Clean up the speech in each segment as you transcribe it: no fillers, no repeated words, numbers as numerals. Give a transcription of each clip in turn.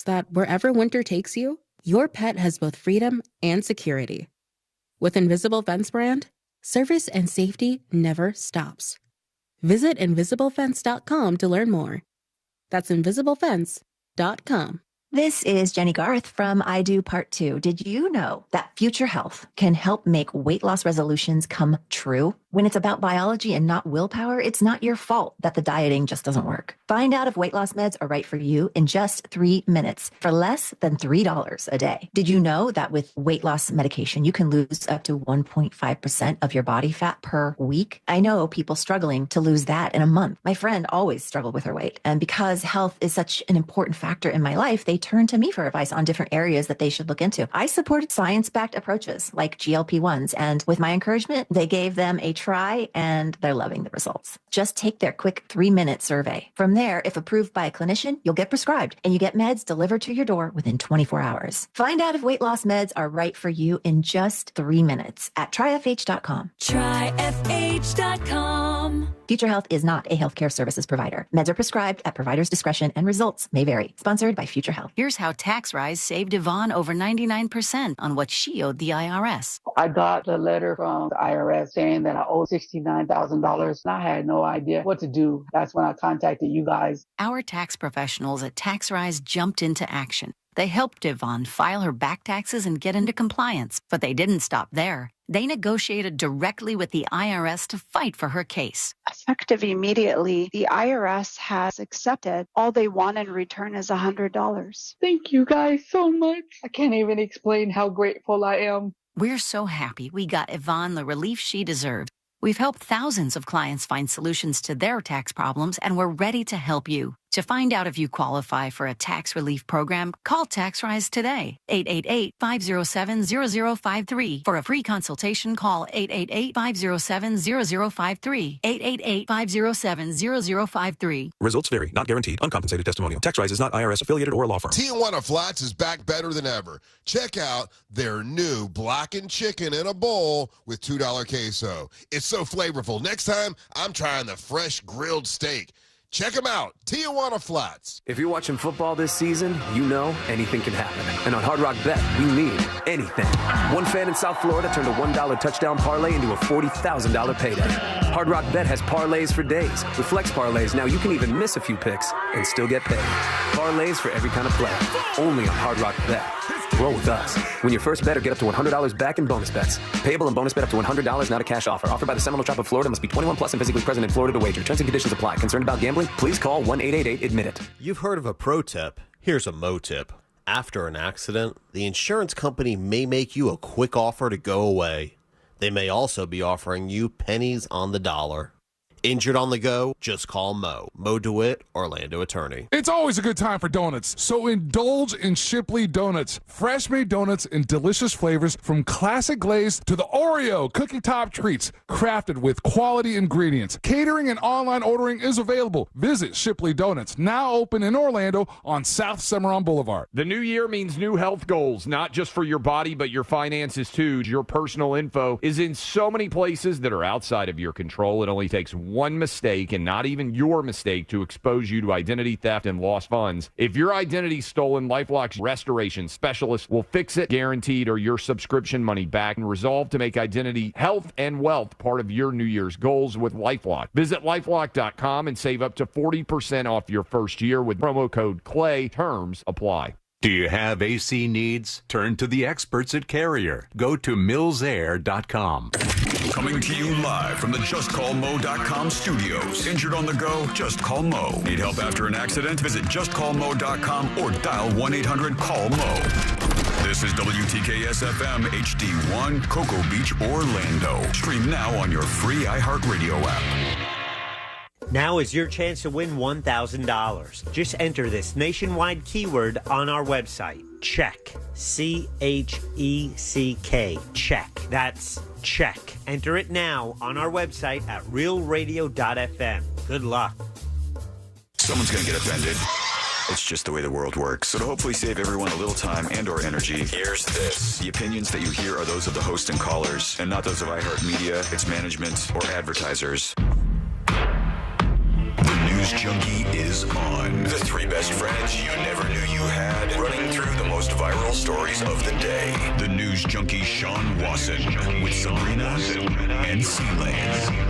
that wherever winter takes you, your pet has both freedom and security. With Invisible Fence brand, service and safety never stops. Visit invisiblefence.com to learn more. That's invisiblefence.com. This is Jenny Garth from I Do Part 2. Did you know that Future Health can help make weight loss resolutions come true? When it's about biology and not willpower, it's not your fault that the dieting just doesn't work. Find out if weight loss meds are right for you in just 3 minutes for less than $3 a day. Did you know that with weight loss medication, you can lose up to 1.5% of your body fat per week? I know people struggling to lose that in a month. My friend always struggled with her weight. And because health is such an important factor in my life, they turned to me for advice on different areas that they should look into. I supported science-backed approaches like GLP-1s. And with my encouragement, they gave them a try and they're loving the results. Just take their quick 3-minute survey. From there, if approved by a clinician, you'll get prescribed and you get meds delivered to your door within 24 hours. Find out if weight loss meds are right for you in just 3 minutes at tryfh.com. Tryfh.com. Future Health is not a healthcare services provider. Meds are prescribed at provider's discretion and results may vary. Sponsored by Future Health. Here's how tax rise saved Yvonne over 99% on what she owed the IRS. I got a letter from the IRS saying that I owe $69,000, and I had no idea what to do. That's when I contacted you guys. Our tax professionals at TaxRise jumped into action. They helped Yvonne file her back taxes and get into compliance, but they didn't stop there. They negotiated directly with the IRS to fight for her case. Effective immediately, the IRS has accepted. All they want in return is $100. Thank you guys so much. I can't even explain how grateful I am. We're so happy we got Yvonne the relief she deserved. We've helped thousands of clients find solutions to their tax problems, and we're ready to help you. To find out if you qualify for a tax relief program, call TaxRise today, 888-507-0053. For a free consultation, call 888-507-0053, 888-507-0053. Results vary, not guaranteed, uncompensated testimonial. TaxRise is not IRS affiliated or a law firm. Tiana Flats is back better than ever. Check out their new blackened chicken in a bowl with $2 queso. It's so flavorful. Next time, I'm trying the fresh grilled steak. Check them out, Tijuana Flats. If you're watching football this season, you know anything can happen. And on Hard Rock Bet, we mean anything. One fan in South Florida turned a $1 touchdown parlay into a $40,000 payday. Hard Rock Bet has parlays for days. With flex parlays, now you can even miss a few picks and still get paid. Parlays for every kind of play. Only on Hard Rock Bet. Roll with us. When your first bet or get up to $100 back in bonus bets. Payable and bonus bet up to $100, not a cash offer. Offered by the Seminole Tribe of Florida. Must be 21 plus and physically present in Florida to wager. Terms and conditions apply. Concerned about gambling? Please call 1-888-ADMIT-IT. You've heard of a pro tip. Here's a mo tip. After an accident, the insurance company may make you a quick offer to go away. They may also be offering you pennies on the dollar. Injured on the go? Just call Mo. Mo DeWitt, Orlando attorney. It's always a good time for donuts, so indulge in Shipley Donuts. Fresh-made donuts in delicious flavors from classic glaze to the Oreo cookie top treats, crafted with quality ingredients. Catering and online ordering is available. Visit Shipley Donuts, now open in Orlando on South Cimarron Boulevard. The new year means new health goals, not just for your body, but your finances too. Your personal info is in so many places that are outside of your control. It only takes one mistake, and not even your mistake, to expose you to identity theft and lost funds. If your identity's stolen, LifeLock's restoration specialist will fix it, guaranteed, or your subscription money back, and resolve to make identity, health, and wealth part of your New Year's goals with LifeLock. Visit LifeLock.com and save up to 40% off your first year with promo code CLAY. Terms apply. Do you have AC needs? Turn to the experts at Carrier. Go to millsair.com. Coming to you live from the JustCallMo.com studios. Injured on the go? Just call Mo. Need help after an accident? Visit JustCallMo.com or dial 1-800-CALL-MO. This is WTKS-FM HD1, Cocoa Beach, Orlando. Stream now on your free iHeart Radio app. Now is your chance to win $1,000. Just enter this nationwide keyword on our website. Check. C-H-E-C-K. Check. That's check. Enter it now on our website at realradio.fm. Good luck. Someone's going to get offended. It's just the way the world works. So to hopefully save everyone a little time and or energy, here's this. The opinions that you hear are those of the host and callers, and not those of iHeart Media, its management, or advertisers. The News Junkie is on. The three best friends you never knew you had, running through the most viral stories of the day. The News Junkie Sean Wasson with Sabrina and C-Lane.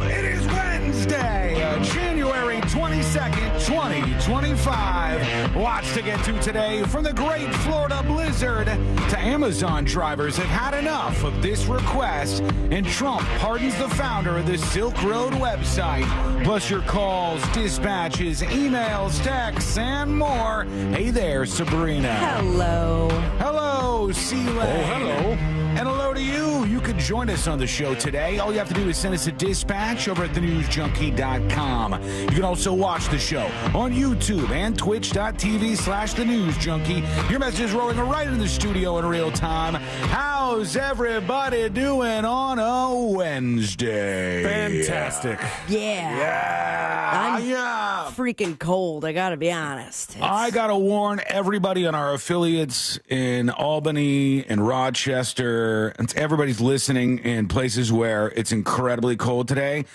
It is Wednesday, January 22nd, 2025. Lots to get to today, from the great Florida blizzard to Amazon drivers have had enough of this request, and Trump pardons the founder of the Silk Road website. Plus your calls, dispatches, emails, texts, and more. Hey there, Sabrina. Hello. Hello, C-Lane. Oh, hello. And hello to you. You could join us on the show today. All you have to do is send us a dispatch over at thenewsjunkie.com. You can also watch the show on YouTube and twitch.tv/thenewsjunkie. Your message is rolling right in the studio in real time. How's everybody doing on a Wednesday? Fantastic. Yeah. I'm freaking cold, I gotta be honest. I gotta warn everybody on our affiliates in Albany and Rochester, and everybody's listening in places where it's incredibly cold today.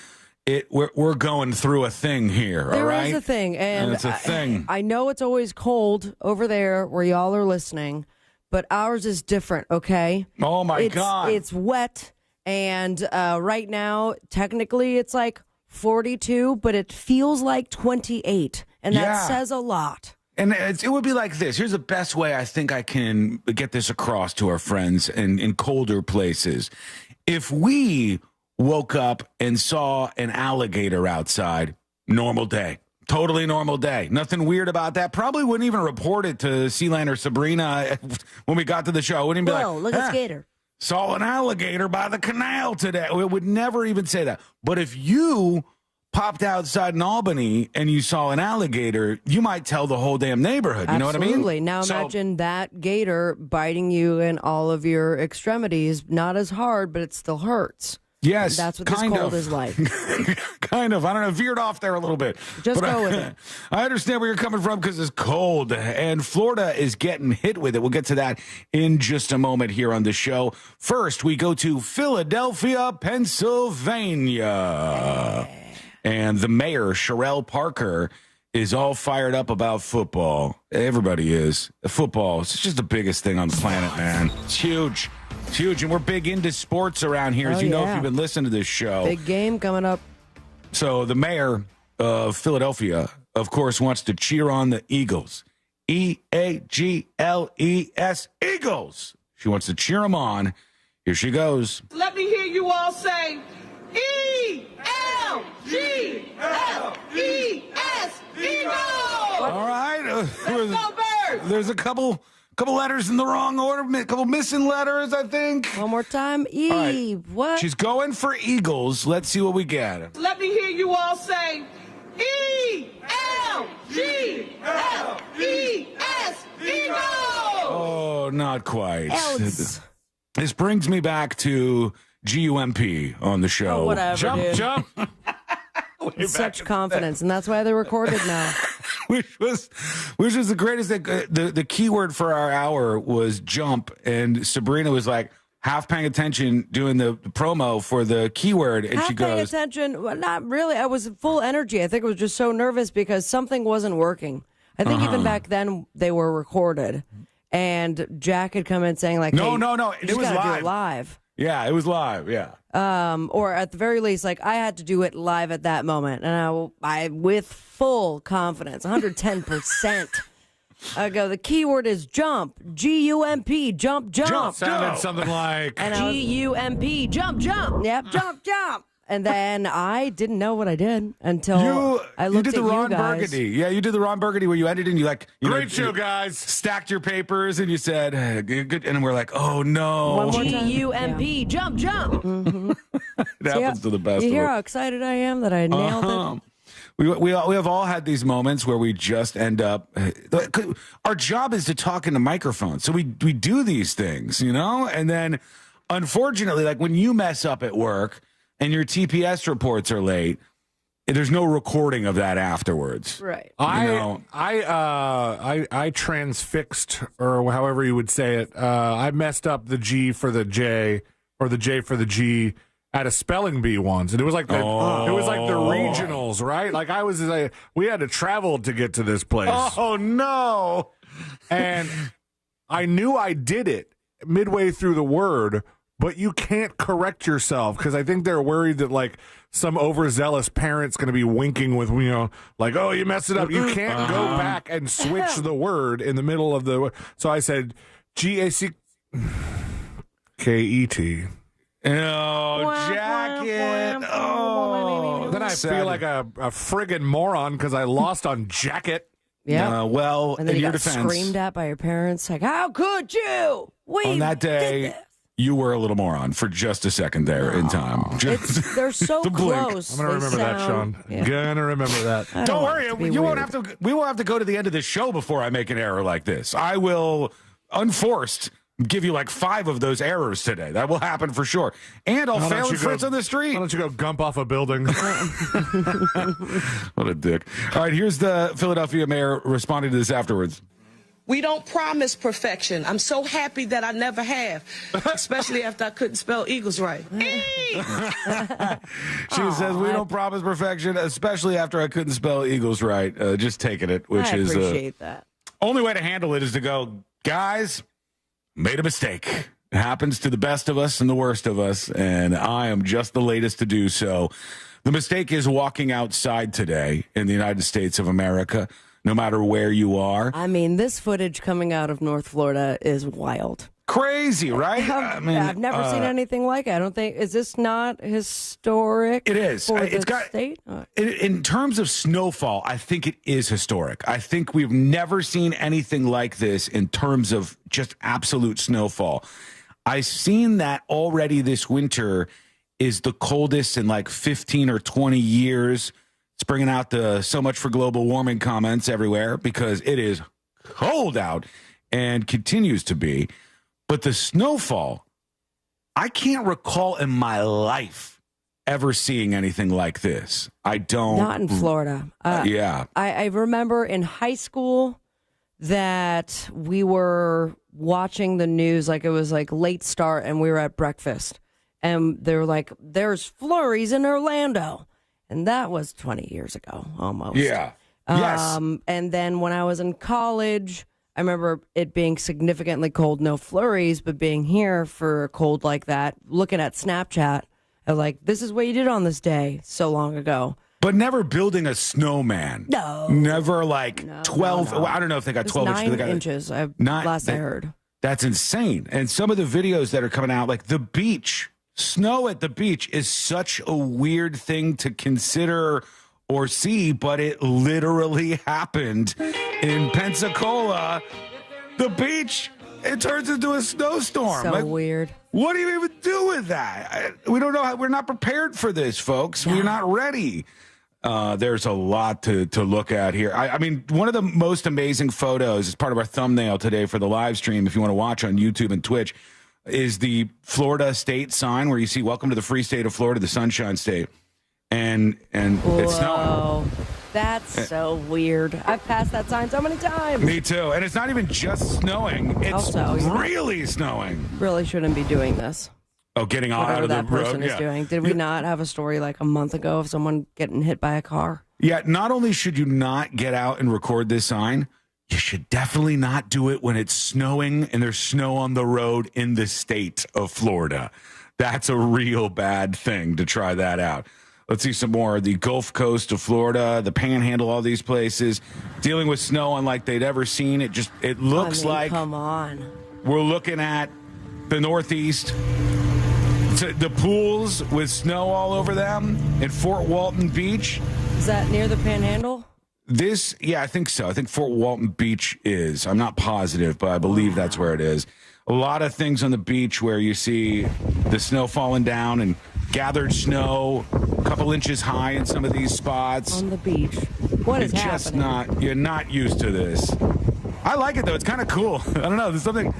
We're going through a thing here, all right? There is a thing, and it's a thing. I know it's always cold over there where y'all are listening, but ours is different, okay? Oh, my God. It's wet, and right now, technically, it's like 42, but it feels like 28, and that says a lot. And it would be like this. Here's the best way I think I can get this across to our friends in colder places. If we woke up and saw an alligator outside, normal day. Totally normal day. Nothing weird about that. Probably wouldn't even report it to C-Lane or Sabrina when we got to the show. Wouldn't even be like, look at Skater. Saw an alligator by the canal today. We would never even say that. But if you popped outside in Albany and you saw an alligator, you might tell the whole damn neighborhood. You know what I mean? Absolutely. Now imagine that gator biting you in all of your extremities. Not as hard, but it still hurts. Yes. That's what this cold is like. Kind of. I don't know. Veered off there a little bit. Just go with it. I understand where you're coming from because it's cold, and Florida is getting hit with it. We'll get to that in just a moment here on the show. First, we go to Philadelphia, Pennsylvania. And the mayor, Sherelle Parker, is all fired up about football. Everybody is. Football is just the biggest thing on the planet, man. It's huge. It's huge. And we're big into sports around here, as you know if you've been listening to this show. Big game coming up. So the mayor of Philadelphia, of course, wants to cheer on the Eagles. E-A-G-L-E-S, Eagles. She wants to cheer them on. Here she goes. Let me hear you all say, E-L-G-L-E-S, Eagles! All right. Let's go, Birds! There's a couple letters in the wrong order, a couple missing letters, I think. One more time. E. Right. What? She's going for Eagles. Let's see what we get. Let me hear you all say, E-L-G-L-E-S, Eagles! Oh, not quite. Else. This brings me back to GUMP on the show. Oh, whatever, dude. Jump. With such confidence, and that's why they're recorded now. which was the greatest thing. The keyword for our hour was jump, and Sabrina was like half paying attention doing the promo for the keyword, and she goes, paying attention? Well, not really. I was full energy. I think I was just so nervous because something wasn't working. I think even back then they were recorded, and Jack had come in saying like, No, it was live. Do it live. Yeah, it was live. Yeah. Or at the very least, like I had to do it live at that moment, and I with full confidence, 110%. I go. The keyword is jump. G-U-M-P. Jump. Sounded something like G-U-M-P. Jump. Yep. Jump. And then I didn't know what I did until I looked at you guys. You did the Ron Burgundy. Yeah, you did the Ron Burgundy where you edited and you great show, guys. Stacked your papers and you said, good. And we're like, oh, no. One more time. G-U-M-P. Jump. Mm-hmm. It happens to the best You of hear us. how excited I am that I nailed it? We have all had these moments where we just end up. Our job is to talk into microphones, so we do these things, and then unfortunately, like when you mess up at work and your TPS reports are late, there's no recording of that afterwards. Right. I transfixed, or however you would say it. I messed up the G for the J, or the J for the G. at a spelling bee once, and it was like the regionals, right? Like we had to travel to get to this place. Oh no! And I knew I did it midway through the word, but you can't correct yourself because I think they're worried that like some overzealous parent's going to be winking with, like, oh, you messed it up. You can't go back and switch the word in the middle of the. So I said GACKET. Oh, jacket. Oh. Then I feel like a friggin' moron because I lost on jacket. Yeah. Well, and then in you your got defense, screamed at by your parents. Like, how could you? On that day, you were a little moron for just a second there in time. They're so close. I'm gonna remember that, Sean. Yeah. Gonna remember that. Don't worry, we won't have to go to the end of the show before I make an error like this. I will, unforced, give you like 5 of those errors today. That will happen for sure. And I'll fail at Fritz on the street. Why don't you go gump off a building? What a dick. All right, here's the Philadelphia mayor responding to this afterwards. We don't promise perfection. I'm so happy that I never have, especially after I couldn't spell Eagles right. She says, we don't promise perfection, especially after I couldn't spell Eagles right. Just taking it, which is... I appreciate that. Only way to handle it is to go, guys, made a mistake. It happens to the best of us and the worst of us, and I am just the latest to do so. The mistake is walking outside today in the United States of America, no matter where you are. I mean, this footage coming out of North Florida is wild. Crazy, right? I've never seen anything like it. I don't think, is this not historic? It is. It's got state? In terms of snowfall, I think it is historic. I think we've never seen anything like this in terms of just absolute snowfall. I've seen that already this winter is the coldest in like 15 or 20 years. It's bringing out the so much for global warming comments everywhere because it is cold out and continues to be. But the snowfall, I can't recall in my life ever seeing anything like this. I don't. Not in Florida. Yeah. I remember in high school that we were watching the news, like it was like late start, and we were at breakfast. And they were like, there's flurries in Orlando. And that was 20 years ago, almost. Yeah. Yes. And then when I was in college, I remember it being significantly cold, no flurries, but being here for a cold like that, looking at Snapchat, I was like, this is what you did on this day so long ago. But never building a snowman. No. Never like 12. No. Well, I don't know if they got 12 9 inches. inches, last I heard. That's insane. And some of the videos that are coming out, like the beach, snow at the beach is such a weird thing to consider or see, but it literally happened in Pensacola. The beach, it turns into a snowstorm. So weird. What do you even do with that? We don't know. We're not prepared for this, folks. No. We're not ready. There's a lot to look at here. I mean, one of the most amazing photos is part of our thumbnail today for the live stream, if you want to watch on YouTube and Twitch, is the Florida state sign where you see welcome to the free state of Florida, the Sunshine State. And it's snowing. That's so weird. I've passed that sign so many times. Me too. And it's not even just snowing. It's really snowing. Really shouldn't be doing this. Oh, getting out of the road. Whatever that person is doing. Did we not have a story like a month ago of someone getting hit by a car? Yeah, not only should you not get out and record this sign, you should definitely not do it when it's snowing and there's snow on the road in the state of Florida. That's a real bad thing to try that out. Let's see some more. The Gulf Coast of Florida, the Panhandle, all these places dealing with snow unlike they'd ever seen. It looks like, come on, we're looking at the Northeast. The pools with snow all over them in Fort Walton Beach. Is that near the Panhandle? Yeah, I think so. I think Fort Walton Beach is. I'm not positive, but I believe that's where it is. A lot of things on the beach where you see the snow falling down and gathered snow a couple inches high in some of these spots. On the beach. What is happening? You're not used to this. I like it, though. It's kind of cool. I don't know. There's something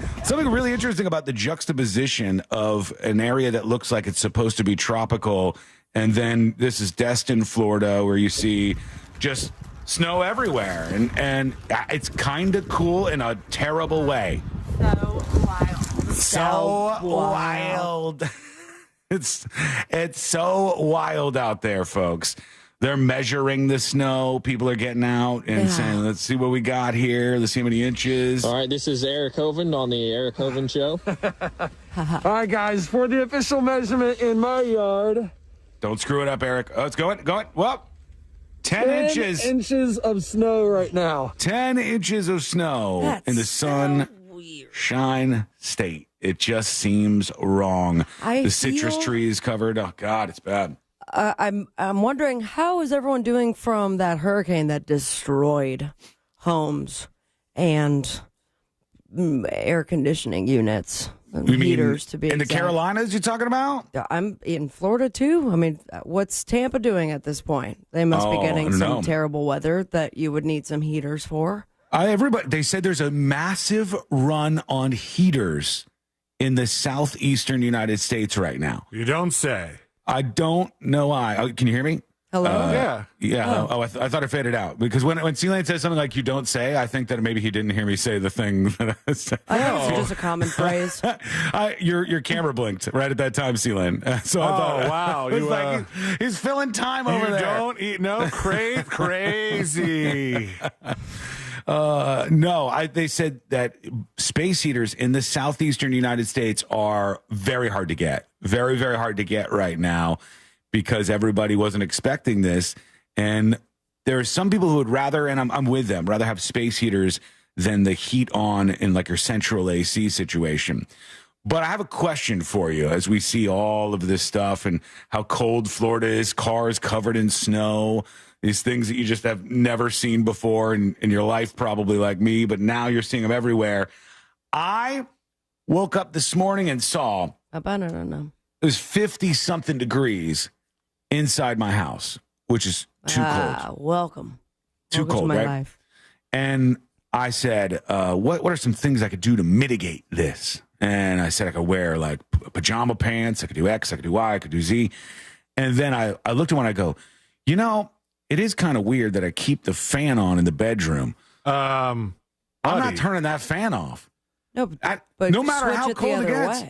really interesting about the juxtaposition of an area that looks like it's supposed to be tropical, and then this is Destin, Florida, where you see just snow everywhere. And it's kind of cool in a terrible way. So wild. So wild. It's so wild out there, folks. They're measuring the snow. People are getting out and saying, let's see what we got here. Let's see how many inches. All right, this is Eric Hovind on the Eric Hovind Show. All right, guys, for the official measurement in my yard. Don't screw it up, Eric. Oh, it's going. Well, 10 inches. 10 inches of snow right now. 10 inches of snow in the sunshine state. It just seems wrong. The citrus tree is covered. Oh, God, it's bad. I'm wondering, how is everyone doing from that hurricane that destroyed homes and air conditioning units and heaters to be in the Carolinas you're talking about? I'm in Florida too. I mean, what's Tampa doing at this point? They must be getting some terrible weather that you would need some heaters for. They said there's a massive run on heaters in the southeastern United States right now. You don't say. I don't know why. Oh, can you hear me? Hello? Yeah. Oh, I thought it faded out. Because when C-Lane says something like, you don't say, I think that maybe he didn't hear me say the thing that I said. I thought it's just a common phrase. Your camera blinked right at that time, C-Lane. So I thought, wow. It's like he's filling time over there. Don't eat, crazy. They said that space heaters in the southeastern United States are very hard to get. Very, very hard to get right now because everybody wasn't expecting this. And there are some people who would rather, and I'm with them, rather have space heaters than the heat on in like your central AC situation. But I have a question for you as we see all of this stuff and how cold Florida is, cars covered in snow, these things that you just have never seen before in your life, probably like me, but now you're seeing them everywhere. I woke up this morning and saw it was 50-something degrees inside my house, which is too cold. Welcome Too to cold, my right? life. And I said, what are some things I could do to mitigate this? And I said I could wear like pajama pants. I could do X. I could do Y. I could do Z. And then I looked at one. I go, it is kind of weird that I keep the fan on in the bedroom. I'm not turning that fan off. No, but no matter how cold it gets.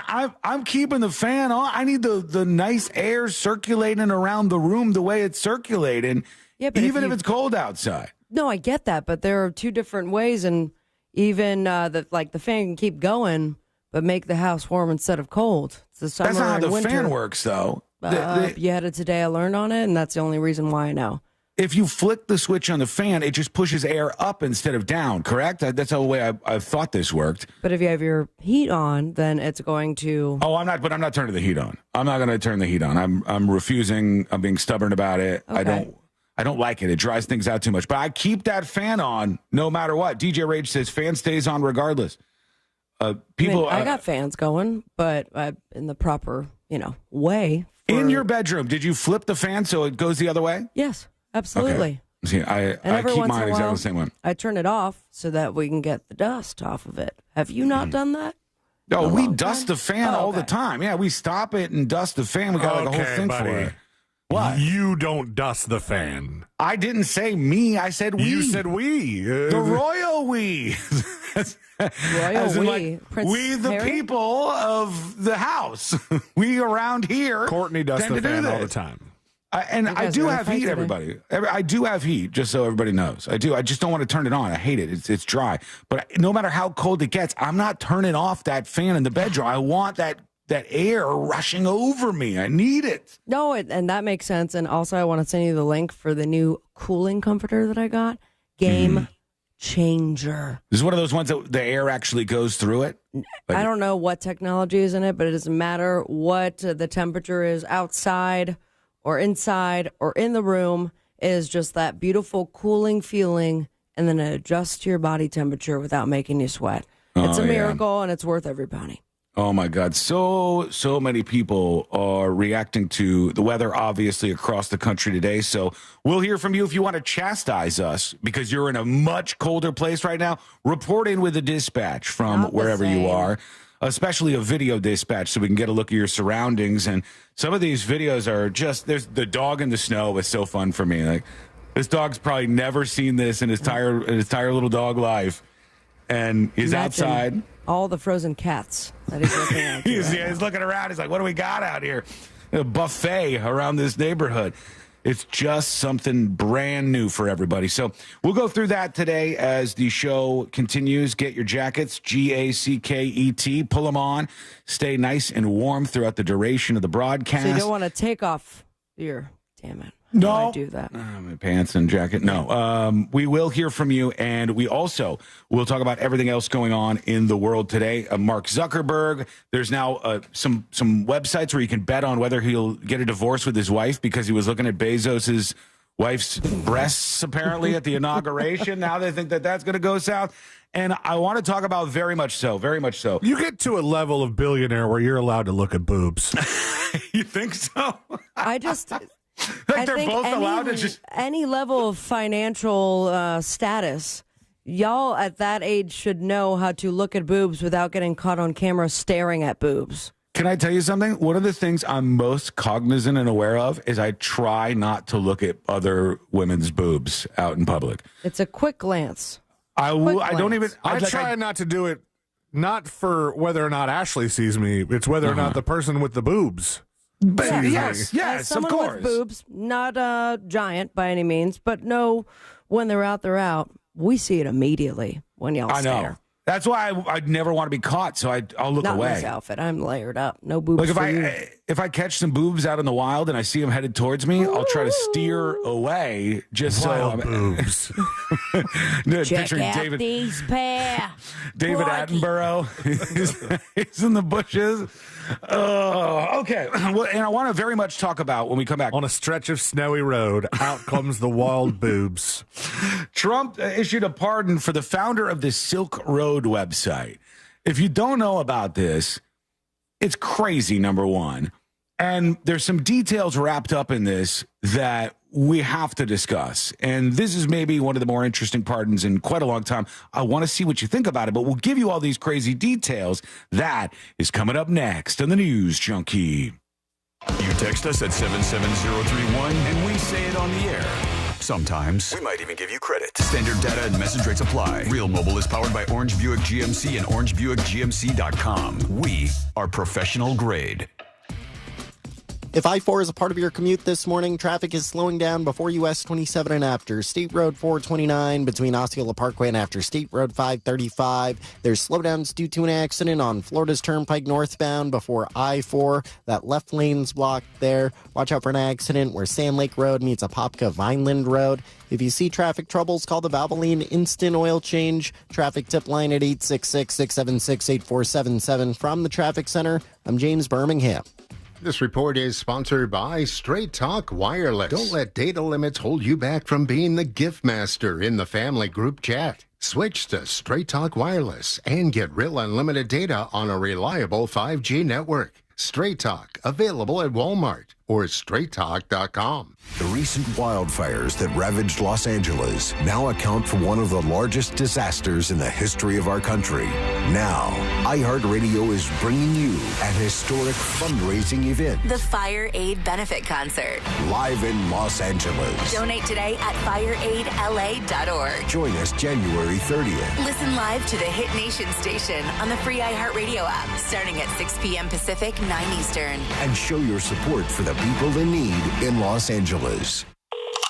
I'm keeping the fan on. I need the nice air circulating around the room the way it's circulating, even if it's cold outside. No, I get that, but there are two different ways, and even the fan can keep going, but make the house warm instead of cold. It's the summer. That's not how the winter. fan works, though. You had it today. I learned on it, and that's the only reason why I know. If you flick the switch on the fan, it just pushes air up instead of down, correct? That's the way I've thought this worked. But if you have your heat on, then it's going to... Oh, I'm not turning the heat on. I'm not going to turn the heat on. I'm refusing. I'm being stubborn about it. Okay. I don't like it. It dries things out too much. But I keep that fan on no matter what. DJ Rage says fan stays on regardless. I got fans going, but in the proper, way. In your bedroom, did you flip the fan so it goes the other way? Yes. Absolutely. Okay. See, I keep mine exactly the same way. I turn it off so that we can get the dust off of it. Have you not done that? No, we dust the fan all the time. Yeah, we stop it and dust the fan. We got like a whole thing for it. What? You don't dust the fan. I didn't say me. I said we. You said we. The royal we. Royal we. We the Harry? people of the house. We around here. Courtney dusts the fan all the time. I do have heat, everybody. I do have heat, just so everybody knows. I do. I just don't want to turn it on. I hate it. It's dry. But no matter how cold it gets, I'm not turning off that fan in the bedroom. I want that air rushing over me. I need it. No, and that makes sense. And also, I want to send you the link for the new cooling comforter that I got. Game changer. This is one of those ones that the air actually goes through it? I don't know what technology is in it, but it doesn't matter what the temperature is outside or inside or in the room. Is just that beautiful cooling feeling, and then it adjusts to your body temperature without making you sweat. It's a miracle, and it's worth every penny. Oh, my God. So many people are reacting to the weather, obviously, across the country today. So we'll hear from you if you want to chastise us because you're in a much colder place right now. Report in with a dispatch from wherever you are, especially a video dispatch so we can get a look at your surroundings. And some of these videos are just, there's the dog in the snow was so fun for me. Like, this dog's probably never seen this in his entire little dog life. And he's outside All the frozen cats that he's looking at. He's looking around. He's like, what do we got out here? A buffet around this neighborhood. It's just something brand new for everybody. So we'll go through that today as the show continues. Get your jackets, GACKET, pull them on. Stay nice and warm throughout the duration of the broadcast. So you don't want to take off your, damn it. No. I do that. My pants and jacket. No. We will hear from you, and we also will talk about everything else going on in the world today. Mark Zuckerberg. There's now some websites where you can bet on whether he'll get a divorce with his wife because he was looking at Bezos's wife's breasts, apparently, at the inauguration. Now they think that that's going to go south. And I want to talk about very much so. You get to a level of billionaire where you're allowed to look at boobs. You think so? I they're both allowed to just any level of financial status. Y'all at that age should know how to look at boobs without getting caught on camera staring at boobs. Can I tell you something? One of the things I'm most cognizant and aware of is I try not to look at other women's boobs out in public. It's a quick glance. I try not to do it, not for whether or not Ashley sees me. It's whether or not the person with the boobs. But yes, As someone with boobs, not giant by any means, but no, when they're out. We see it immediately when y'all stare. I know. That's why I'd never want to be caught, so I'll look away. Not in this outfit. I'm layered up. No boobs for you. If I catch some boobs out in the wild and I see them headed towards me, I'll try to steer away just wild boobs. Check out these pair. David Attenborough. He's in the bushes. Okay. Well, and I want to very much talk about when we come back. On a stretch of snowy road, out comes the wild boobs. Trump issued a pardon for the founder of the Silk Road website. If you don't know about this, it's crazy, number one. And there's some details wrapped up in this that we have to discuss. And this is maybe one of the more interesting pardons in quite a long time. I want to see what you think about it, but we'll give you all these crazy details. That is coming up next on the News Junkie. You text us at 77031 and we say it on the air. Sometimes. We might even give you credit. Standard data and message rates apply. Real Mobile is powered by Orange Buick GMC and OrangeBuickGMC.com. We are professional grade. If I-4 is a part of your commute this morning, traffic is slowing down before US 27 and after State Road 429 between Osceola Parkway and after State Road 535. There's slowdowns due to an accident on Florida's Turnpike northbound before I-4. That left lane's blocked there. Watch out for an accident where Sand Lake Road meets Apopka Vineland Road. If you see traffic troubles, call the Valvoline Instant Oil Change. Traffic tip line at 866-676-8477. From the Traffic Center, I'm James Birmingham. This report is sponsored by Straight Talk Wireless. Don't let data limits hold you back from being the gift master in the family group chat. Switch to Straight Talk Wireless and get real unlimited data on a reliable 5G network. Straight Talk, available at Walmart or straighttalk.com. The recent wildfires that ravaged Los Angeles now account for one of the largest disasters in the history of our country. Now, iHeartRadio is bringing you an historic fundraising event. The Fire Aid Benefit Concert. Live in Los Angeles. Donate today at fireaidla.org. Join us January 30th. Listen live to the Hit Nation station on the free iHeartRadio app, starting at 6 p.m. Pacific, 9 Eastern. And show your support for the people in need in Los Angeles.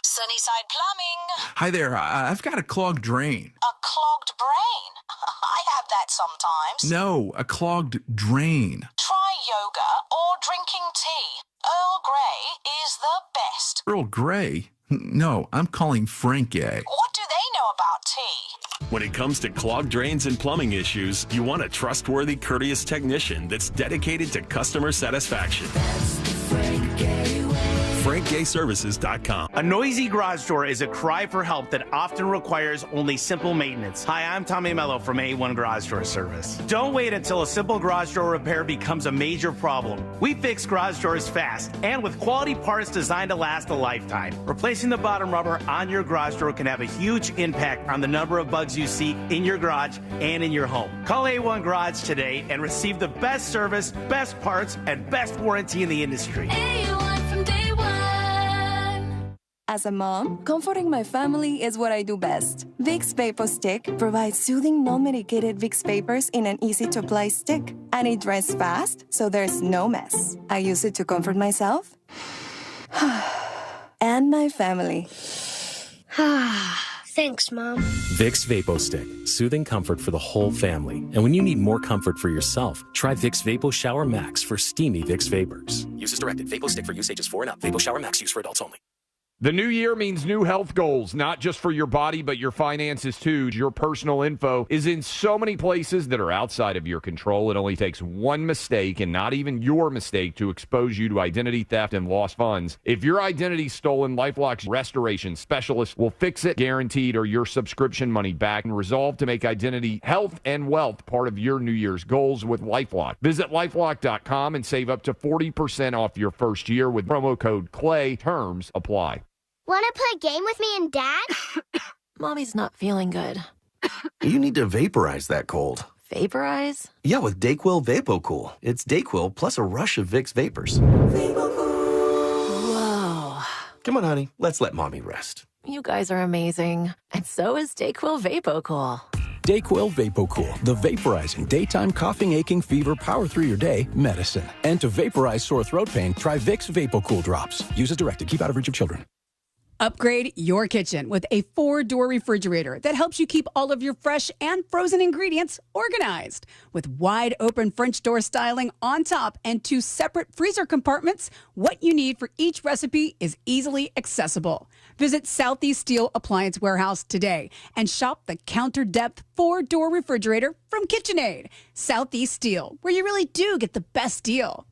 Sunnyside Plumbing. Hi there. I've got a clogged drain. A clogged brain? I have that sometimes. No, a clogged drain. Try yoga or drinking tea. Earl Grey is the best. Earl Grey? No, I'm calling Frank A. What do they know about tea? When it comes to clogged drains and plumbing issues, you want a trustworthy, courteous technician that's dedicated to customer satisfaction. That's the Frank A way. FrankGayServices.com. A noisy garage door is a cry for help that often requires only simple maintenance. Hi, I'm Tommy Mello from A1 Garage Door Service. Don't wait until a simple garage door repair becomes a major problem. We fix garage doors fast and with quality parts designed to last a lifetime. Replacing the bottom rubber on your garage door can have a huge impact on the number of bugs you see in your garage and in your home. Call A1 Garage today and receive the best service, best parts, and best warranty in the industry. A1 from day one. As a mom, comforting my family is what I do best. Vicks Vapo Stick provides soothing, non-medicated Vicks Vapors in an easy-to-apply stick. And it dries fast, so there's no mess. I use it to comfort myself and my family. Thanks, Mom. Vicks Vapo Stick. Soothing comfort for the whole family. And when you need more comfort for yourself, try Vicks Vapo Shower Max for steamy Vicks Vapors. Use as directed. Vapo Stick for use ages 4 and up. Vapo Shower Max used for adults only. The new year means new health goals, not just for your body, but your finances too. Your personal info is in so many places that are outside of your control. It only takes one mistake, and not even your mistake, to expose you to identity theft and lost funds. If your identity's stolen, LifeLock's restoration specialist will fix it, guaranteed, or your subscription money back, and resolve to make identity, health, and wealth part of your New Year's goals with LifeLock. Visit LifeLock.com and save up to 40% off your first year with promo code CLAY. Terms apply. Want to play a game with me and Dad? Mommy's not feeling good. You need to vaporize that cold. Vaporize? Yeah, with DayQuil VapoCool. It's DayQuil plus a rush of Vicks Vapors. Whoa. Come on, honey. Let's let Mommy rest. You guys are amazing. And so is DayQuil VapoCool. DayQuil VapoCool, the vaporizing daytime coughing, aching, fever, power through your day medicine. And to vaporize sore throat pain, try Vicks VapoCool drops. Use as directed. Keep out of reach of children. Upgrade your kitchen with a 4-door refrigerator that helps you keep all of your fresh and frozen ingredients organized. With wide open French door styling on top and 2 separate freezer compartments, what you need for each recipe is easily accessible. Visit Southeast Steel Appliance Warehouse today and shop the counter depth 4-door refrigerator from KitchenAid. Southeast Steel, where you really do get the best deal.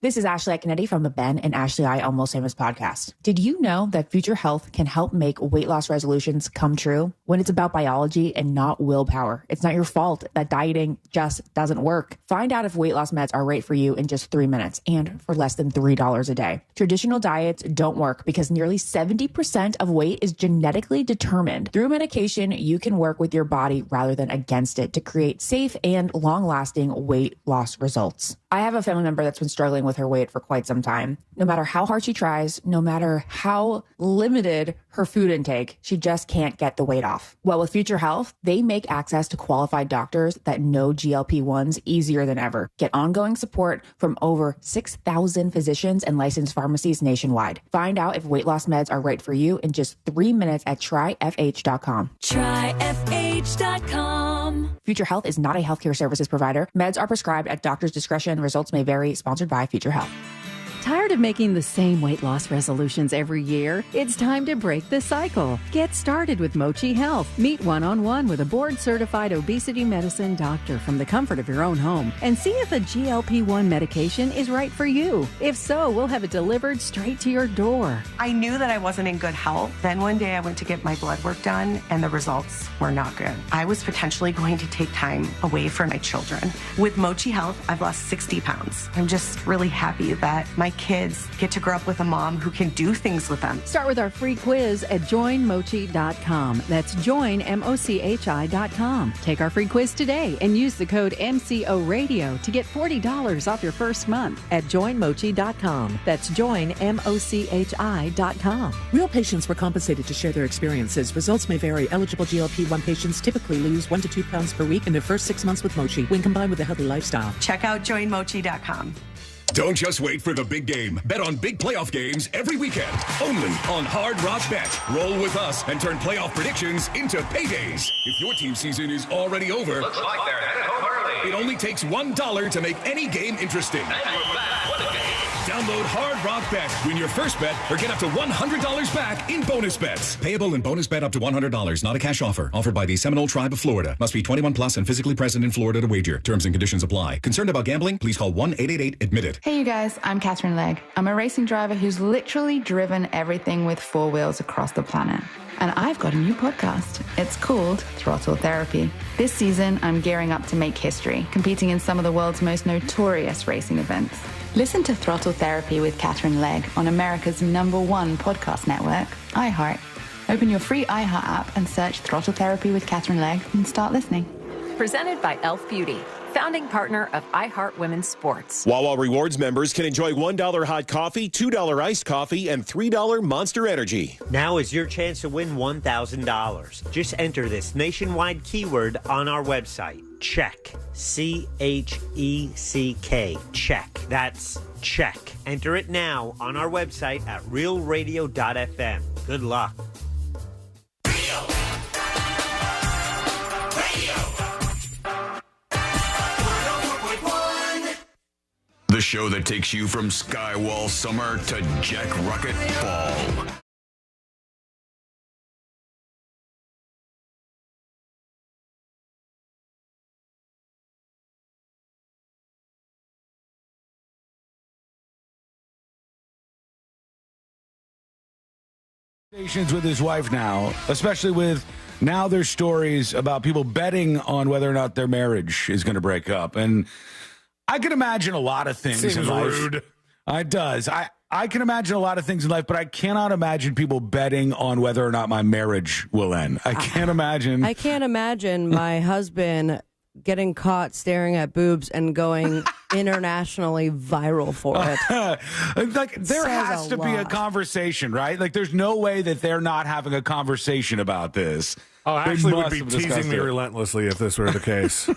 This is Ashley Kennedy from the Ben and Ashley I Almost Famous podcast. Did you know that Future Health can help make weight loss resolutions come true? When it's about biology and not willpower, it's not your fault that dieting just doesn't work. Find out if weight loss meds are right for you in just 3 minutes and for less than $3 a day. Traditional diets don't work because nearly 70% of weight is genetically determined. Through medication, you can work with your body rather than against it to create safe and long-lasting weight loss results. I have a family member that's been struggling with her weight for quite some time. No matter how hard she tries, no matter how limited her food intake, she just can't get the weight off. Well, with Future Health, they make access to qualified doctors that know GLP-1s easier than ever. Get ongoing support from over 6,000 physicians and licensed pharmacies nationwide. Find out if weight loss meds are right for you in just 3 minutes at tryfh.com. Tryfh.com. Future Health is not a healthcare services provider. Meds are prescribed at doctor's discretion. Results may vary. Sponsored by Future Health. Tired of making the same weight loss resolutions every year? It's time to break the cycle. Get started with Mochi Health. Meet one-on-one with a board-certified obesity medicine doctor from the comfort of your own home and see if a GLP-1 medication is right for you. If so, we'll have it delivered straight to your door. I knew that I wasn't in good health. Then one day I went to get my blood work done and the results were not good. I was potentially going to take time away from my children. With Mochi Health, I've lost 60 pounds. I'm just really happy that my kids get to grow up with a mom who can do things with them. Start with our free quiz at joinmochi.com. That's joinmochi.com. Take our free quiz today and use the code MCO Radio to get $40 off your first month at joinmochi.com. That's joinmochi.com. Real patients were compensated to share their experiences. Results may vary. Eligible GLP-1 patients typically lose 1 to 2 pounds per week in their first 6 months with Mochi when combined with a healthy lifestyle. Check out joinmochi.com. Don't just wait for the big game. Bet on big playoff games every weekend. Only on Hard Rock Bet. Roll with us and turn playoff predictions into paydays. If your team season is already over, looks like they're headed home early. It only takes $1 to make any game interesting. And we're back. What a game. Download Hard Rock Bet. Win your first bet or get up to $100 back in bonus bets. Payable in bonus bet up to $100. Not a cash offer. Offered by the Seminole Tribe of Florida. Must be 21 plus and physically present in Florida to wager. Terms and conditions apply. Concerned about gambling? Please call 1-888-ADMIT-IT. Hey, you guys. I'm Catherine Legg. I'm a racing driver who's literally driven everything with 4 wheels across the planet. And I've got a new podcast. It's called Throttle Therapy. This season, I'm gearing up to make history, competing in some of the world's most notorious racing events. Listen to Throttle Therapy with Catherine Legg on America's #1 podcast network, iHeart. Open your free iHeart app and search Throttle Therapy with Catherine Legg and start listening. Presented by Elf Beauty. founding partner of iHeart Women's Sports. Wawa Rewards members can enjoy $1 hot coffee, $2 iced coffee, and $3 Monster Energy. Now is your chance to win $1,000. Just enter this nationwide keyword on our website. Check. CHECK. Check. That's check. Enter it now on our website at realradio.fm. Good luck. The show that takes you from Skywall summer to Jack Rocket fall. With his wife now, especially with now there's stories about people betting on whether or not their marriage is going to break up. And I can imagine a lot of things in life. Rude. It does. I can imagine a lot of things in life, but I cannot imagine people betting on whether or not my marriage will end. I can't imagine. I can't imagine my husband getting caught staring at boobs and going internationally viral for it. Like there has to be a conversation, right? Like there's no way that they're not having a conversation about this. Oh, Ashley would be teasing me relentlessly if this were the case.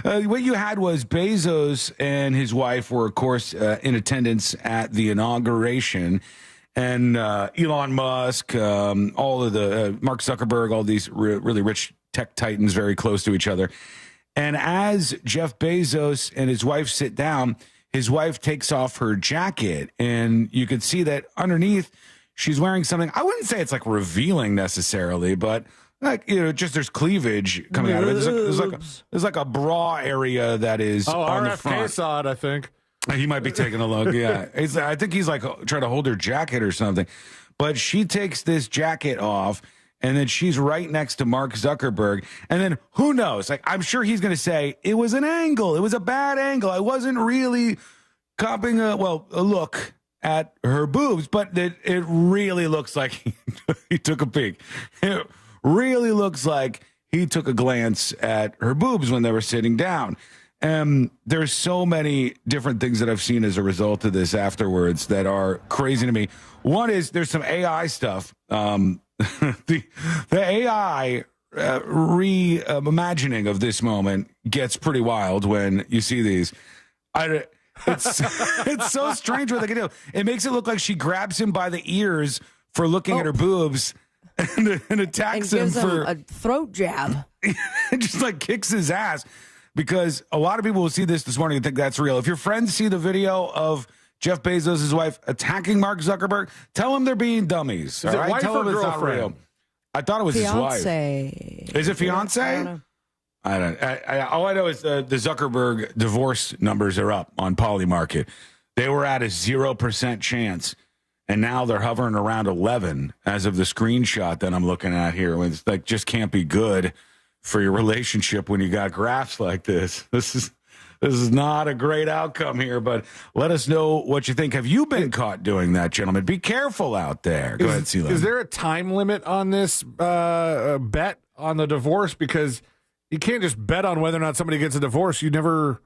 What you had was Bezos and his wife were, of course, in attendance at the inauguration. And Elon Musk, all of the Mark Zuckerberg, all these really rich tech titans very close to each other. And as Jeff Bezos and his wife sit down, his wife takes off her jacket, and you could see that underneath she's wearing something. I wouldn't say it's like revealing necessarily, but like, you know, just there's cleavage coming out of it. There's like a bra area that is on the front. RFK saw it, I think. He might be taking a look. Yeah, I think he's like trying to hold her jacket or something. But she takes this jacket off. And then she's right next to Mark Zuckerberg. And then who knows? Like, I'm sure he's going to say, it was an angle. It was a bad angle. I wasn't really copping a look at her boobs, but it really looks like he took a peek. It really looks like he took a glance at her boobs when they were sitting down. There's so many different things that I've seen as a result of this afterwards that are crazy to me. One is there's some AI stuff. The AI reimagining of this moment gets pretty wild when you see these. It's so strange what they can do. It makes it look like she grabs him by the ears for looking at her boobs and attacks him for a throat jab. Just like kicks his ass, because a lot of people will see this morning and think that's real. If your friends see the video of Jeff Bezos' wife attacking Mark Zuckerberg, tell them they're being dummies. Is it wife tell or them girlfriend? It's not real. I thought it was his wife. Is it fiance? I don't know. All I know is the Zuckerberg divorce numbers are up on Polymarket. They were at a 0% chance, and now they're hovering around 11 as of the screenshot that I'm looking at here. It's like just can't be good for your relationship when you got graphs like this. This is not a great outcome here, but let us know what you think. Have you been caught doing that, gentlemen? Be careful out there. Go ahead, Celine. Is there a time limit on this bet on the divorce? Because you can't just bet on whether or not somebody gets a divorce. You never,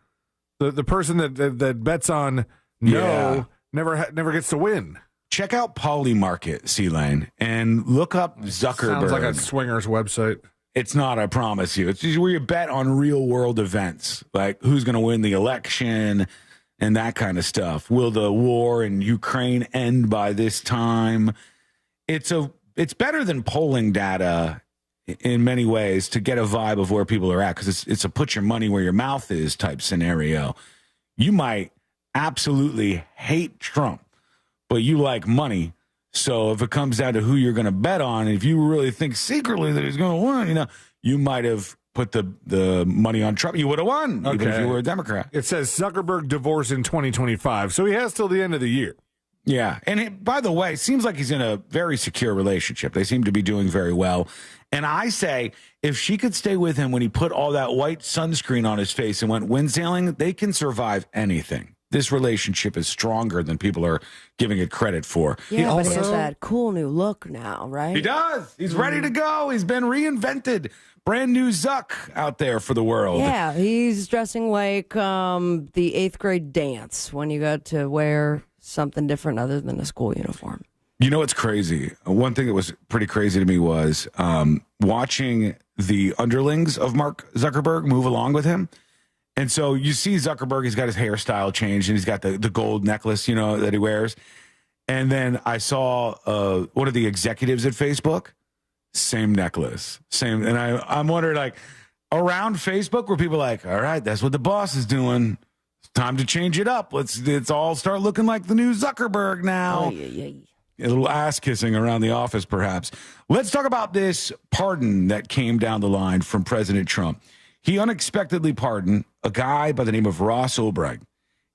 the person that bets on never gets to win. Check out Polymarket, C-Lane, and look up Zuckerberg. Sounds like a swingers website. It's not, I promise you. It's where you bet on real world events, like who's going to win the election and that kind of stuff. Will the war in Ukraine end by this time? It's better than polling data in many ways to get a vibe of where people are at, because it's a put your money where your mouth is type scenario. You might absolutely hate Trump, but you like money. So if it comes down to who you're going to bet on, if you really think secretly that he's going to win, you might have put the money on Trump. You would have won, even if you were a Democrat. It says Zuckerberg divorce in 2025, so he has till the end of the year. Yeah, and by the way, it seems like he's in a very secure relationship. They seem to be doing very well. And I say, if she could stay with him when he put all that white sunscreen on his face and went windsailing, they can survive anything. this relationship is stronger than people are giving it credit for. Yeah, but he has that cool new look now, right? He does. He's ready to go. He's been reinvented. Brand new Zuck out there for the world. Yeah, he's dressing like the 8th grade dance when you got to wear something different other than a school uniform. You know what's crazy? One thing that was pretty crazy to me was watching the underlings of Mark Zuckerberg move along with him. And so you see Zuckerberg, he's got his hairstyle changed and he's got the gold necklace, that he wears. And then I saw one of the executives at Facebook, same necklace, same. And I'm wondering, like, around Facebook where people are like, all right, that's what the boss is doing. It's time to change it up. Let's all start looking like the new Zuckerberg now. A little ass kissing around the office, perhaps. Let's talk about this pardon that came down the line from President Trump. He unexpectedly pardoned a guy by the name of Ross Ulbricht.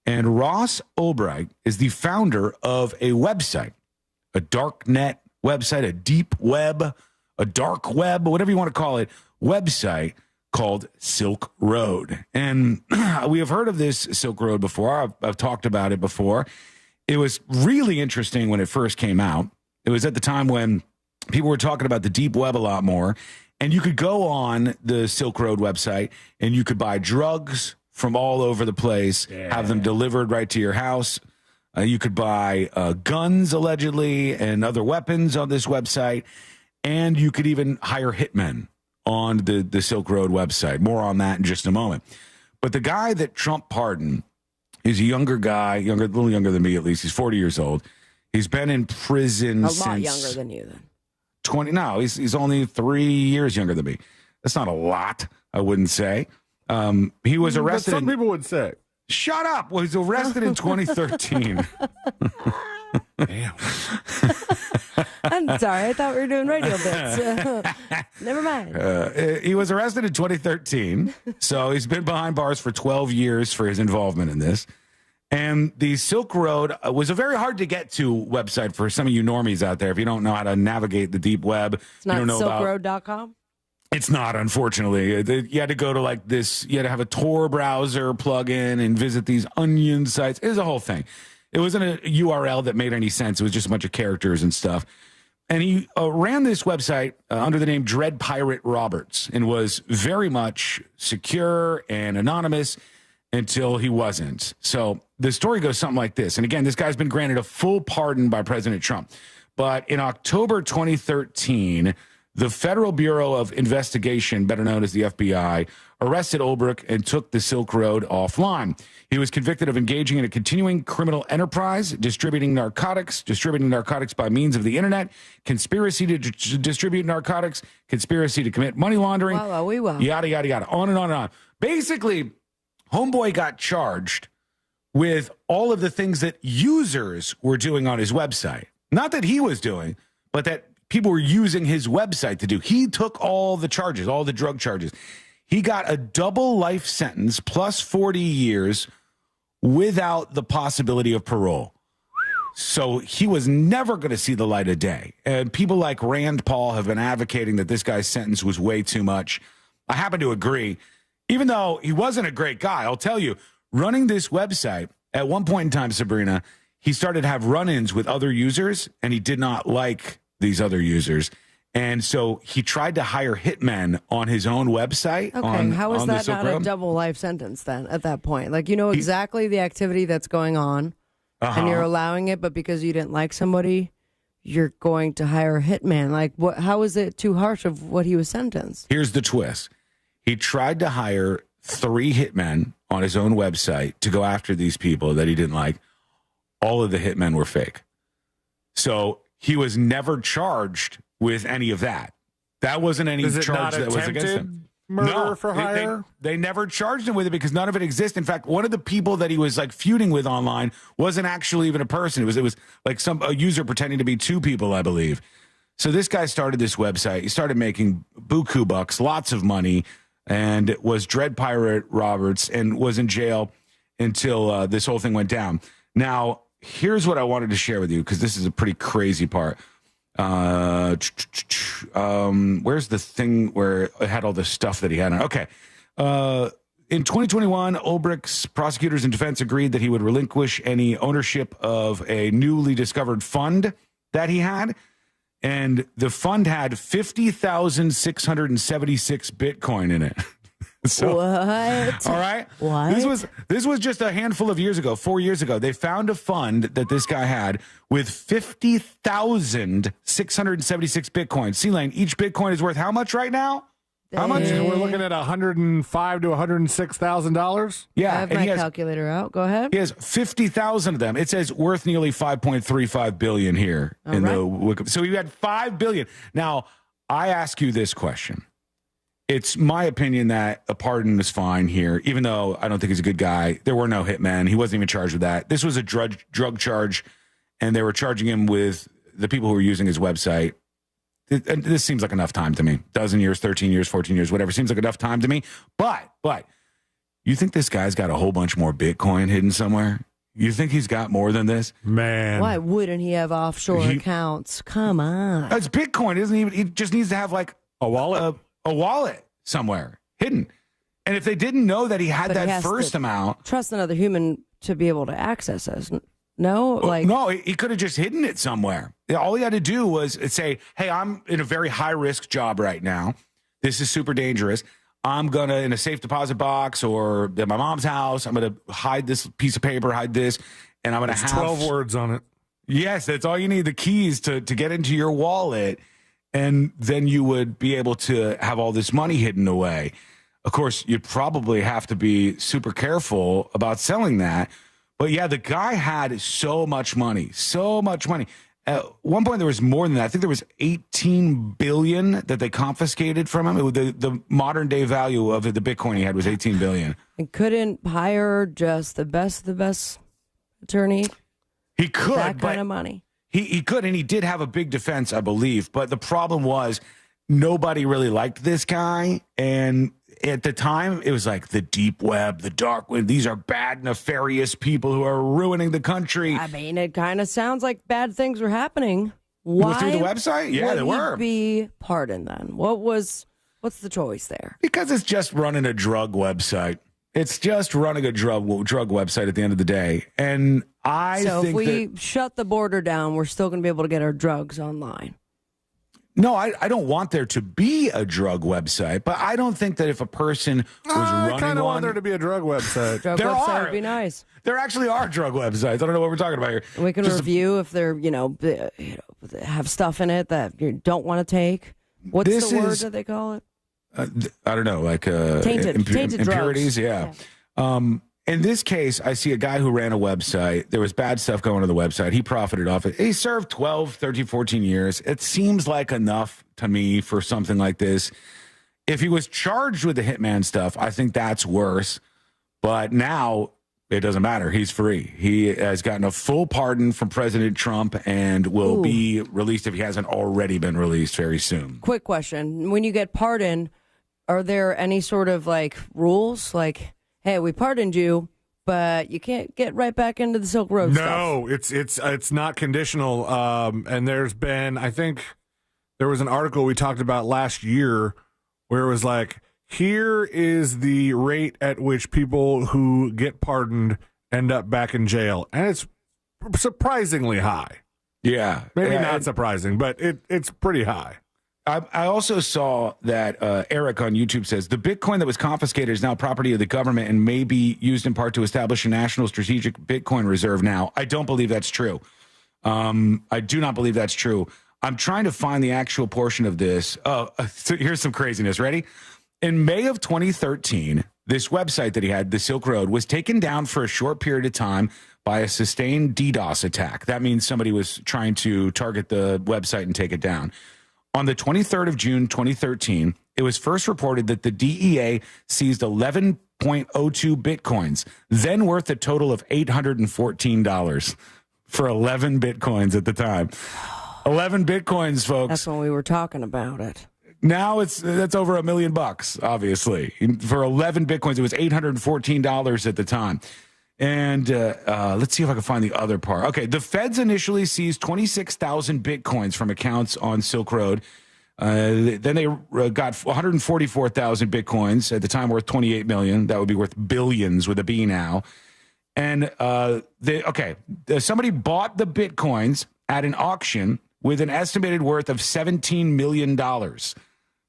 And Ross Ulbricht is the founder of a website, a dark net website, a deep web, a dark web, whatever you want to call it, website called Silk Road. And we have heard of this Silk Road before. I've talked about it before. It was really interesting when it first came out. It was at the time when people were talking about the deep web a lot more. And you could go on the Silk Road website and you could buy drugs from all over the place, have them delivered right to your house. You could buy guns, allegedly, and other weapons on this website. And you could even hire hitmen on the Silk Road website. More on that in just a moment. But the guy that Trump pardoned is a younger guy, a little younger than me at least. He's 40 years old. He's been in prison since... A lot younger than you, then. 20. No, he's only 3 years younger than me. That's not a lot, I wouldn't say. He was arrested. But some people would say. Shut up. Well, he was arrested in 2013. Damn. I'm sorry. I thought we were doing radio bits. Never mind. He was arrested in 2013. So he's been behind bars for 12 years for his involvement in this. And the Silk Road was a very hard to get to website for some of you normies out there. If you don't know how to navigate the deep web, it's not you don't know silkroad.com? It's not, unfortunately. You had to go to like this, you had to have a Tor browser plug-in and visit these onion sites. It was a whole thing. It wasn't a URL that made any sense. It was just a bunch of characters and stuff. And he ran this website under the name Dread Pirate Roberts and was very much secure and anonymous until he wasn't. So the story goes something like this. And again, this guy's been granted a full pardon by President Trump. But in October 2013, the Federal Bureau of Investigation, better known as the FBI, arrested Ulbricht and took the Silk Road offline. He was convicted of engaging in a continuing criminal enterprise, distributing narcotics by means of the internet, conspiracy to distribute narcotics, conspiracy to commit money laundering, yada, yada, yada, on and on and on. Basically, homeboy got charged with all of the things that users were doing on his website. Not that he was doing, but that people were using his website to do. He took all the charges, all the drug charges. He got a double life sentence plus 40 years without the possibility of parole. So he was never going to see the light of day. And people like Rand Paul have been advocating that this guy's sentence was way too much. I happen to agree. Even though he wasn't a great guy, I'll tell you, running this website, at one point in time, Sabrina, he started to have run-ins with other users, and he did not like these other users. And so he tried to hire hitmen on his own website. Okay, how is that not a double life sentence then at that point? Like, you know exactly the activity that's going on, and you're allowing it, but because you didn't like somebody, you're going to hire a hitman. Like, how is it too harsh of what he was sentenced? Here's the twist. He tried to hire 3 hitmen on his own website to go after these people that he didn't like. All of the hitmen were fake. So he was never charged with any of that. That wasn't any charge that was against him. Murder for hire? They never charged him with it because none of it exists. In fact, one of the people that he was like feuding with online wasn't actually even a person. It was like a user pretending to be 2 people, I believe. So this guy started this website. He started making buku bucks, lots of money, and was Dread Pirate Roberts and was in jail until this whole thing went down. Now, here's what I wanted to share with you because this is a pretty crazy part. Where's the thing where it had all the stuff that he had on? Okay. in 2021, Ulbricht's prosecutors and defense agreed that he would relinquish any ownership of a newly discovered fund that he had. And the fund had 50,676 Bitcoin in it. So, what? All right. What? This was just a handful of years ago, 4 years ago. They found a fund that this guy had with 50,676 Bitcoin. C-Lane, each Bitcoin is worth how much right now? How much? We're looking at $105,000 to $106,000. Yeah, I have my calculator out. Go ahead. He has 50,000 of them. It says worth nearly 5.35 billion here in the. So you had 5 billion. Now I ask you this question. It's my opinion that a pardon is fine here, even though I don't think he's a good guy. There were no hitmen. He wasn't even charged with that. This was a drug charge, and they were charging him with the people who were using his website. This seems like enough time to me. 12 years, 13 years, 14 years, whatever. Seems like enough time to me. But you think this guy's got a whole bunch more Bitcoin hidden somewhere? You think he's got more than this? Man. Why wouldn't he have offshore accounts? Come on. It's Bitcoin, isn't he? He just needs to have like a wallet somewhere hidden. And if they didn't know that he had that first amount. Trust another human to be able to access this. No, no, he could have just hidden it somewhere. All he had to do was say, hey, I'm in a very high risk job right now. This is super dangerous. I'm going to, in a safe deposit box or at my mom's house, I'm going to hide this piece of paper, hide this, and I'm going to have 12 words on it. Yes, that's all you need, the keys to get into your wallet. And then you would be able to have all this money hidden away. Of course, you'd probably have to be super careful about selling that. But yeah, the guy had so much money. At one point, there was more than that. I think there was 18 billion that they confiscated from him. The modern day value of the Bitcoin he had was 18 billion. And couldn't hire just the best attorney. He could, that kind of money. He could, and he did have a big defense, I believe. But the problem was nobody really liked this guy, and at the time, it was like the deep web, the dark web. These are bad, nefarious people who are ruining the country. I mean, it kind of sounds like bad things were happening. Why through the website? Yeah, they were. Would he be pardoned then? What's the choice there? Because it's just running a drug website. It's just running a drug website at the end of the day. And so if we shut the border down, we're still going to be able to get our drugs online. No, I don't want there to be a drug website, but I don't think that if a person was running I kind of want there to be have website. Drug website would be nice. There actually are drug websites. I don't know what we're talking about here. We can review if they're, have stuff in it that you don't want to take. What's the word that they call it? I don't know, like tainted impurities. Drugs. Yeah. In this case, I see a guy who ran a website. There was bad stuff going on the website. He profited off it. He served 12, 13, 14 years. It seems like enough to me for something like this. If he was charged with the hitman stuff, I think that's worse. But now it doesn't matter. He's free. He has gotten a full pardon from President Trump and will be released if he hasn't already been released very soon. Quick question. When you get pardoned, are there any sort of rules? Like, hey, we pardoned you, but you can't get right back into the Silk Road stuff. No, it's not conditional. And there's been, I think there was an article we talked about last year where it was like, here is the rate at which people who get pardoned end up back in jail. And it's surprisingly high. Yeah. Maybe not surprising, but it's pretty high. I also saw that Eric on YouTube says the Bitcoin that was confiscated is now property of the government and may be used in part to establish a national strategic Bitcoin reserve now. I don't believe that's true. I do not believe that's true. I'm trying to find the actual portion of this. So here's some craziness. Ready? In May of 2013, this website that he had, the Silk Road, was taken down for a short period of time by a sustained DDoS attack. That means somebody was trying to target the website and take it down. On the 23rd of June, 2013, it was first reported that the DEA seized 11.02 Bitcoins, then worth a total of $814 for 11 Bitcoins at the time. 11 Bitcoins, folks. That's when we were talking about it. Now that's over $1 million, obviously. For 11 Bitcoins, it was $814 at the time. And let's see if I can find the other part. Okay, the feds initially seized 26,000 Bitcoins from accounts on Silk Road. Then they got 144,000 Bitcoins at the time, worth 28 million. That would be worth billions with a B now. And somebody bought the Bitcoins at an auction with an estimated worth of $17 million.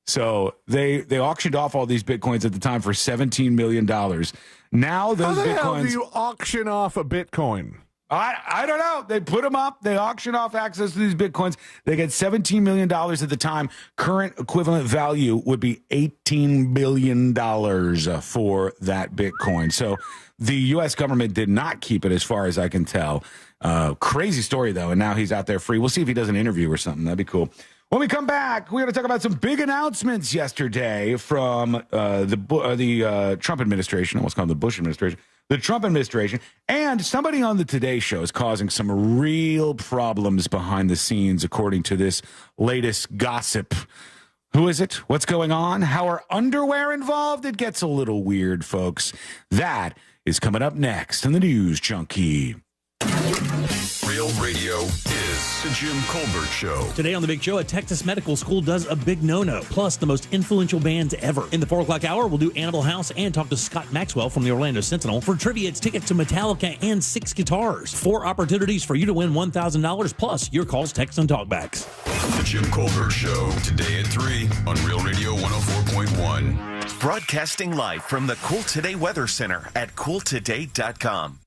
So they auctioned off all these Bitcoins at the time for $17 million. Now those How the Bitcoins. hell do you auction off a Bitcoin? I don't know. They put them up. They auction off access to these Bitcoins. They get $17 million at the time. Current equivalent value would be $18 billion for that Bitcoin. So the U.S. government did not keep it as far as I can tell. Crazy story, though. And now he's out there free. We'll see if he does an interview or something. That'd be cool. When we come back, we're going to talk about some big announcements yesterday from the Trump administration. I almost called it the Bush administration. The Trump administration, and somebody on the Today Show is causing some real problems behind the scenes, according to this latest gossip. Who is it? What's going on? How are underwear involved? It gets a little weird, folks. That is coming up next on the News Junkie. Real Radio is the Jim Colbert Show. Today on The Big Show, a Texas medical school does a big no-no, plus the most influential bands ever. In the 4 o'clock hour, we'll do Animal House and talk to Scott Maxwell from the Orlando Sentinel. For trivia, it's tickets to Metallica and 6 guitars. 4 opportunities for you to win $1,000, plus your calls, texts, and talkbacks. The Jim Colbert Show, today at 3 on Real Radio 104.1. Broadcasting live from the Cool Today Weather Center at cooltoday.com.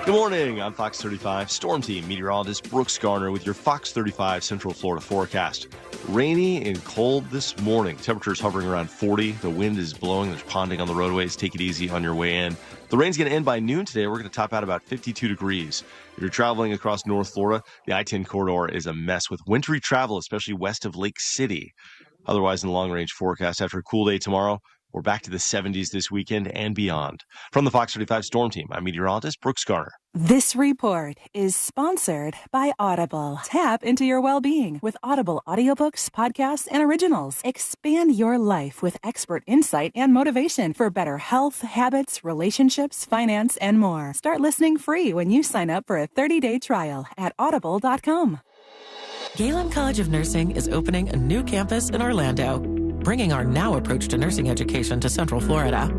Good morning. I'm Fox 35 Storm Team meteorologist Brooks Garner with your Fox 35 Central Florida forecast. Rainy and cold this morning. Temperatures hovering around 40. The wind is blowing. There's ponding on the roadways. Take it easy on your way in. The rain's going to end by noon today. We're going to top out about 52 degrees. If you're traveling across North Florida, the I-10 corridor is a mess with wintry travel, especially west of Lake City. Otherwise, in the long-range forecast, after a cool day tomorrow, we're back to the 70s this weekend and beyond. From the Fox 35 Storm Team, I'm meteorologist Brooks Garner. This report is sponsored by Audible. Tap into your well-being with Audible audiobooks, podcasts, and originals. Expand your life with expert insight and motivation for better health, habits, relationships, finance, and more. Start listening free when you sign up for a 30-day trial at audible.com. Galen College of Nursing is opening a new campus in Orlando, bringing our now approach to nursing education to Central Florida.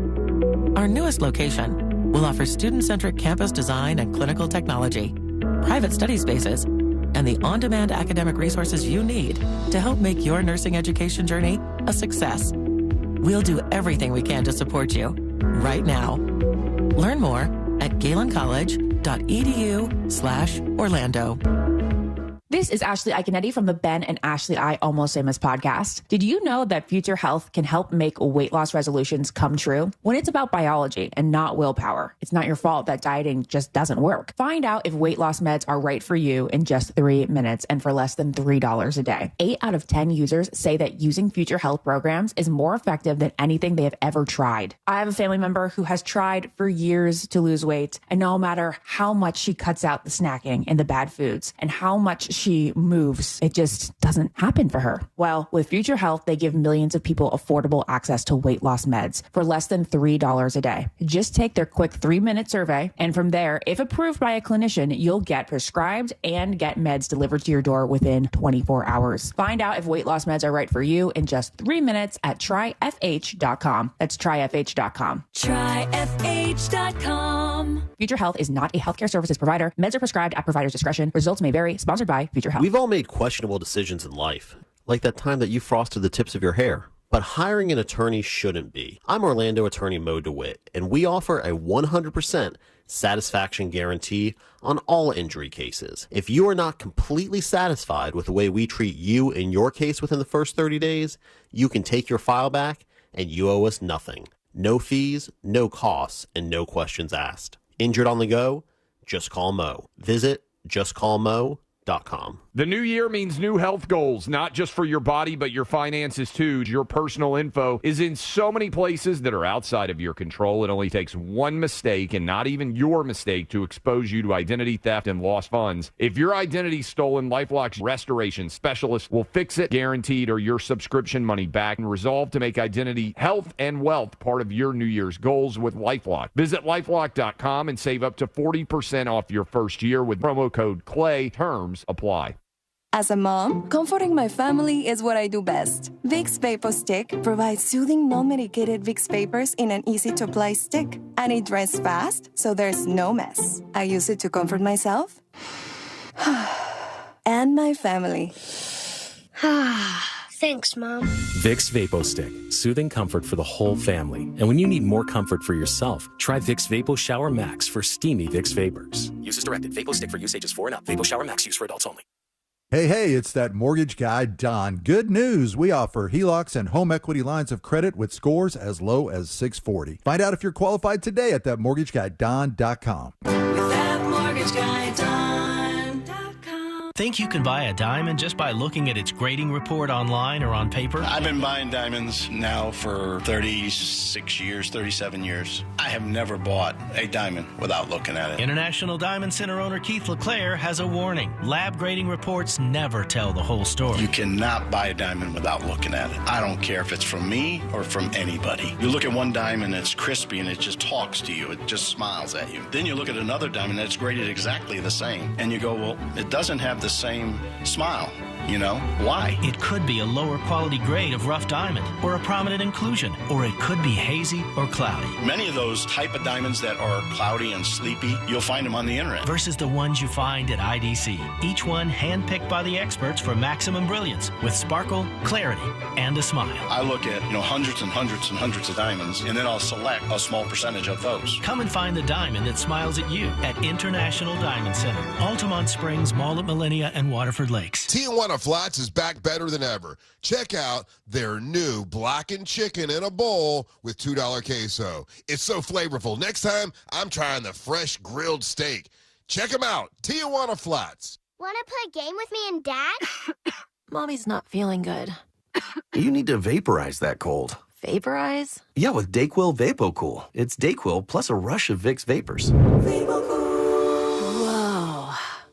Our newest location will offer student-centric campus design and clinical technology, private study spaces, and the on-demand academic resources you need to help make your nursing education journey a success. We'll do everything we can to support you right now. Learn more at galencollege.edu/Orlando. This is Ashley Iconetti from the Ben and Ashley I Almost Famous podcast. Did you know that Future Health can help make weight loss resolutions come true? When it's about biology and not willpower, it's not your fault that dieting just doesn't work. Find out if weight loss meds are right for you in just 3 minutes and for less than $3 a day. 8 out of 10 users say that using Future Health programs is more effective than anything they have ever tried. I have a family member who has tried for years to lose weight, and no matter how much she cuts out the snacking and the bad foods and how much she moves, it just doesn't happen for her. Well, with Future Health, they give millions of people affordable access to weight loss meds for less than $3 a day. Just take their quick 3-minute survey, and from there, if approved by a clinician, you'll get prescribed and get meds delivered to your door within 24 hours. Find out if weight loss meds are right for you in just 3 minutes at tryfh.com. That's tryfh.com. Tryfh.com. Future Health is not a healthcare services provider. Meds are prescribed at provider's discretion. Results may vary. Sponsored by Future Health. We've all made questionable decisions in life, like that time that you frosted the tips of your hair. But hiring an attorney shouldn't be. I'm Orlando attorney Mo DeWitt, and we offer a 100% satisfaction guarantee on all injury cases. If you are not completely satisfied with the way we treat you in your case within the first 30 days, you can take your file back and you owe us nothing. No fees, no costs, and no questions asked. Injured on the go? Just call Mo. Visit justcallmo.com. The new year means new health goals, not just for your body, but your finances too. Your personal info is in so many places that are outside of your control. It only takes one mistake, and not even your mistake, to expose you to identity theft and lost funds. If your identity's stolen, LifeLock's restoration specialist will fix it, guaranteed, or your subscription money back, and resolve to make identity, health, and wealth part of your New Year's goals with LifeLock. Visit LifeLock.com and save up to 40% off your first year with promo code CLAY. Terms apply. As a mom, comforting my family is what I do best. Vicks Vapo Stick provides soothing, non-medicated Vicks Vapors in an easy-to-apply stick. And it dries fast, so there's no mess. I use it to comfort myself and my family. Thanks, Mom. Vicks Vapo Stick. Soothing comfort for the whole family. And when you need more comfort for yourself, try Vicks Vapo Shower Max for steamy Vicks Vapors. Use as directed. Vapo Stick for use ages 4 and up. Vapo Shower Max use for adults only. Hey, it's that mortgage guy, Don. Good news. We offer HELOCs and home equity lines of credit with scores as low as 640. Find out if you're qualified today at thatmortgageguyDon.com. With thatmortgageguyDon.com. Think you can buy a diamond just by looking at its grading report online or on paper? I've been buying diamonds now for 36 years, 37 years. I have never bought a diamond without looking at it. International Diamond Center owner Keith LeClaire has a warning. Lab grading reports never tell the whole story. You cannot buy a diamond without looking at it. I don't care if it's from me or from anybody. You look at one diamond, it's crispy and it just talks to you. It just smiles at you. Then you look at another diamond that's graded exactly the same. And you go, well, it doesn't have the same smile. You know, why? It could be a lower quality grade of rough diamond or a prominent inclusion, or it could be hazy or cloudy. Many of those type of diamonds that are cloudy and sleepy, you'll find them on the internet. Versus the ones you find at IDC. Each one handpicked by the experts for maximum brilliance with sparkle, clarity, and a smile. I look at, hundreds and hundreds and hundreds of diamonds, and then I'll select a small percentage of those. Come and find the diamond that smiles at you at International Diamond Center, Altamont Springs, Mall at Millennia, and Waterford Lakes. Tiana Flats is back better than ever. Check out their new blackened chicken in a bowl with $2 queso. It's so flavorful. Next time, I'm trying the fresh grilled steak. Check them out. Tiana Flats. Want to play a game with me and Dad? Mommy's not feeling good. You need to vaporize that cold. Vaporize? Yeah, with DayQuil VapoCool. It's DayQuil plus a rush of Vicks Vapors. Whoa.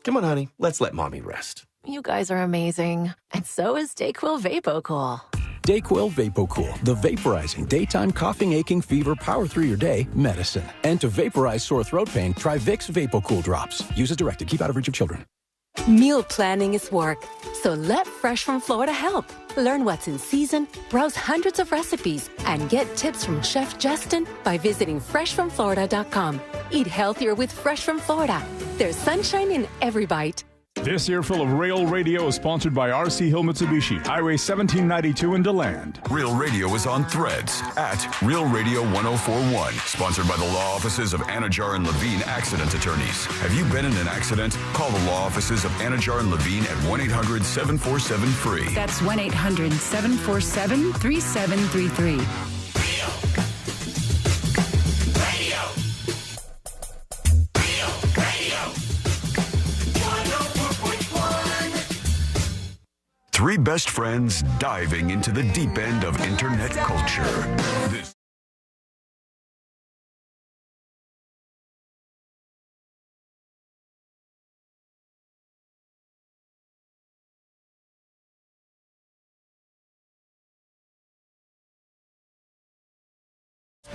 Come on, honey. Let's let Mommy rest. You guys are amazing. And so is DayQuil VapoCool. DayQuil VapoCool, the vaporizing daytime coughing, aching, fever, power through your day medicine. And to vaporize sore throat pain, try Vicks VapoCool drops. Use as directed. Keep out of reach of children. Meal planning is work, so let Fresh from Florida help. Learn what's in season, browse hundreds of recipes, and get tips from Chef Justin by visiting freshfromflorida.com. Eat healthier with Fresh from Florida. There's sunshine in every bite. This earful of Real Radio is sponsored by RC Hill Mitsubishi, Highway 1792 in DeLand. Real Radio is on Threads at Real Radio 1041. Sponsored by the law offices of Anajar and Levine Accident Attorneys. Have you been in an accident? Call the law offices of Anajar and Levine at 1-800-747-FREE. That's 1-800-747-3733. Three best friends diving into the deep end of internet culture.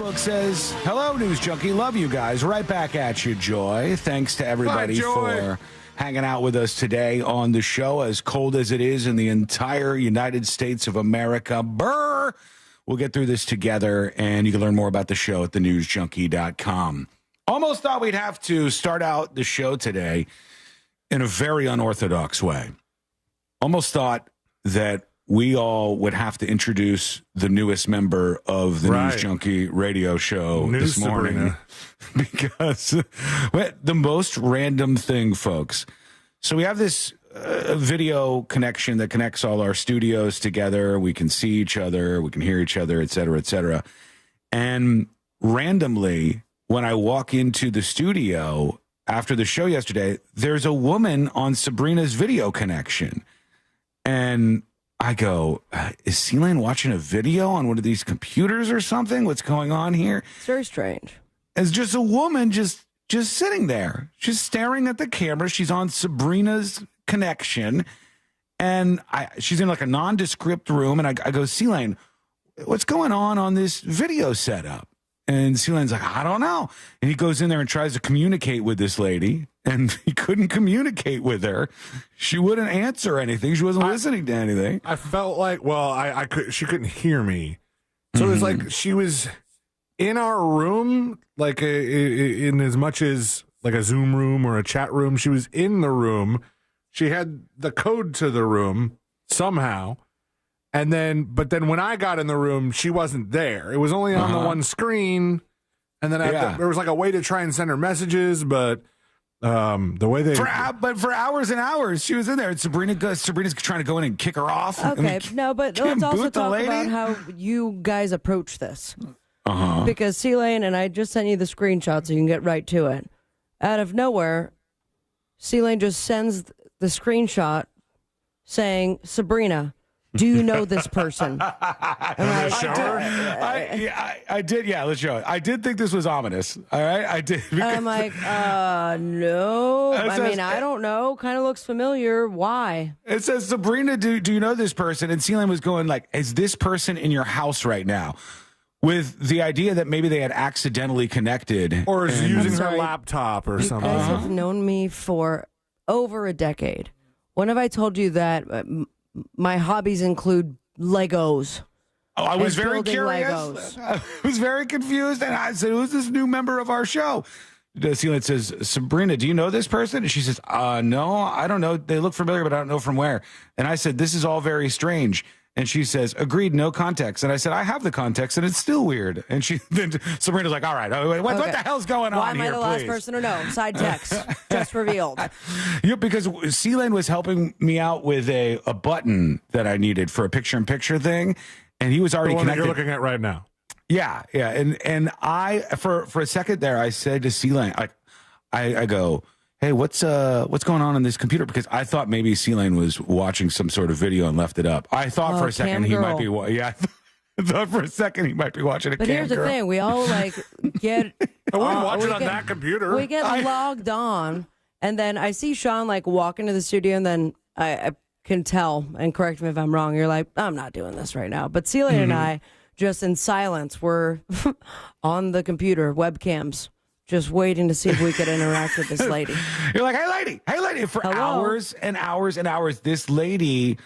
Facebook says, hello, News Junkie. Love you guys. Right back at you, Joy. Thanks to everybody for hanging out with us today on the show, as cold as it is in the entire United States of America. Brr! We'll get through this together, and you can learn more about the show at thenewsjunkie.com. Almost thought we'd have to start out the show today in a very unorthodox way. Almost thought that we all would have to introduce the newest member of the News Junkie radio show this morning. Because the most random thing, folks. So we have this video connection that connects all our studios together. We can see each other. We can hear each other, et cetera, et cetera. And randomly, when I walk into the studio after the show yesterday, there's a woman on Sabrina's video connection. And I go, is Celine watching a video on one of these computers or something? What's going on here? It's very strange. It's just a woman just sitting there. She's staring at the camera. She's on Sabrina's connection. And she's in like a nondescript room. And I go, Celine, what's going on this video setup? And Celine's like, I don't know. And he goes in there and tries to communicate with this lady. and he couldn't communicate with her. She wouldn't answer anything. She wasn't listening to anything. I felt like, I could. She couldn't hear me, so it was like she was in our room, like in as much as like a Zoom room or a chat room. She was in the room. She had the code to the room somehow. But then when I got in the room, she wasn't there. It was only on the one screen. And then there was like a way to try and send her messages, but the way they... for hours and hours, she was in there. And Sabrina's trying to go in and kick her off. Okay, but let's also talk about how you guys approach this. Because C-Lane, and I just sent you the screenshot so you can get right to it. Out of nowhere, C-Lane just sends the screenshot saying, Sabrina, do you know this person? I did. Yeah, let's show it. I did think this was ominous. All right, I did. I'm like, no. I don't know. Kind of looks familiar. Why? It says, Sabrina, do you know this person? And Celine was going like, is this person in your house right now? With the idea that maybe they had accidentally connected. Or is using her laptop or something. You guys have known me for over a decade. When have I told you that... my hobbies include Legos. Oh, I was very curious. Legos. I was very confused, and I said, who's this new member of our show? Celine says, Sabrina, do you know this person? And she says, no, I don't know. They look familiar, but I don't know from where. And I said, this is all very strange. And she says, agreed, no context. And I said, I have the context, and it's still weird. And then Sabrina's like, all right, what the hell's going on here, Why am I the last person to know? Side text, just revealed. Yeah, because C-Lane was helping me out with a button that I needed for a picture-in-picture thing, and he was already connected. That you're looking at right now. Yeah, and I, for a second there, I said to C-Lane, I go, hey, what's going on this computer? Because I thought maybe C-Lane was watching some sort of video and left it up. I thought for a second he might be. Yeah, I thought for a second he might be watching a But cam here's the girl. thing: we all get. I wouldn't watch it on that computer. We get logged on, and then I see Sean walk into the studio, and then I can tell. And correct me if I'm wrong. You're like, I'm not doing this right now. But C-Lane and I, just in silence, were on the computer, webcams. Just waiting to see if we could interact with this lady. You're like, hey, lady. For hours and hours and hours, this lady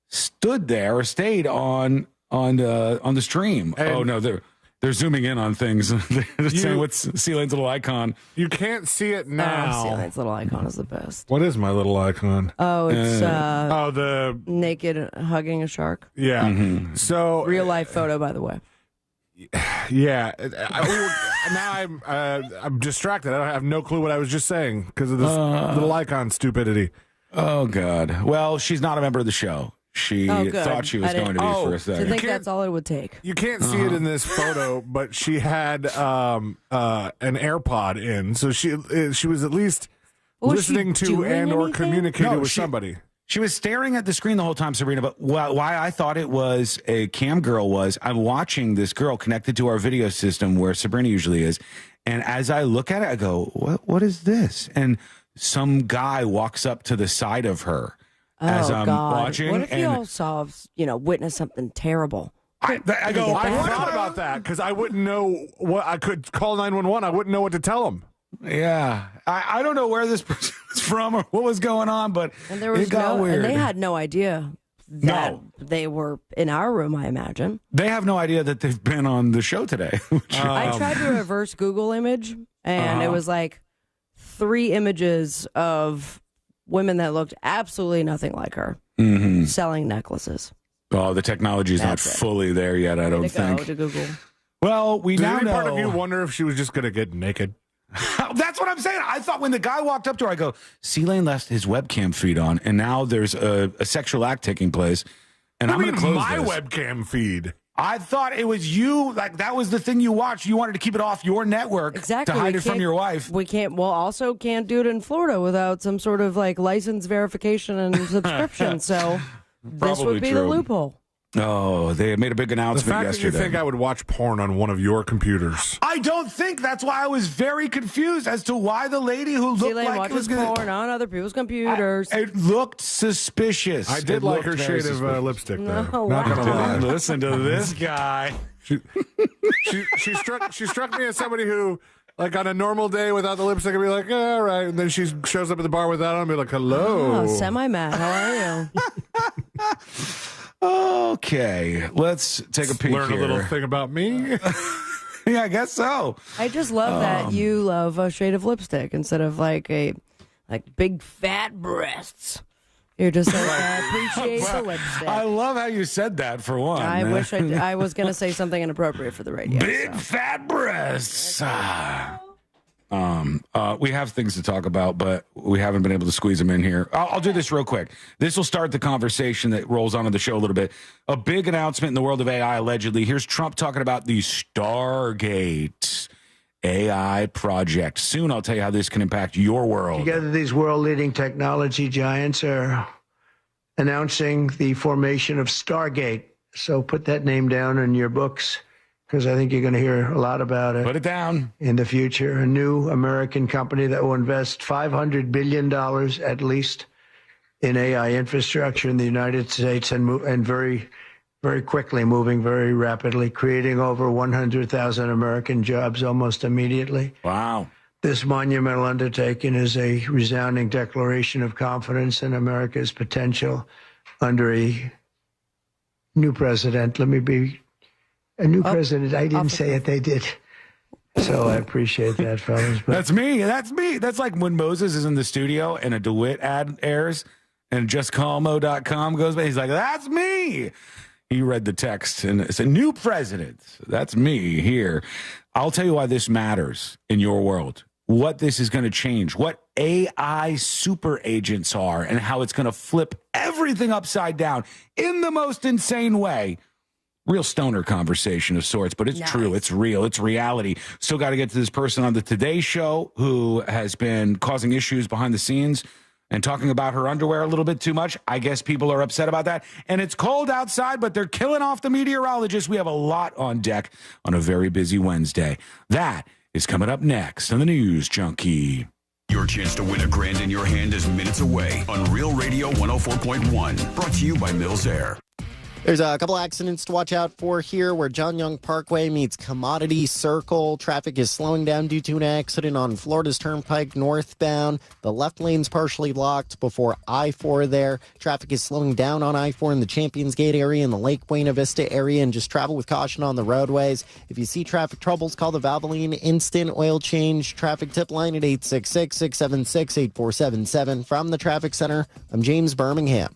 stood there or stayed on the stream. And oh, no, they're zooming in on things. They're saying, what's C-Lane's little icon? You can't see it now. C-Lane's little icon is the best. What is my little icon? Oh, it's the naked hugging a shark. Yeah. Mm-hmm. So real life photo, by the way. Yeah. Now I'm distracted. I have no clue what I was just saying because of this little icon stupidity. Oh, God. Well, she's not a member of the show. She thought she was going to be for a second. I think that's all it would take. You can't see it in this photo, but she had an AirPod in, so she was at least listening to and or communicating with somebody. She was staring at the screen the whole time, Sabrina, but why I thought it was a cam girl was I'm watching this girl connected to our video system where Sabrina usually is, and as I look at it, I go, what is this? And some guy walks up to the side of her as I'm watching. What if you all saw, witness something terrible? I thought about that because I wouldn't know what I could call 911. I wouldn't know what to tell them. Yeah, I don't know where this person was from or what was going on, but it got weird. And they had no idea that they were in our room, I imagine. They have no idea that they've been on the show today. I tried to reverse Google image, and it was like 3 images of women that looked absolutely nothing like her selling necklaces. Oh, the technology's not fully there yet, I don't think. To Google. Well, we now know. Part of you wonder if she was just going to get naked? That's what I'm saying. I thought when the guy walked up to her, I go, C-Lane left his webcam feed on, and now there's a sexual act taking place. And I'm going to close my this. webcam feed. I thought it was you. Like, that was the thing you watched. You wanted to keep it off your network to hide it from your wife. We also can't do it in Florida without some sort of license verification and subscription. So this would be the loophole. Oh, they made a big announcement yesterday. The fact that you think I would watch porn on one of your computers. I don't think. That's why I was very confused as to why the lady who looked like it was going porn on other people's computers. It looked suspicious. I did like her shade of lipstick, though. No, not gonna lie. Listen to this guy. She struck me as somebody who Like on a normal day without the lipstick, I'd be like, all right. And then she shows up at the bar without it, and I'd be like, hello. Oh, semi-Matt, how are you? Okay, let's take a peek Learn here. a little thing about me. Yeah, I guess so. I just love that you love a shade of lipstick instead of like big fat breasts. You're just like, I appreciate the lipstick. I love how you said that for one. I wish I was going to say something inappropriate for the radio. Big fat breasts. We have things to talk about, but we haven't been able to squeeze them in here. I'll do this real quick. This will start the conversation that rolls onto the show a little bit. A big announcement in the world of AI, allegedly. Here's Trump talking about the Stargate AI project. Soon I'll tell you how this can impact your world. Together, these world-leading technology giants are announcing the formation of Stargate. So put that name down in your books, because I think you're going to hear a lot about it. Put it down. In the future, a new American company that will invest $500 billion at least in AI infrastructure in the United States and very, very quickly, moving very rapidly, creating over 100,000 American jobs almost immediately. Wow. This monumental undertaking is a resounding declaration of confidence in America's potential under a new president. Let me be a new president. I didn't say it. They did. So I appreciate that, fellas. But That's me. That's me. That's like when Moses is in the studio and a DeWitt ad airs and justcalmo.com goes by. He's like, that's me. He read the text and it's a new president. That's me here. I'll tell you why this matters in your world, what this is going to change, what AI super agents are, and how it's going to flip everything upside down in the most insane way. Real stoner conversation of sorts, but it's true. It's real. It's reality. Still got to get to this person on the Today Show who has been causing issues behind the scenes and talking about her underwear a little bit too much. I guess people are upset about that. And it's cold outside, but they're killing off the meteorologist. We have a lot on deck on a very busy Wednesday. That is coming up next on the News Junkie. Your chance to win $1,000 in your hand is minutes away on Real Radio 104.1. Brought to you by Mills Air. There's a couple accidents to watch out for here where John Young Parkway meets Commodity Circle. Traffic is slowing down due to an accident on Florida's Turnpike northbound. The left lane's partially blocked before I-4 there. Traffic is slowing down on I-4 in the Champions Gate area and the Lake Buena Vista area, and just travel with caution on the roadways. If you see traffic troubles, call the Valvoline Instant Oil Change traffic tip line at 866-676-8477. From the Traffic Center, I'm James Birmingham.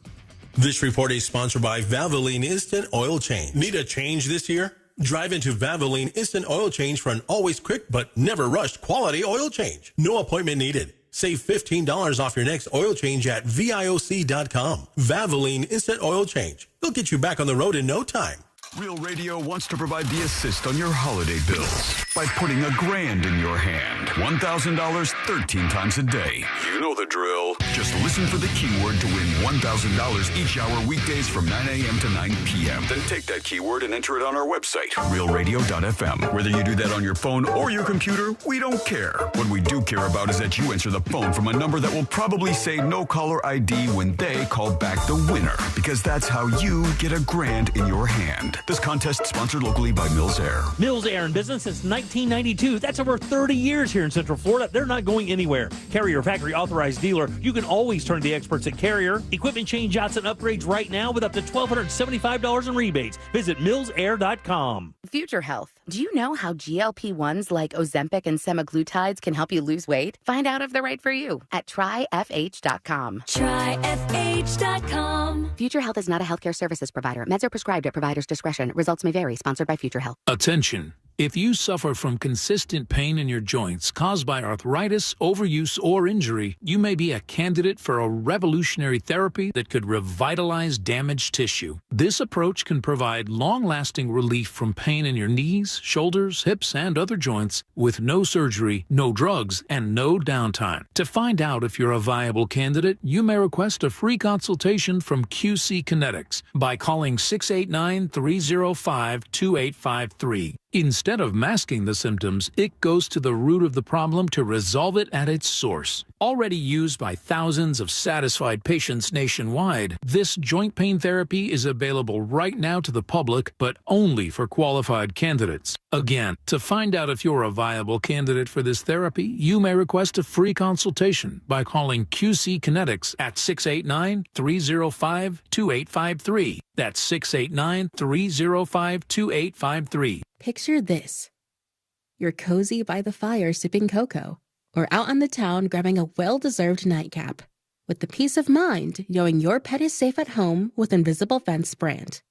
This report is sponsored by Valvoline Instant Oil Change. Need a change this year? Drive into Valvoline Instant Oil Change for an always quick but never rushed quality oil change. No appointment needed. Save $15 off your next oil change at VIOC.com. Valvoline Instant Oil Change. They'll get you back on the road in no time. Real Radio wants to provide the assist on your holiday bills by putting $1,000 in your hand. $1,000 13 times a day. You know the drill. Just listen for the keyword to win $1,000 each hour weekdays from 9 a.m. to 9 p.m. Then take that keyword and enter it on our website, realradio.fm. Whether you do that on your phone or your computer, we don't care. What we do care about is that you answer the phone from a number that will probably say no caller ID when they call back the winner, because that's how you get $1,000 in your hand. This contest sponsored locally by Mills Air. Mills Air in business since 1992. That's over 30 years here in Central Florida. They're not going anywhere. Carrier factory authorized dealer. You can always turn to the experts at Carrier. Equipment change-outs and upgrades right now with up to $1,275 in rebates. Visit millsair.com. Future Health. Do you know how GLP-1s like Ozempic and semaglutides can help you lose weight? Find out if they're right for you at tryfh.com. Tryfh.com. Future Health is not a healthcare services provider. Meds are prescribed at provider's discretion. Results may vary. Sponsored by Future Health. Attention. If you suffer from consistent pain in your joints caused by arthritis, overuse, or injury, you may be a candidate for a revolutionary therapy that could revitalize damaged tissue. This approach can provide long-lasting relief from pain in your knees, shoulders, hips, and other joints with no surgery, no drugs, and no downtime. To find out if you're a viable candidate, you may request a free consultation from QC Kinetics by calling 689-305-2853. Instead of masking the symptoms, it goes to the root of the problem to resolve it at its source. Already used by thousands of satisfied patients nationwide, this joint pain therapy is available right now to the public, but only for qualified candidates. Again, to find out if you're a viable candidate for this therapy, you may request a free consultation by calling QC Kinetics at 689-305-2853. That's 689-305-2853. Picture this. You're cozy by the fire sipping cocoa, or out on the town grabbing a well-deserved nightcap, with the peace of mind knowing your pet is safe at home with Invisible Fence brand.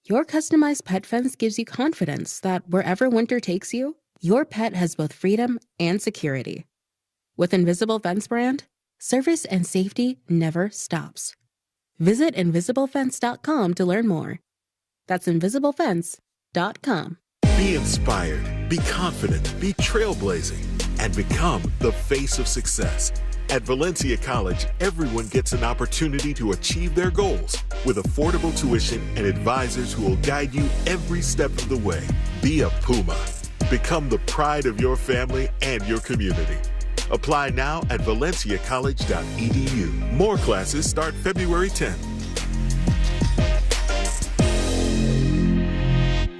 Your customized pet fence gives you confidence that wherever winter takes you, your pet has both freedom and security. With Invisible Fence brand, service and safety never stops. Visit InvisibleFence.com to learn more. That's InvisibleFence.com. Be inspired, be confident, be trailblazing, and become the face of success. At Valencia College, everyone gets an opportunity to achieve their goals with affordable tuition and advisors who will guide you every step of the way. Be a Puma. Become the pride of your family and your community. Apply now at valenciacollege.edu. More classes start February 10th.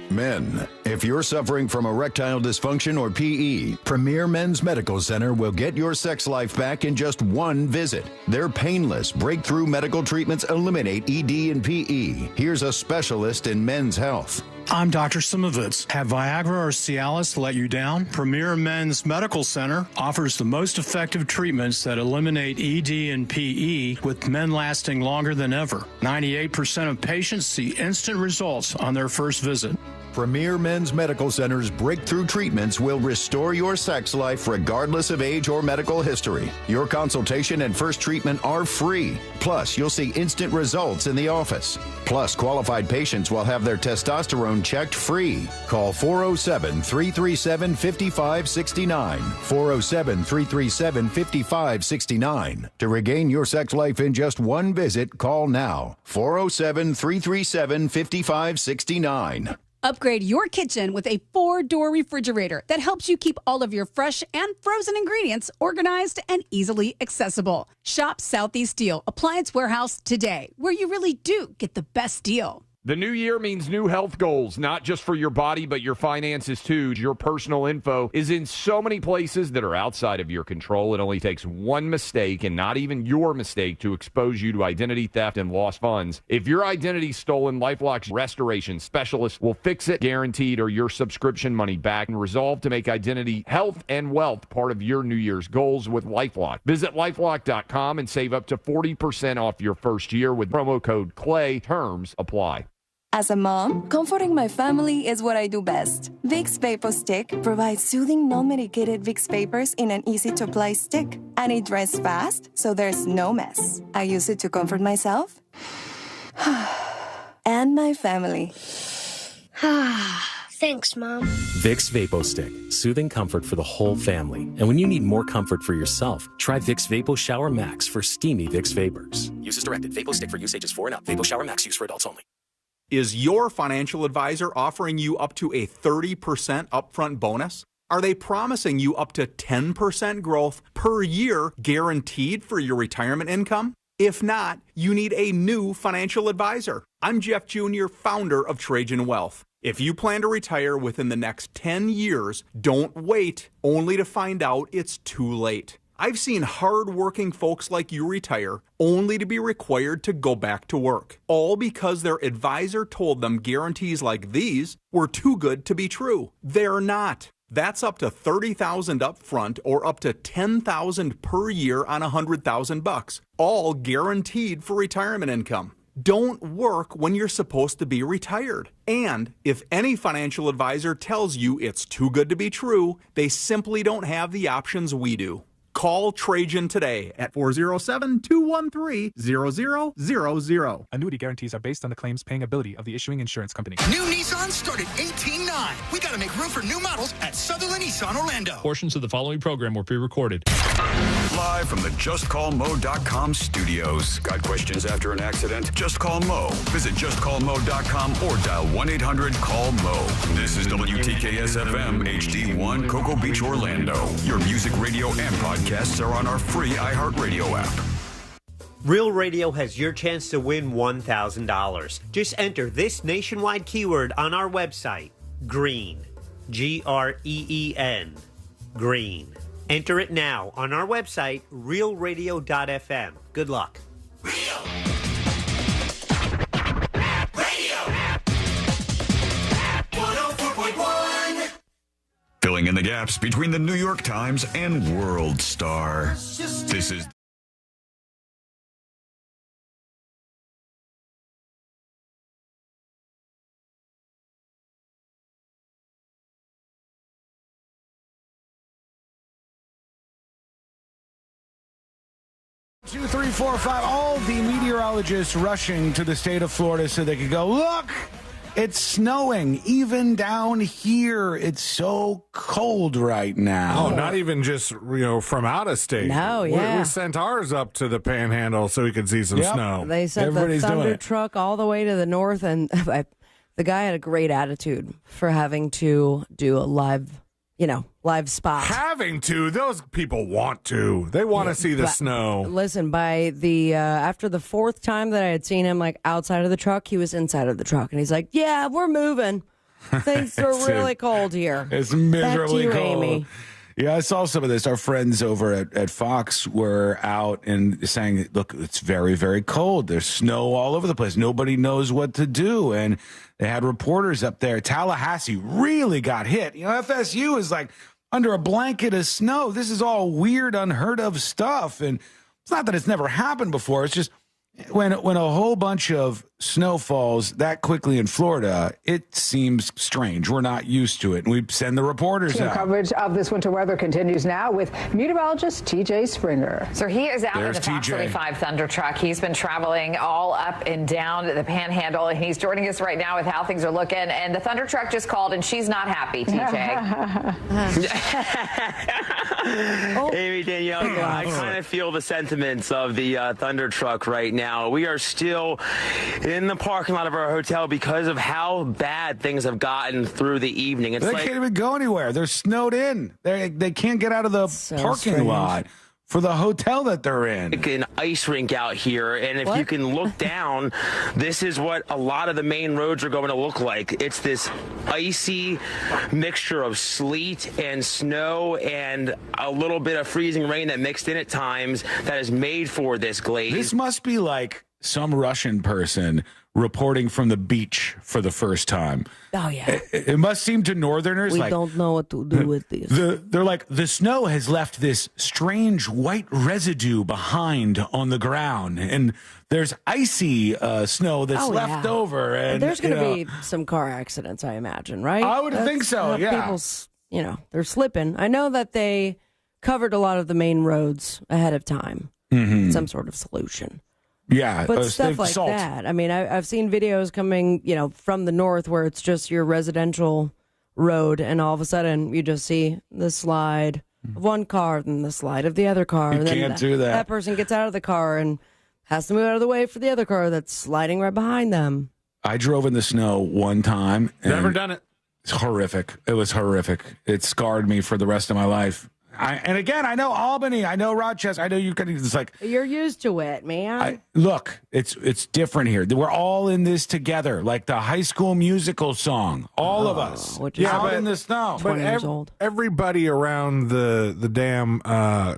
Men, if you're suffering from erectile dysfunction or PE, Premier Men's Medical Center will get your sex life back in just one visit. Their painless, breakthrough medical treatments eliminate ED and PE. Here's a specialist in men's health. I'm Dr. Simovitz. Have Viagra or Cialis let you down? Premier Men's Medical Center offers the most effective treatments that eliminate ED and PE, with men lasting longer than ever. 98% of patients see instant results on their first visit. Premier Men's Medical Center's breakthrough treatments will restore your sex life regardless of age or medical history. Your consultation and first treatment are free. Plus, you'll see instant results in the office. Plus, qualified patients will have their testosterone checked free. Call 407-337-5569. 407-337-5569. To regain your sex life in just one visit, call now. 407-337-5569. Upgrade your kitchen with a 4-door refrigerator that helps you keep all of your fresh and frozen ingredients organized and easily accessible. Shop Southeast Steel Appliance Warehouse today, where you really do get the best deal. The new year means new health goals, not just for your body, but your finances too. Your personal info is in so many places that are outside of your control. It only takes one mistake, and not even your mistake, to expose you to identity theft and lost funds. If your identity's stolen, LifeLock's restoration specialist will fix it, guaranteed, or your subscription money back, and resolve to make identity, health, and wealth part of your New Year's goals with LifeLock. Visit LifeLock.com and save up to 40% off your first year with promo code CLAY. Terms apply. As a mom, comforting my family is what I do best. Vicks Vapo Stick provides soothing, non-medicated Vicks Vapors in an easy-to-apply stick. And it dries fast, so there's no mess. I use it to comfort myself and my family. Thanks, Mom. Vicks Vapo Stick. Soothing comfort for the whole family. And when you need more comfort for yourself, try Vicks Vapo Shower Max for steamy Vicks Vapors. Use as directed. Vapo Stick for use ages 4 and up. Vapo Shower Max use for adults only. Is your financial advisor offering you up to a 30% upfront bonus? Are they promising you up to 10% growth per year guaranteed for your retirement income? If not, you need a new financial advisor. I'm Jeff Jr., founder of Trajan Wealth. If you plan to retire within the next 10 years, don't wait only to find out it's too late. I've seen hard-working folks like you retire only to be required to go back to work, all because their advisor told them guarantees like these were too good to be true. They're not. That's up to $30,000 up front or up to $10,000 per year on $100,000, all guaranteed for retirement income. Don't work when you're supposed to be retired. And if any financial advisor tells you it's too good to be true, they simply don't have the options we do. Call Trajan today at 407-213-0000. Annuity guarantees are based on the claims paying ability of the issuing insurance company. New Nissan start at $18,900. We got to make room for new models at Sutherland Nissan Orlando. Portions of the following program were pre-recorded. Live from the JustCallMo.com studios. Got questions after an accident? Just call Mo. Visit JustCallMo.com or dial 1-800-CALL-MO. This is WTKS-FM HD1 Cocoa Beach, Orlando. Your music, radio, and podcasts are on our free iHeart Radio app. Real Radio has your chance to win $1,000. Just enter this nationwide keyword on our website, green. Green. Green. Enter it now on our website, realradio.fm. Good luck. Filling in the gaps between the New York Times and World Star. This is... Two, three, four, five. All the meteorologists rushing to the state of Florida so they could go, look, it's snowing. Even down here, it's so cold right now. Oh, not even just, from out of state. No, yeah. We sent ours up to the Panhandle so we could see some snow. They sent the thunder truck all the way to the north, and the guy had a great attitude for having to do a live spot. Having to. Those people want to. They want to see the snow. Listen, by the after the fourth time that I had seen him outside of the truck, he was inside of the truck, and he's like, "Yeah, we're moving. Things are really cold here. It's miserably Back to you, cold." Amy. Yeah, I saw some of this. Our friends over at Fox were out and saying, look, it's very, very cold. There's snow all over the place. Nobody knows what to do. And they had reporters up there. Tallahassee really got hit. FSU is under a blanket of snow. This is all weird, unheard of stuff. And it's not that it's never happened before. It's just when a whole bunch of snow falls that quickly in Florida, it seems strange. We're not used to it. And we send the reporters out. Coverage of this winter weather continues now with meteorologist TJ Springer. So he is out in There's the Fox TJ. 35 Thunder truck. He's been traveling all up and down the Panhandle, and he's joining us right now with how things are looking. And the Thunder truck just called, and she's not happy, TJ. Amy, Danielle, I kind of feel the sentiments of the Thunder truck right now. We are still in the parking lot of our hotel because of how bad things have gotten through the evening. They can't even go anywhere. They're snowed in. They can't get out of the parking lot for the hotel that they're in. Like an ice rink out here, and if you can look down, this is what a lot of the main roads are going to look like. It's this icy mixture of sleet and snow and a little bit of freezing rain that mixed in at times that is made for this glaze. This must be like some Russian person reporting from the beach for the first time. Oh, yeah. It must seem to Northerners We don't know what to do with this. They're like, the snow has left this strange white residue behind on the ground, and there's icy snow that's left over. And there's going to be some car accidents, I imagine, right? I would think so, yeah. People's, they're slipping. I know that they covered a lot of the main roads ahead of time. Mm-hmm. Some sort of solution. Yeah, but stuff like salt. that. I mean, I've seen videos coming, from the north where it's just your residential road, and all of a sudden you just see the slide of one car, then the slide of the other car. You and then can't do that. That person gets out of the car and has to move out of the way for the other car that's sliding right behind them. I drove in the snow one time. Never done it. It's horrific. It was horrific. It scarred me for the rest of my life. And again, I know Albany, I know Rochester, I know you can. It's like you're used to it, man. Look, it's different here. We're all in this together, like the High School Musical song. All of us, out in the snow. But everybody around the damn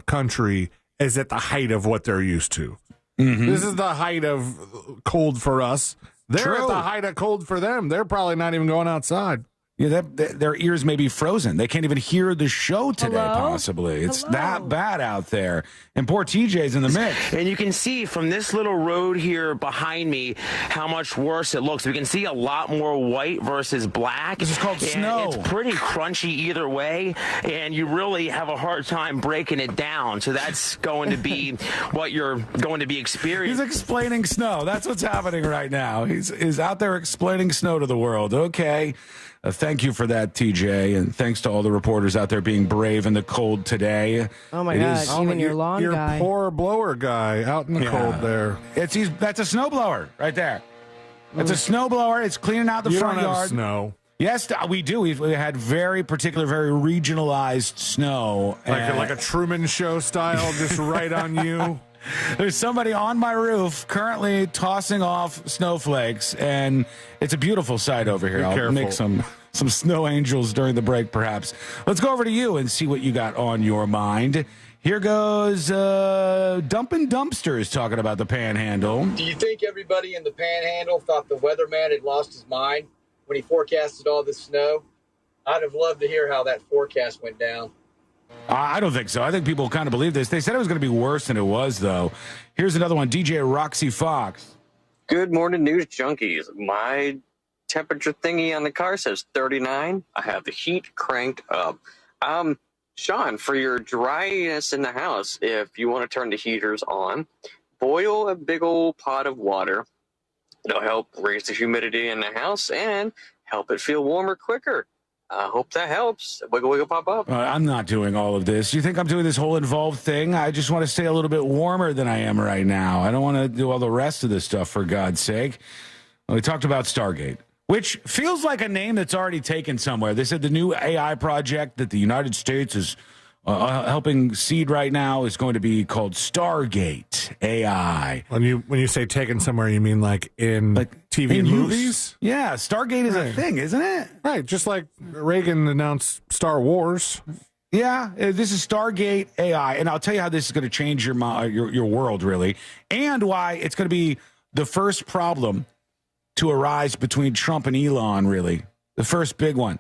country is at the height of what they're used to. Mm-hmm. This is the height of cold for us. They're at the height of cold for them. They're probably not even going outside. Yeah, their ears may be frozen. They can't even hear the show today, possibly. It's that bad out there. And poor TJ's in the mix. And you can see from this little road here behind me how much worse it looks. We can see a lot more white versus black. This is called snow. It's pretty crunchy either way, and you really have a hard time breaking it down. So that's going to be what you're going to be experiencing. He's explaining snow. That's what's happening right now. He's out there explaining snow to the world. Okay. Thank you for that, TJ, and thanks to all the reporters out there being brave in the cold today. Oh, my God, even your lawn guy. Your poor blower guy out in the cold there. That's a snowblower right there. That's a snowblower. It's cleaning out the front yard. Snow. Yes, we do. We had very particular, very regionalized snow. Like a Truman Show style, just right on you. There's somebody on my roof currently tossing off snowflakes, and it's a beautiful sight over here. I'll make some some snow angels during the break, perhaps. Let's go over to you and see what you got on your mind. Here goes Dumping Dumpsters talking about the Panhandle. Do you think everybody in the Panhandle thought the weatherman had lost his mind when he forecasted all this snow? I'd have loved to hear how that forecast went down. I don't think so. I think people kind of believe this. They said it was going to be worse than it was, though. Here's another one, DJ Roxy Fox. Good morning, news junkies. My temperature thingy on the car says 39. I have the heat cranked up. Sean, for your dryness in the house, if you want to turn the heaters on, boil a big old pot of water. It'll help raise the humidity in the house and help it feel warmer quicker. I hope that helps. Wiggle, wiggle, pop up. I'm not doing all of this. You think I'm doing this whole involved thing? I just want to stay a little bit warmer than I am right now. I don't want to do all the rest of this stuff, for God's sake. Well, we talked about Stargate, which feels like a name that's already taken somewhere. They said the new AI project that the United States is helping seed right now is going to be called Stargate AI. When you say taken somewhere, you mean like TV and movies? Yeah, Stargate is a thing, isn't it? Right, just like Reagan announced Star Wars. Yeah, this is Stargate AI, and I'll tell you how this is going to change your world, really, and why it's going to be the first problem to arise between Trump and Elon, really. The first big one.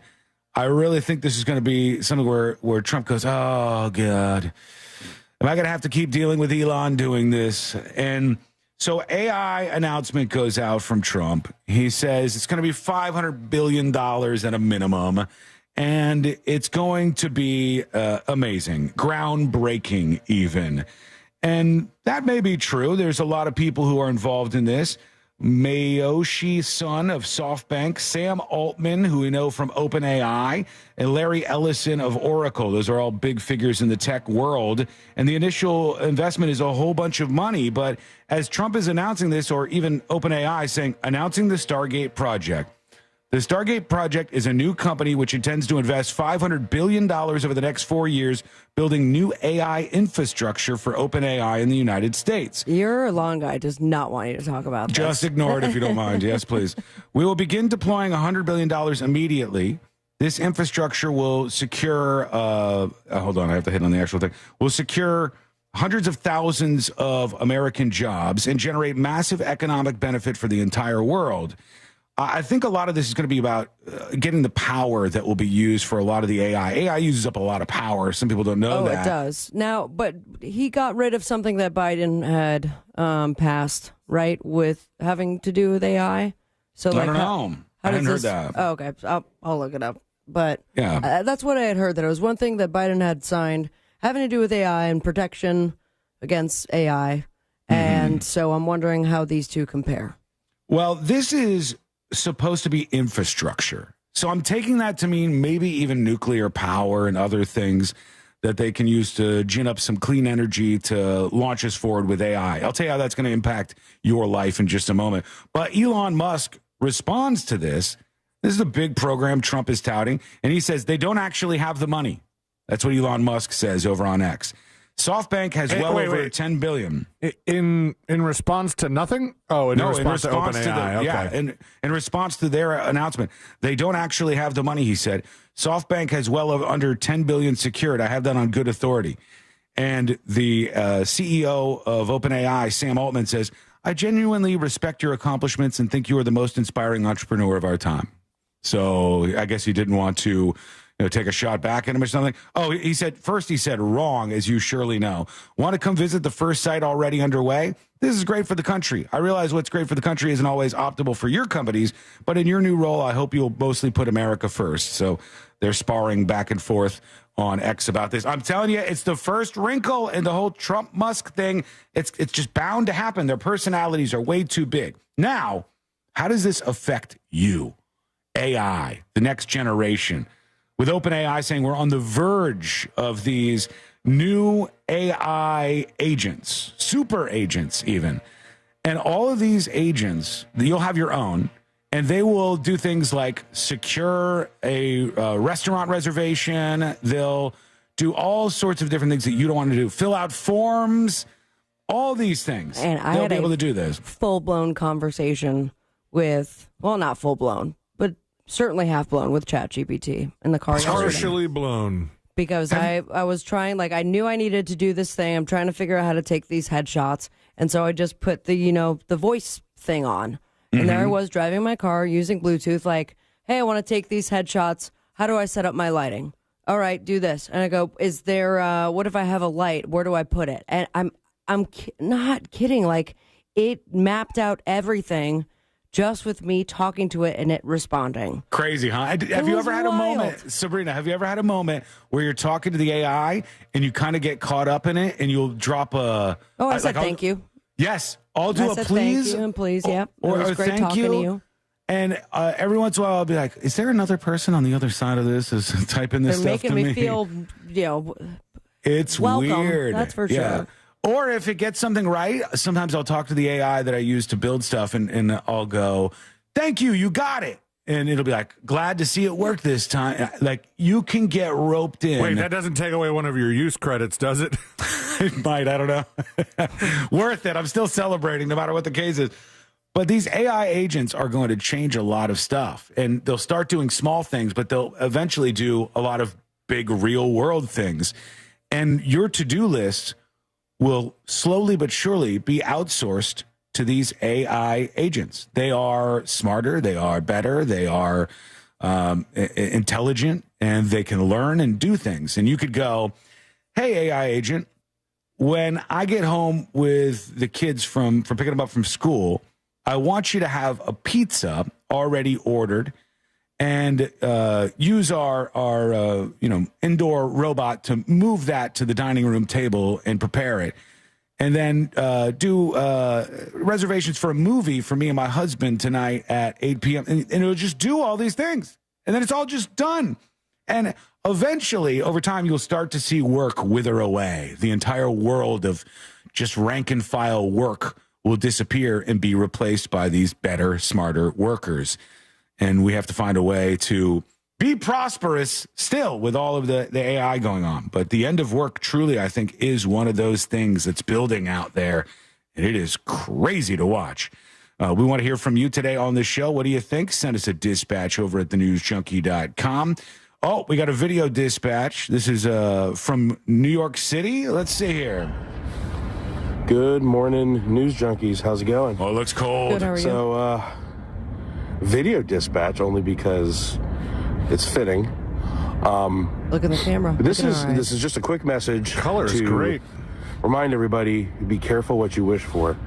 I really think this is going to be something where Trump goes, oh, God, am I going to have to keep dealing with Elon doing this? And so AI announcement goes out from Trump. He says it's going to be $500 billion at a minimum, and it's going to be amazing, groundbreaking even. And that may be true. There's a lot of people who are involved in this. Mayoshi Son of SoftBank, Sam Altman, who we know from OpenAI, and Larry Ellison of Oracle. Those are all big figures in the tech world. And the initial investment is a whole bunch of money. But as Trump is announcing this, or even OpenAI saying, announcing the Stargate project, the Stargate project is a new company which intends to invest $500 billion over the next 4 years building new AI infrastructure for OpenAI in the United States. Your long guy does not want you to talk about this. Just ignore it if you don't mind. Yes, please. We will begin deploying $100 billion immediately. This infrastructure will secure, hold on, I have to hit on the actual thing. Will secure hundreds of thousands of American jobs and generate massive economic benefit for the entire world. I think a lot of this is going to be about getting the power that will be used for a lot of the AI. AI uses up a lot of power. Some people don't know that. Oh, it does. Now, but he got rid of something that Biden had passed, right, with having to do with AI. So, I don't know. I hadn't heard that. Oh, okay. I'll look it up. But yeah, that's what I had heard, that it was one thing that Biden had signed having to do with AI and protection against AI. And so I'm wondering how these two compare. Well, this is supposed to be infrastructure. So I'm taking that to mean maybe even nuclear power and other things that they can use to gin up some clean energy to launch us forward with AI. I'll tell you how that's going to impact your life in just a moment. But Elon Musk responds to this. This is a big program Trump is touting, and he says they don't actually have the money. That's what Elon Musk says over on X. SoftBank has over $10 billion. In response to nothing? Oh, in response to OpenAI. Okay. Yeah, in response to their announcement. They don't actually have the money, he said. SoftBank has under $10 billion secured. I have that on good authority. And the CEO of OpenAI, Sam Altman, says, I genuinely respect your accomplishments and think you are the most inspiring entrepreneur of our time. So I guess he didn't want to take a shot back at him or something. Oh, he said wrong, as you surely know. Want to come visit the first site already underway? This is great for the country. I realize what's great for the country isn't always optimal for your companies, but in your new role, I hope you'll mostly put America first. So they're sparring back and forth on X about this. I'm telling you, it's the first wrinkle in the whole Trump-Musk thing. It's just bound to happen. Their personalities are way too big. Now, how does this affect you? AI, the next generation. With OpenAI saying we're on the verge of these new AI agents, super agents even. And all of these agents, you'll have your own, and they will do things like secure a restaurant reservation. They'll do all sorts of different things that you don't want to do. Fill out forms, all these things. And they'll be able to do this. Full-blown conversation with, well, not full-blown, but certainly half blown with ChatGPT in the car yesterday. Partially blown. Because I was trying, like, I knew I needed to do this thing. I'm trying to figure out how to take these headshots. And so I just put the, the voice thing on. And there I was driving my car using Bluetooth, like, hey, I want to take these headshots. How do I set up my lighting? All right, do this. And I go, is there, what if I have a light? Where do I put it? And I'm not kidding. Like, it mapped out everything just with me talking to it and it responding. Crazy, huh? Have you ever had a moment, Sabrina, have you ever had a moment where you're talking to the AI and you kind of get caught up in it and you'll drop a... Oh, I said thank you. Yes. I'll do I a said please. Thank you and please, yep. Or it was great thank talking you. to you. And every once in a while I'll be like, is there another person on the other side of this is typing this They're stuff to making me feel, it's welcome. weird. That's for sure. Or if it gets something right, sometimes I'll talk to the AI that I use to build stuff and I'll go, thank you, you got it. And it'll be like, glad to see it work this time. Like, you can get roped in. Wait, that doesn't take away one of your use credits, does it? It might, I don't know. Worth it. I'm still celebrating no matter what the case is. But these AI agents are going to change a lot of stuff. And they'll start doing small things, but they'll eventually do a lot of big real world things. And your to-do list will slowly but surely be outsourced to these AI agents. They are smarter, they are better, they are intelligent, and they can learn and do things. And you could go, hey, AI agent, when I get home with the kids from picking them up from school, I want you to have a pizza already ordered and use our indoor robot to move that to the dining room table and prepare it. And then do reservations for a movie for me and my husband tonight at 8 p.m. And it'll just do all these things. And then it's all just done. And eventually, over time, you'll start to see work wither away. The entire world of just rank and file work will disappear and be replaced by these better, smarter workers. And we have to find a way to be prosperous still with all of the AI going on. But the end of work truly, I think, is one of those things that's building out there. And it is crazy to watch. We want to hear from you today on this show. What do you think? Send us a dispatch over at thenewsjunkie.com. Oh, we got a video dispatch. This is from New York City. Let's see here. Good morning, News Junkies. How's it going? Oh, it looks cold. Good, how are you? So, video dispatch only because it's fitting. Look at the camera. This is just a quick message. Color is great. Remind everybody, be careful what you wish for.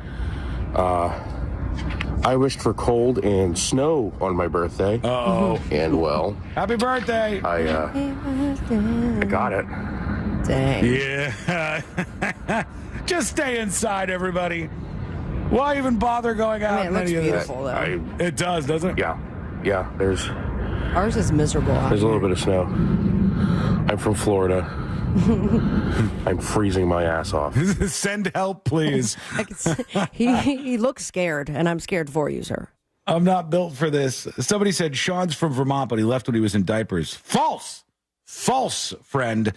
I wished for cold and snow on my birthday. Uh-oh. And well, happy birthday. I got it. Dang. Yeah. Just stay inside, everybody. Why even bother going out? I mean, it looks beautiful, though. It does, doesn't it? Yeah. There's ours is miserable. There's a little bit of snow. I'm from Florida. I'm freezing my ass off. Send help, please. He looks scared, and I'm scared for you, sir. I'm not built for this. Somebody said Sean's from Vermont, but he left when he was in diapers. False, friend.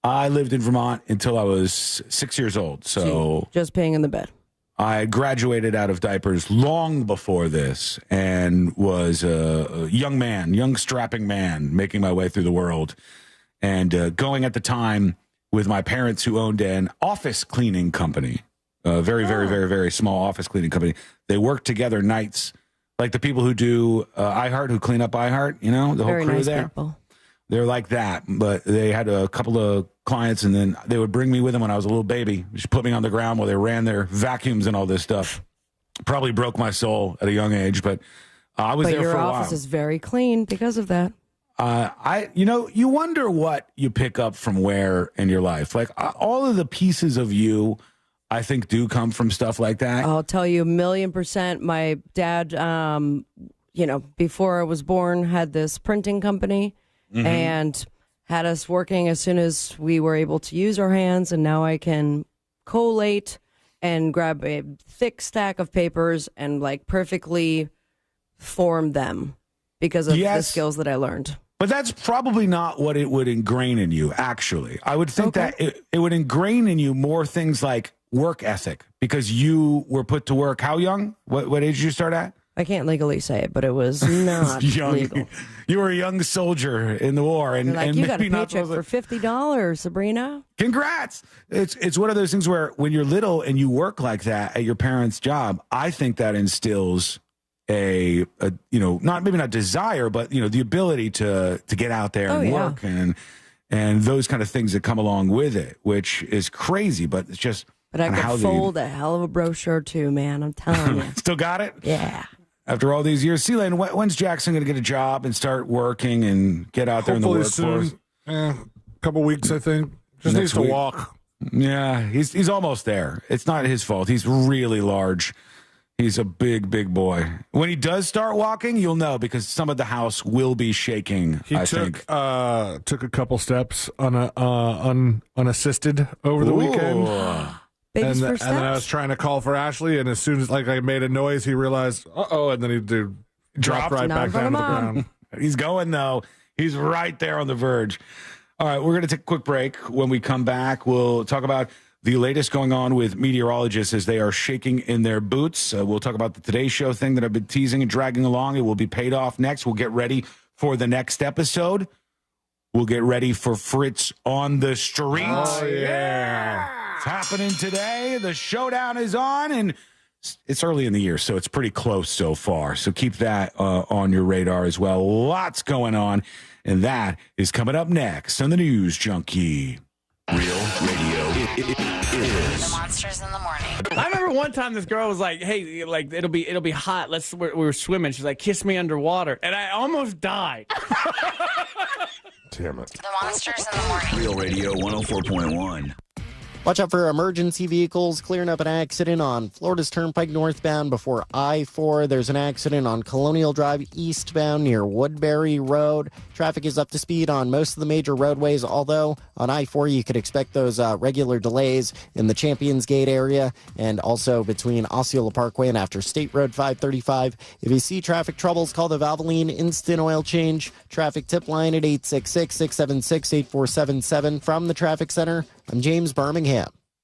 I lived in Vermont until I was 6 years old. So just peeing in the bed. I graduated out of diapers long before this and was a young strapping man making my way through the world and going at the time with my parents who owned an office cleaning company, a very small office cleaning company. They worked together nights, like the people who do iHeart, who clean up iHeart, the whole very crew nice there. People. They're like that, but they had a couple of clients, and then they would bring me with them when I was a little baby. Just put me on the ground while they ran their vacuums and all this stuff. Probably broke my soul at a young age, but I was there for a while. Your office is very clean because of that. You wonder what you pick up from where in your life. Like all of the pieces of you, I think, do come from stuff like that. I'll tell you 1,000,000%. My dad, before I was born, had this printing company. Mm-hmm. And had us working as soon as we were able to use our hands, and now I can collate and grab a thick stack of papers and perfectly form them because of the skills that I learned. But that's probably not what it would ingrain in you, actually. I would think that it would ingrain in you more things like work ethic, because you were put to work how young? What age did you start at? I can't legally say it, but it was not legal. You were a young soldier in the war, and you got a maybe not paycheck for $50, Sabrina. Congrats! It's one of those things where when you're little and you work like that at your parents' job, I think that instills a not desire, but the ability to get out there and work and those kind of things that come along with it, which is crazy, but it's just. But I could fold a hell of a brochure too, man. I'm telling you. Still got it? Yeah. After all these years, C-Lane, when's Jackson going to get a job and start working and get out there in the workforce? A couple weeks, I think. Just needs to walk. Yeah, he's almost there. It's not his fault. He's really large. He's a big, big boy. When he does start walking, you'll know because some of the house will be shaking. He took a couple steps unassisted over the weekend. And then I was trying to call for Ashley, and as soon as I made a noise, he realized, and then he dropped right back down to the ground. He's going, though. He's right there on the verge. All right, we're going to take a quick break. When we come back, we'll talk about the latest going on with meteorologists as they are shaking in their boots. We'll talk about the Today Show thing that I've been teasing and dragging along. It will be paid off next. We'll get ready for the next episode. We'll get ready for Fritz on the street. Oh, yeah. It's happening today. The showdown is on, and it's early in the year, so it's pretty close so far. So keep that on your radar as well. Lots going on, and that is coming up next on the News Junkie. Real Radio is The Monsters in the Morning. I remember one time this girl was like, "Hey, it'll be hot. We were swimming." She's like, "Kiss me underwater," and I almost died. Damn it. The Monsters in the Morning. Real Radio 104.1. Watch out for emergency vehicles clearing up an accident on Florida's Turnpike northbound before I-4. There's an accident on Colonial Drive eastbound near Woodbury Road. Traffic is up to speed on most of the major roadways, although on I-4 you could expect those regular delays in the Champions Gate area and also between Osceola Parkway and after State Road 535. If you see traffic troubles, call the Valvoline Instant Oil Change traffic tip line at 866-676-8477. From the Traffic Center, I'm James Birmingham.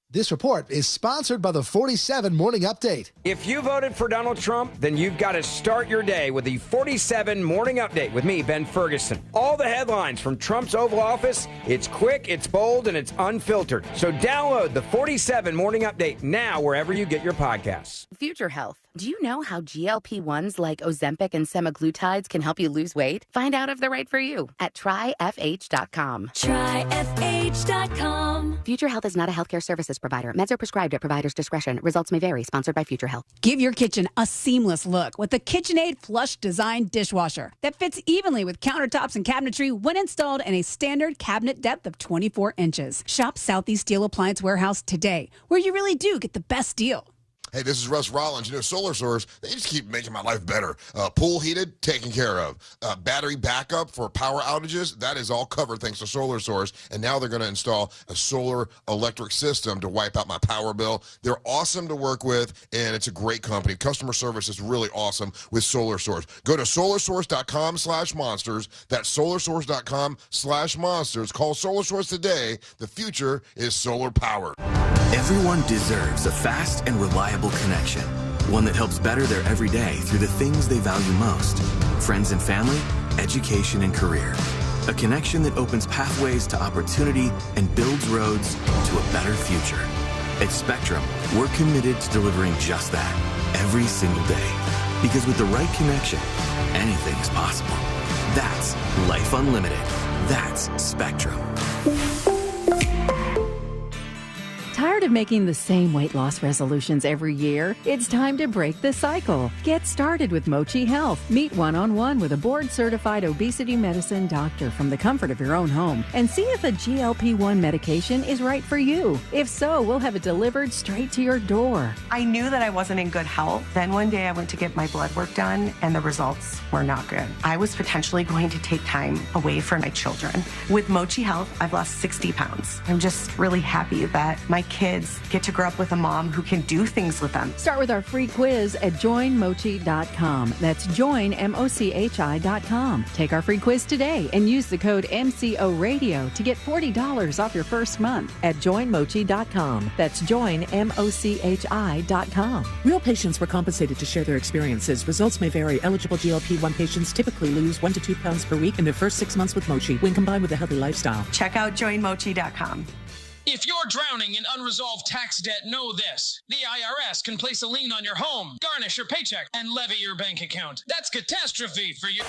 This report is sponsored by the 47 Morning Update. If you voted for Donald Trump, then you've got to start your day with the 47 Morning Update with me, Ben Ferguson. All the headlines from Trump's Oval Office. It's quick, it's bold, and it's unfiltered. So download the 47 Morning Update now wherever you get your podcasts. Future Health. Do you know how GLP-1s like Ozempic and semaglutides can help you lose weight? Find out if they're right for you at tryfh.com. Tryfh.com. Future Health is not a healthcare services provider. Meds are prescribed at provider's discretion. Results may vary. Sponsored by Future Health. Give your kitchen a seamless look with the KitchenAid Flush Design Dishwasher that fits evenly with countertops and cabinetry when installed in a standard cabinet depth of 24 inches. Shop Southeast Steel Appliance Warehouse today, where you really do get the best deal. Hey, this is Russ Rollins. Solar Source, they just keep making my life better. Pool heated, taken care of. Battery backup for power outages, that is all covered thanks to Solar Source. And now they're going to install a solar electric system to wipe out my power bill. They're awesome to work with, and it's a great company. Customer service is really awesome with Solar Source. Go to solarsource.com/monsters. That's solarsource.com/monsters. Call Solar Source today. The future is solar powered. Everyone deserves a fast and reliable connection, one that helps better their everyday through the things they value most: friends and family, education and career. A connection that opens pathways to opportunity and builds roads to a better future. At Spectrum, we're committed to delivering just that every single day. Because with the right connection, anything is possible. That's Life Unlimited. That's Spectrum. Tired of making the same weight loss resolutions every year? It's time to break the cycle. Get started with Mochi Health. Meet one-on-one with a board-certified obesity medicine doctor from the comfort of your own home and see if a GLP-1 medication is right for you. If so, we'll have it delivered straight to your door. I knew that I wasn't in good health. Then one day I went to get my blood work done and the results were not good. I was potentially going to take time away from my children. With Mochi Health, I've lost 60 pounds. I'm just really happy that my kids get to grow up with a mom who can do things with them. Start with our free quiz at joinmochi.com. That's joinmochi.com. Take our free quiz today and use the code MCORadio to get $40 off your first month at joinmochi.com. That's joinmochi.com. Real patients were compensated to share their experiences. Results may vary. Eligible GLP-1 patients typically lose 1 to 2 pounds per week in their first 6 months with Mochi when combined with a healthy lifestyle. Check out joinmochi.com. If you're drowning in unresolved tax debt, know this. The IRS can place a lien on your home, garnish your paycheck, and levy your bank account. That's catastrophe for you.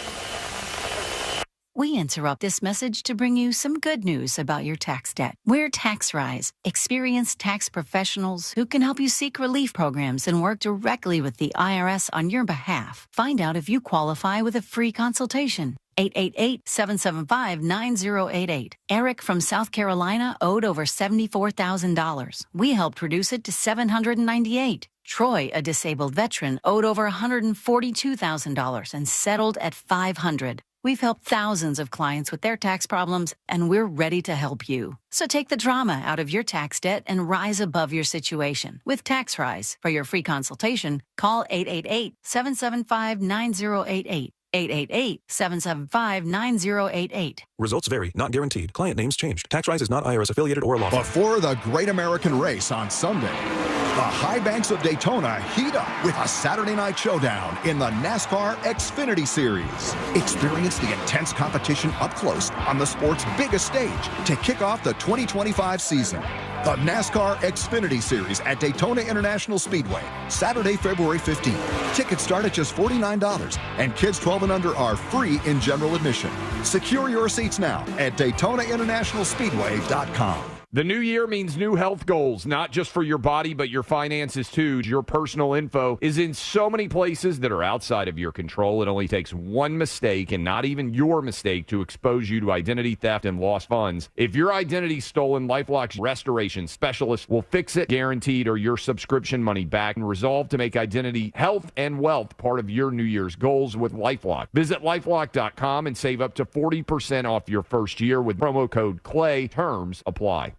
We interrupt this message to bring you some good news about your tax debt. We're TaxRise, experienced tax professionals who can help you seek relief programs and work directly with the IRS on your behalf. Find out if you qualify with a free consultation. 888-775-9088. Eric from South Carolina owed over $74,000. We helped reduce it to $798. Troy, a disabled veteran, owed over $142,000 and settled at $500. We've helped thousands of clients with their tax problems, and we're ready to help you. So take the drama out of your tax debt and rise above your situation with TaxRise. For your free consultation, call 888-775-9088. 888-775-9088. Results vary, not guaranteed. Client names changed. TaxRise is not IRS affiliated or lawful. Before the Great American Race on Sunday, the high banks of Daytona heat up with a Saturday night showdown in the NASCAR Xfinity Series. Experience the intense competition up close on the sport's biggest stage to kick off the 2025 season. The NASCAR Xfinity Series at Daytona International Speedway, Saturday, February 15th. Tickets start at just $49, and kids 12 and under are free in general admission. Secure your seats now at DaytonaInternationalSpeedway.com. The new year means new health goals, not just for your body, but your finances too. Your personal info is in so many places that are outside of your control. It only takes one mistake, and not even your mistake, to expose you to identity theft and lost funds. If your identity's stolen, LifeLock's restoration specialist will fix it, guaranteed, or your subscription money back, and resolve to make identity, health, and wealth part of your New Year's goals with LifeLock. Visit LifeLock.com and save up to 40% off your first year with promo code CLAY. Terms apply.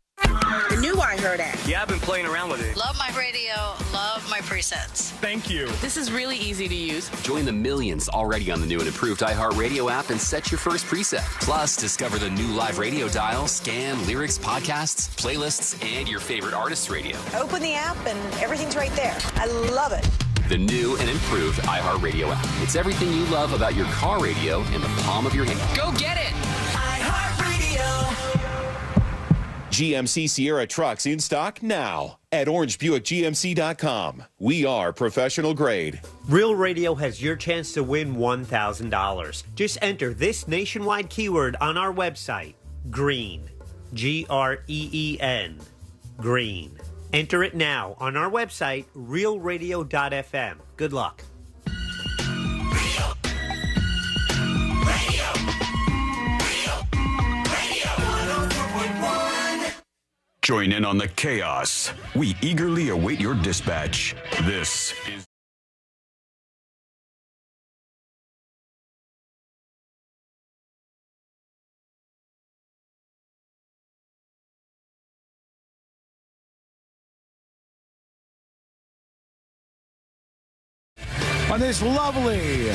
The new iHeart app. Yeah, I've been playing around with it. Love my radio. Love my presets. Thank you. This is really easy to use. Join the millions already on the new and improved iHeart Radio app and set your first preset. Plus, discover the new live radio dial, scan, lyrics, podcasts, playlists, and your favorite artists' radio. Open the app and everything's right there. I love it. The new and improved iHeart Radio app. It's everything you love about your car radio in the palm of your hand. Go get it. iHeart Radio. GMC Sierra trucks in stock now at orangebuickgmc.com. We are professional grade. Real Radio has your chance to win $1,000. Just enter this nationwide keyword on our website, GREEN, GREEN, GREEN. Enter it now on our website, realradio.fm. Good luck. Join in on the chaos. We eagerly await your dispatch. This is... On this lovely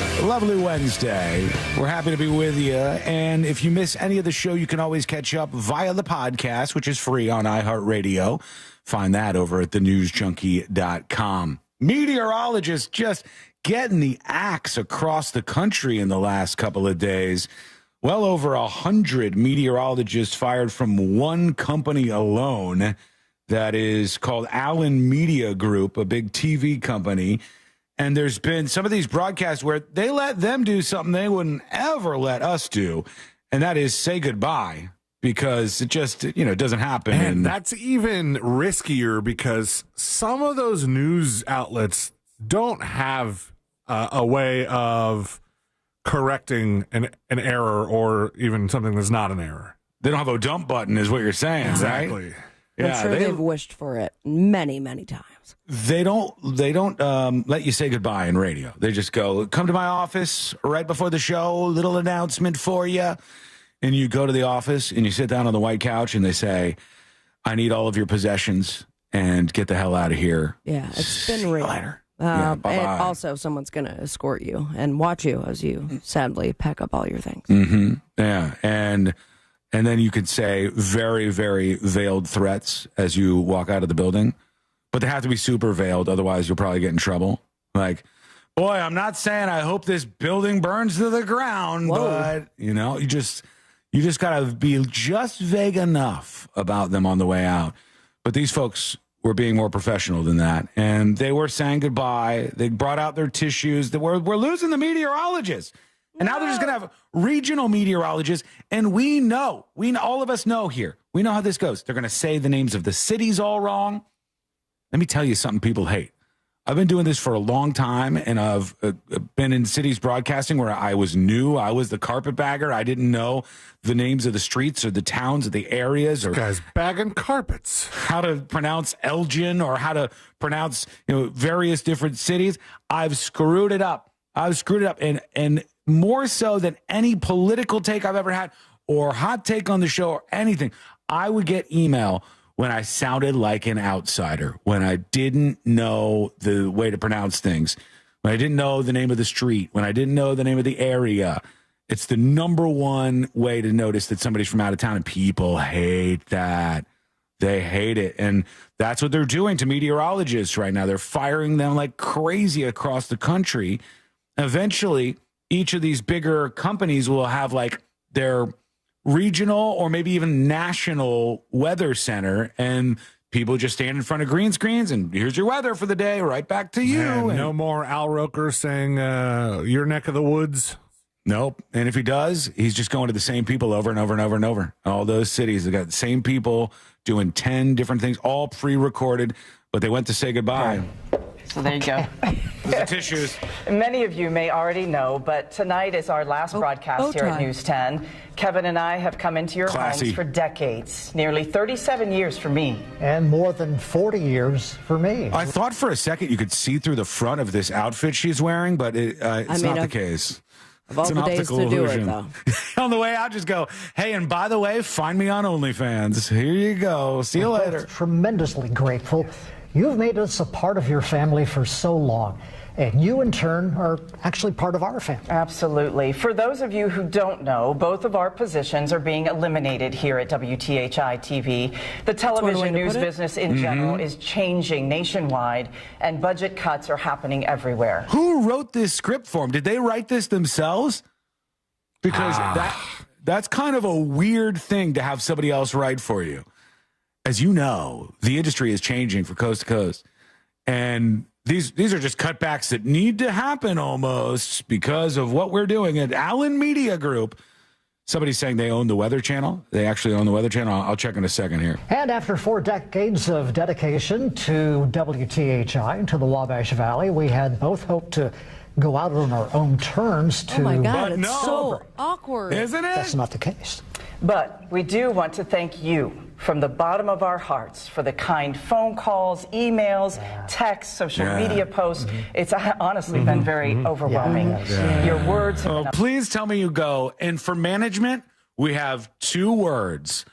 Wednesday, we're happy to be with you. And if you miss any of the show, you can always catch up via the podcast, which is free on iHeartRadio. Find that over at thenewsjunkie.com. Meteorologist just getting the axe across the country in the last couple of days. Well over 100 meteorologists fired from one company alone that is called Allen Media Group, a big TV company. And there's been some of these broadcasts where they let them do something they wouldn't ever let us do, and that is say goodbye, because it just, doesn't happen. And that's even riskier because some of those news outlets don't have a way of correcting an error or even something that's not an error. They don't have a dump button is what you're saying, exactly. Right? I'm sure they've wished for it many, many times. They don't let you say goodbye in radio. They just go, come to my office right before the show, little announcement for you. And you go to the office and you sit down on the white couch and they say, I need all of your possessions and get the hell out of here. Yeah, it's been real. Later. And also, someone's going to escort you and watch you as you sadly pack up all your things. Mm-hmm. Yeah, and then you could say very, very veiled threats as you walk out of the building, but they have to be super veiled, otherwise you'll probably get in trouble. Like, boy, I'm not saying I hope this building burns to the ground, but you just got to be just vague enough about them on the way out. But these folks were being more professional than that, and they were saying goodbye. They brought out their tissues. We're losing the meteorologists, and now they're just going to have regional meteorologists. And we know, all of us know here, we know how this goes. They're going to say the names of the cities all wrong. Let me tell you something people hate. I've been doing this for a long time, and I've been in cities broadcasting where I was new. I was the carpetbagger. I didn't know the names of the streets or the towns or the areas. Or guys bagging carpets. How to pronounce Elgin or how to pronounce various different cities. I've screwed it up. And more so than any political take I've ever had or hot take on the show or anything, I would get email when I sounded like an outsider, when I didn't know the way to pronounce things, when I didn't know the name of the street, when I didn't know the name of the area. It's the number one way to notice that somebody's from out of town, and people hate that. They hate it. And that's what they're doing to meteorologists right now. They're firing them like crazy across the country. Eventually, each of these bigger companies will have like their regional or maybe even national weather center, and people just stand in front of green screens and here's your weather for the day, right back to you. And no more Al Roker saying your neck of the woods. Nope. And if he does, he's just going to the same people over and over and over and over. All those cities, they got the same people doing 10 different things, all pre-recorded, but they went to say goodbye. So there you go. The tissues. Many of you may already know, but tonight is our last broadcast here at News 10. Kevin and I have come into your homes for decades, nearly 37 years for me. And more than 40 years for me. I thought for a second you could see through the front of this outfit she's wearing, but it's not the case. Of all the days to do it, though. On the way out, just go, hey, and by the way, find me on OnlyFans. Here you go. See you later. Tremendously grateful. You've made us a part of your family for so long, and you in turn are actually part of our family. Absolutely. For those of you who don't know, both of our positions are being eliminated here at WTHI TV. The television news business in general is changing nationwide, and budget cuts are happening everywhere. Who wrote this script for them? Did they write this themselves? Because that's kind of a weird thing to have somebody else write for you. As you know, the industry is changing from coast to coast, and these are just cutbacks that need to happen almost because of what we're doing at Allen Media Group. Somebody's saying they own the Weather Channel. They actually own the Weather Channel. I'll check in a second here. And after 4 decades of dedication to WTHI and to the Wabash Valley, we had both hoped to go out on our own terms to... Oh my God, it's so awkward. Isn't it? That's not the case. But we do want to thank you from the bottom of our hearts for the kind phone calls, emails, texts, social media posts. It's honestly been very overwhelming. Your words have been... Please tell me you go. And for management, we have 2 words,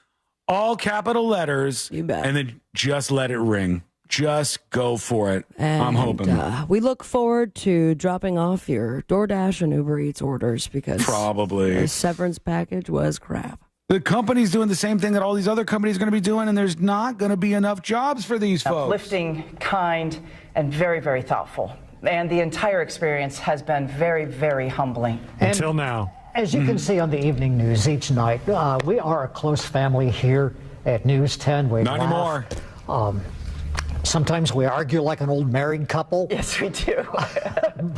all capital letters, and then just let it ring. Just go for it. And, I'm hoping. We look forward to dropping off your DoorDash and Uber Eats orders because the severance package was crap. The company's doing the same thing that all these other companies are going to be doing, and there's not going to be enough jobs for these folks. Uplifting, kind, and very, very thoughtful. And the entire experience has been very, very humbling. Until now. As you can see on the evening news each night, we are a close family here at News 10. We not laugh. Anymore. Sometimes we argue like an old married couple. Yes, we do.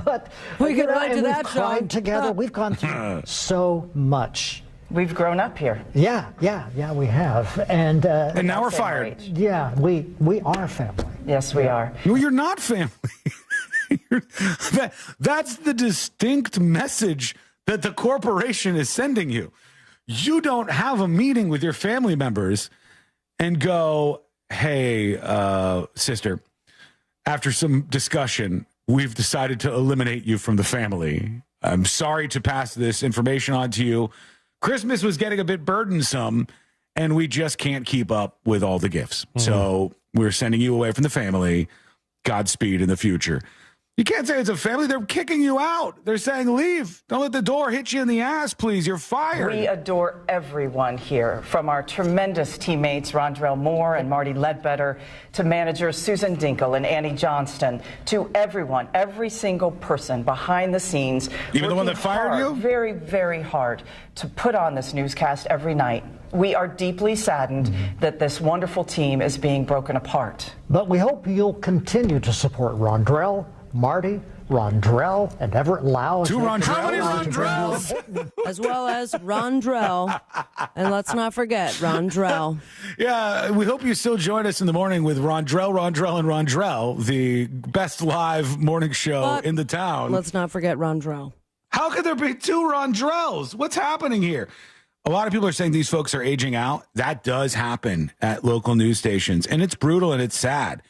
But we can ride to that we've cried together. We've gone through so much. We've grown up here. Yeah, we have. And now we're fired. Yeah, we are family. Yes, we are. No, you're not family. That's the distinct message that the corporation is sending you. You don't have a meeting with your family members and go, hey, sister, after some discussion, we've decided to eliminate you from the family. I'm sorry to pass this information on to you. Christmas was getting a bit burdensome, and we just can't keep up with all the gifts. So We're sending you away from the family. Godspeed in the future. You can't say it's a family. They're kicking you out. They're saying, leave. Don't let the door hit you in the ass, please. You're fired. We adore everyone here, from our tremendous teammates, Rondrell Moore and Marty Ledbetter, to managers Susan Dinkle and Annie Johnston, to everyone, every single person behind the scenes. Even the one that fired you? Very, very hard to put on this newscast every night. We are deeply saddened that this wonderful team is being broken apart. But we hope you'll continue to support Rondrell, Marty, Rondrell, and Everett Lau. Two Rondrells. How many Rondrells? As well as Rondrell. And let's not forget Rondrell. Yeah, we hope you still join us in the morning with Rondrell, and Rondrell, the best live morning show in the town. Let's not forget Rondrell. How could there be two Rondrells? What's happening here? A lot of people are saying these folks are aging out. That does happen at local news stations, and it's brutal and it's sad.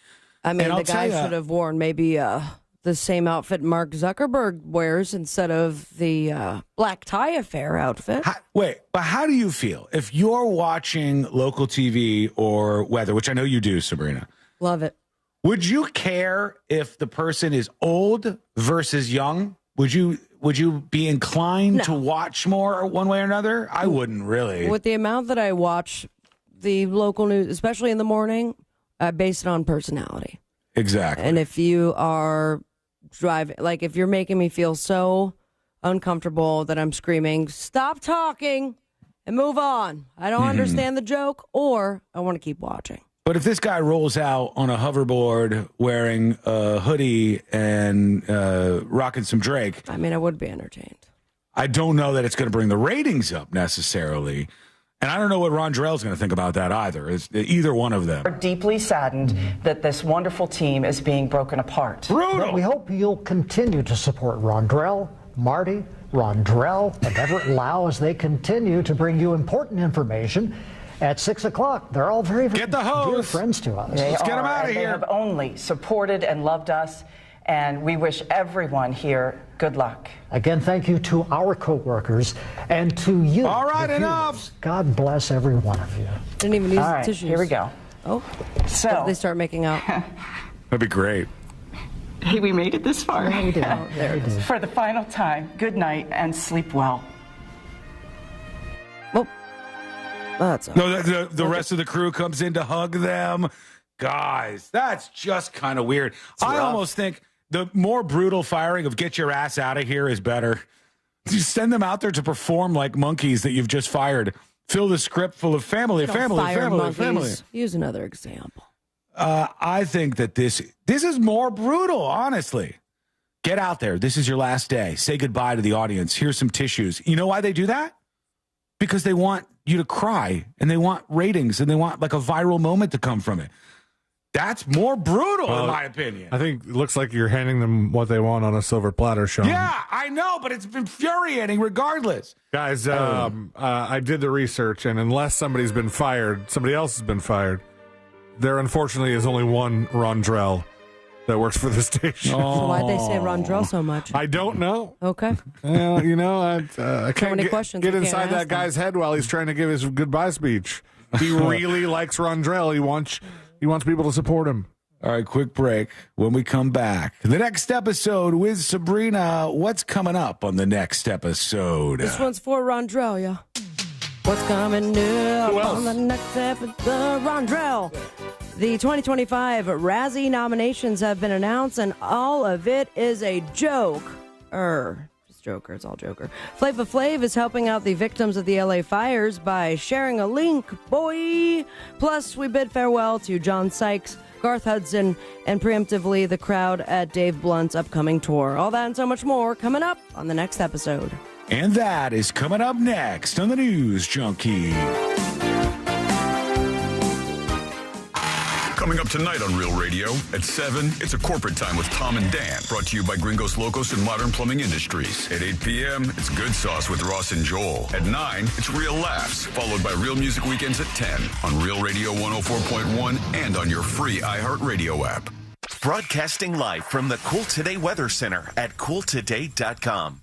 I mean, the guy should have worn maybe the same outfit Mark Zuckerberg wears instead of the black tie affair outfit. But how do you feel if you're watching local TV or weather, which I know you do, Sabrina? Love it. Would you care if the person is old versus young? Would you be inclined to watch more one way or another? I wouldn't really. With the amount that I watch the local news, especially in the morning, I base it on personality. Exactly. And if you are driving, like if you're making me feel so uncomfortable that I'm screaming, stop talking and move on. I don't understand the joke, or I want to keep watching. But if this guy rolls out on a hoverboard wearing a hoodie and rocking some Drake, I mean, I would be entertained. I don't know that it's going to bring the ratings up necessarily. And I don't know what Rondrell's going to think about that either. It's either one of them. We're deeply saddened that this wonderful team is being broken apart. Brutal. But we hope you'll continue to support Rondrell, Marty, Rondrell, and Everett Lau as they continue to bring you important information at 6 o'clock. They're all very, very dear friends to us. Let's get them out of here. They have only supported and loved us, and we wish everyone here good luck. Again, thank you to our co-workers and to you. All right, enough. God bless every one of you. Didn't even use All right, tissues. here we go. Oh, so they start making out. That'd be great. Hey, we made it this far. Yeah, we did. There it is. For the final time, good night and sleep well. Well, that's no. The rest of the crew comes in to hug them. Guys, that's just kind of weird. I almost think the more brutal firing of get your ass out of here is better. You send them out there to perform like monkeys that you've just fired. Fill the script full of family. Use another example. I think that this is more brutal, honestly. Get out there. This is your last day. Say goodbye to the audience. Here's some tissues. You know why they do that? Because they want you to cry, and they want ratings, and they want like a viral moment to come from it. That's more brutal, in my opinion. I think it looks like you're handing them what they want on a silver platter, Sean. Yeah, I know, but it's infuriating regardless. Guys, I did the research, and unless somebody else has been fired, there unfortunately is only one Rondrell that works for the station. So why'd they say Rondrell so much? I don't know. Okay. I can't questions get inside that guy's head while he's trying to give his goodbye speech. He really likes Rondrell. He wants people to support him. All right, quick break. When we come back, the next episode with Sabrina. What's coming up on the next episode? This one's for Rondrell, yeah. What's coming up on the next episode? Rondrell. The 2025 Razzie nominations have been announced, and all of it is a joke. Just Joker. It's all Joker. Flava Flav is helping out the victims of the LA fires by sharing a link, boy. Plus, we bid farewell to John Sykes, Garth Hudson, and preemptively the crowd at Dave Blunt's upcoming tour. All that and so much more coming up on the next episode. And that is coming up next on the News Junkie. Coming up tonight on Real Radio at 7, it's a corporate time with Tom and Dan, brought to you by Gringos Locos and Modern Plumbing Industries. At 8 p.m., it's Good Sauce with Ross and Joel. At 9, it's Real Laughs, followed by Real Music Weekends at 10 on Real Radio 104.1 and on your free iHeart Radio app. Broadcasting live from the Cool Today Weather Center at cooltoday.com.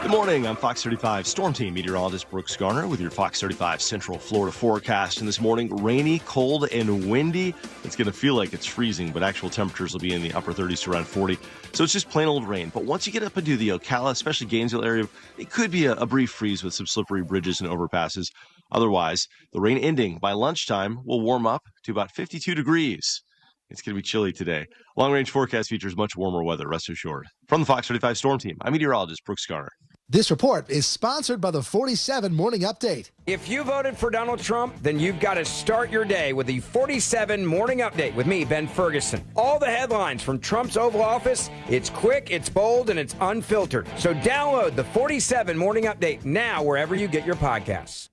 Good morning, I'm Fox 35 Storm Team Meteorologist Brooks Garner with your Fox 35 Central Florida forecast. And this morning, rainy, cold, and windy. It's going to feel like it's freezing, but actual temperatures will be in the upper 30s to around 40. So it's just plain old rain. But once you get up into the Ocala, especially Gainesville area, it could be a brief freeze with some slippery bridges and overpasses. Otherwise, the rain ending by lunchtime will warm up to about 52 degrees. It's going to be chilly today. Long-range forecast features much warmer weather, rest assured. From the Fox 35 Storm Team, I'm meteorologist Brooks Garner. This report is sponsored by the 47 Morning Update. If you voted for Donald Trump, then you've got to start your day with the 47 Morning Update with me, Ben Ferguson. All the headlines from Trump's Oval Office, it's quick, it's bold, and it's unfiltered. So download the 47 Morning Update now wherever you get your podcasts.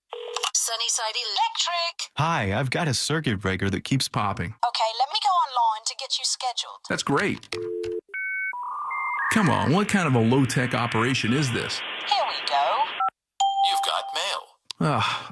Sunnyside Electric. Hi, I've got a circuit breaker that keeps popping. Okay, let me go online to get you scheduled. That's great. Come on, what kind of a low-tech operation is this? Here we go. You've got mail.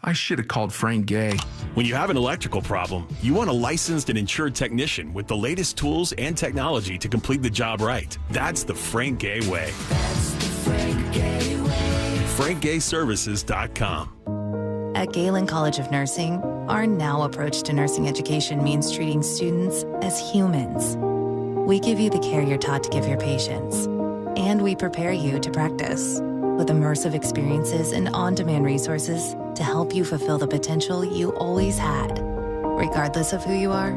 I should have called Frank Gay. When you have an electrical problem, you want a licensed and insured technician with the latest tools and technology to complete the job right. That's the Frank Gay way. That's the Frank Gay way. FrankGayServices.com. At Galen College of Nursing, our now approach to nursing education means treating students as humans. We give you the care you're taught to give your patients, and we prepare you to practice with immersive experiences and on-demand resources to help you fulfill the potential you always had. Regardless of who you are,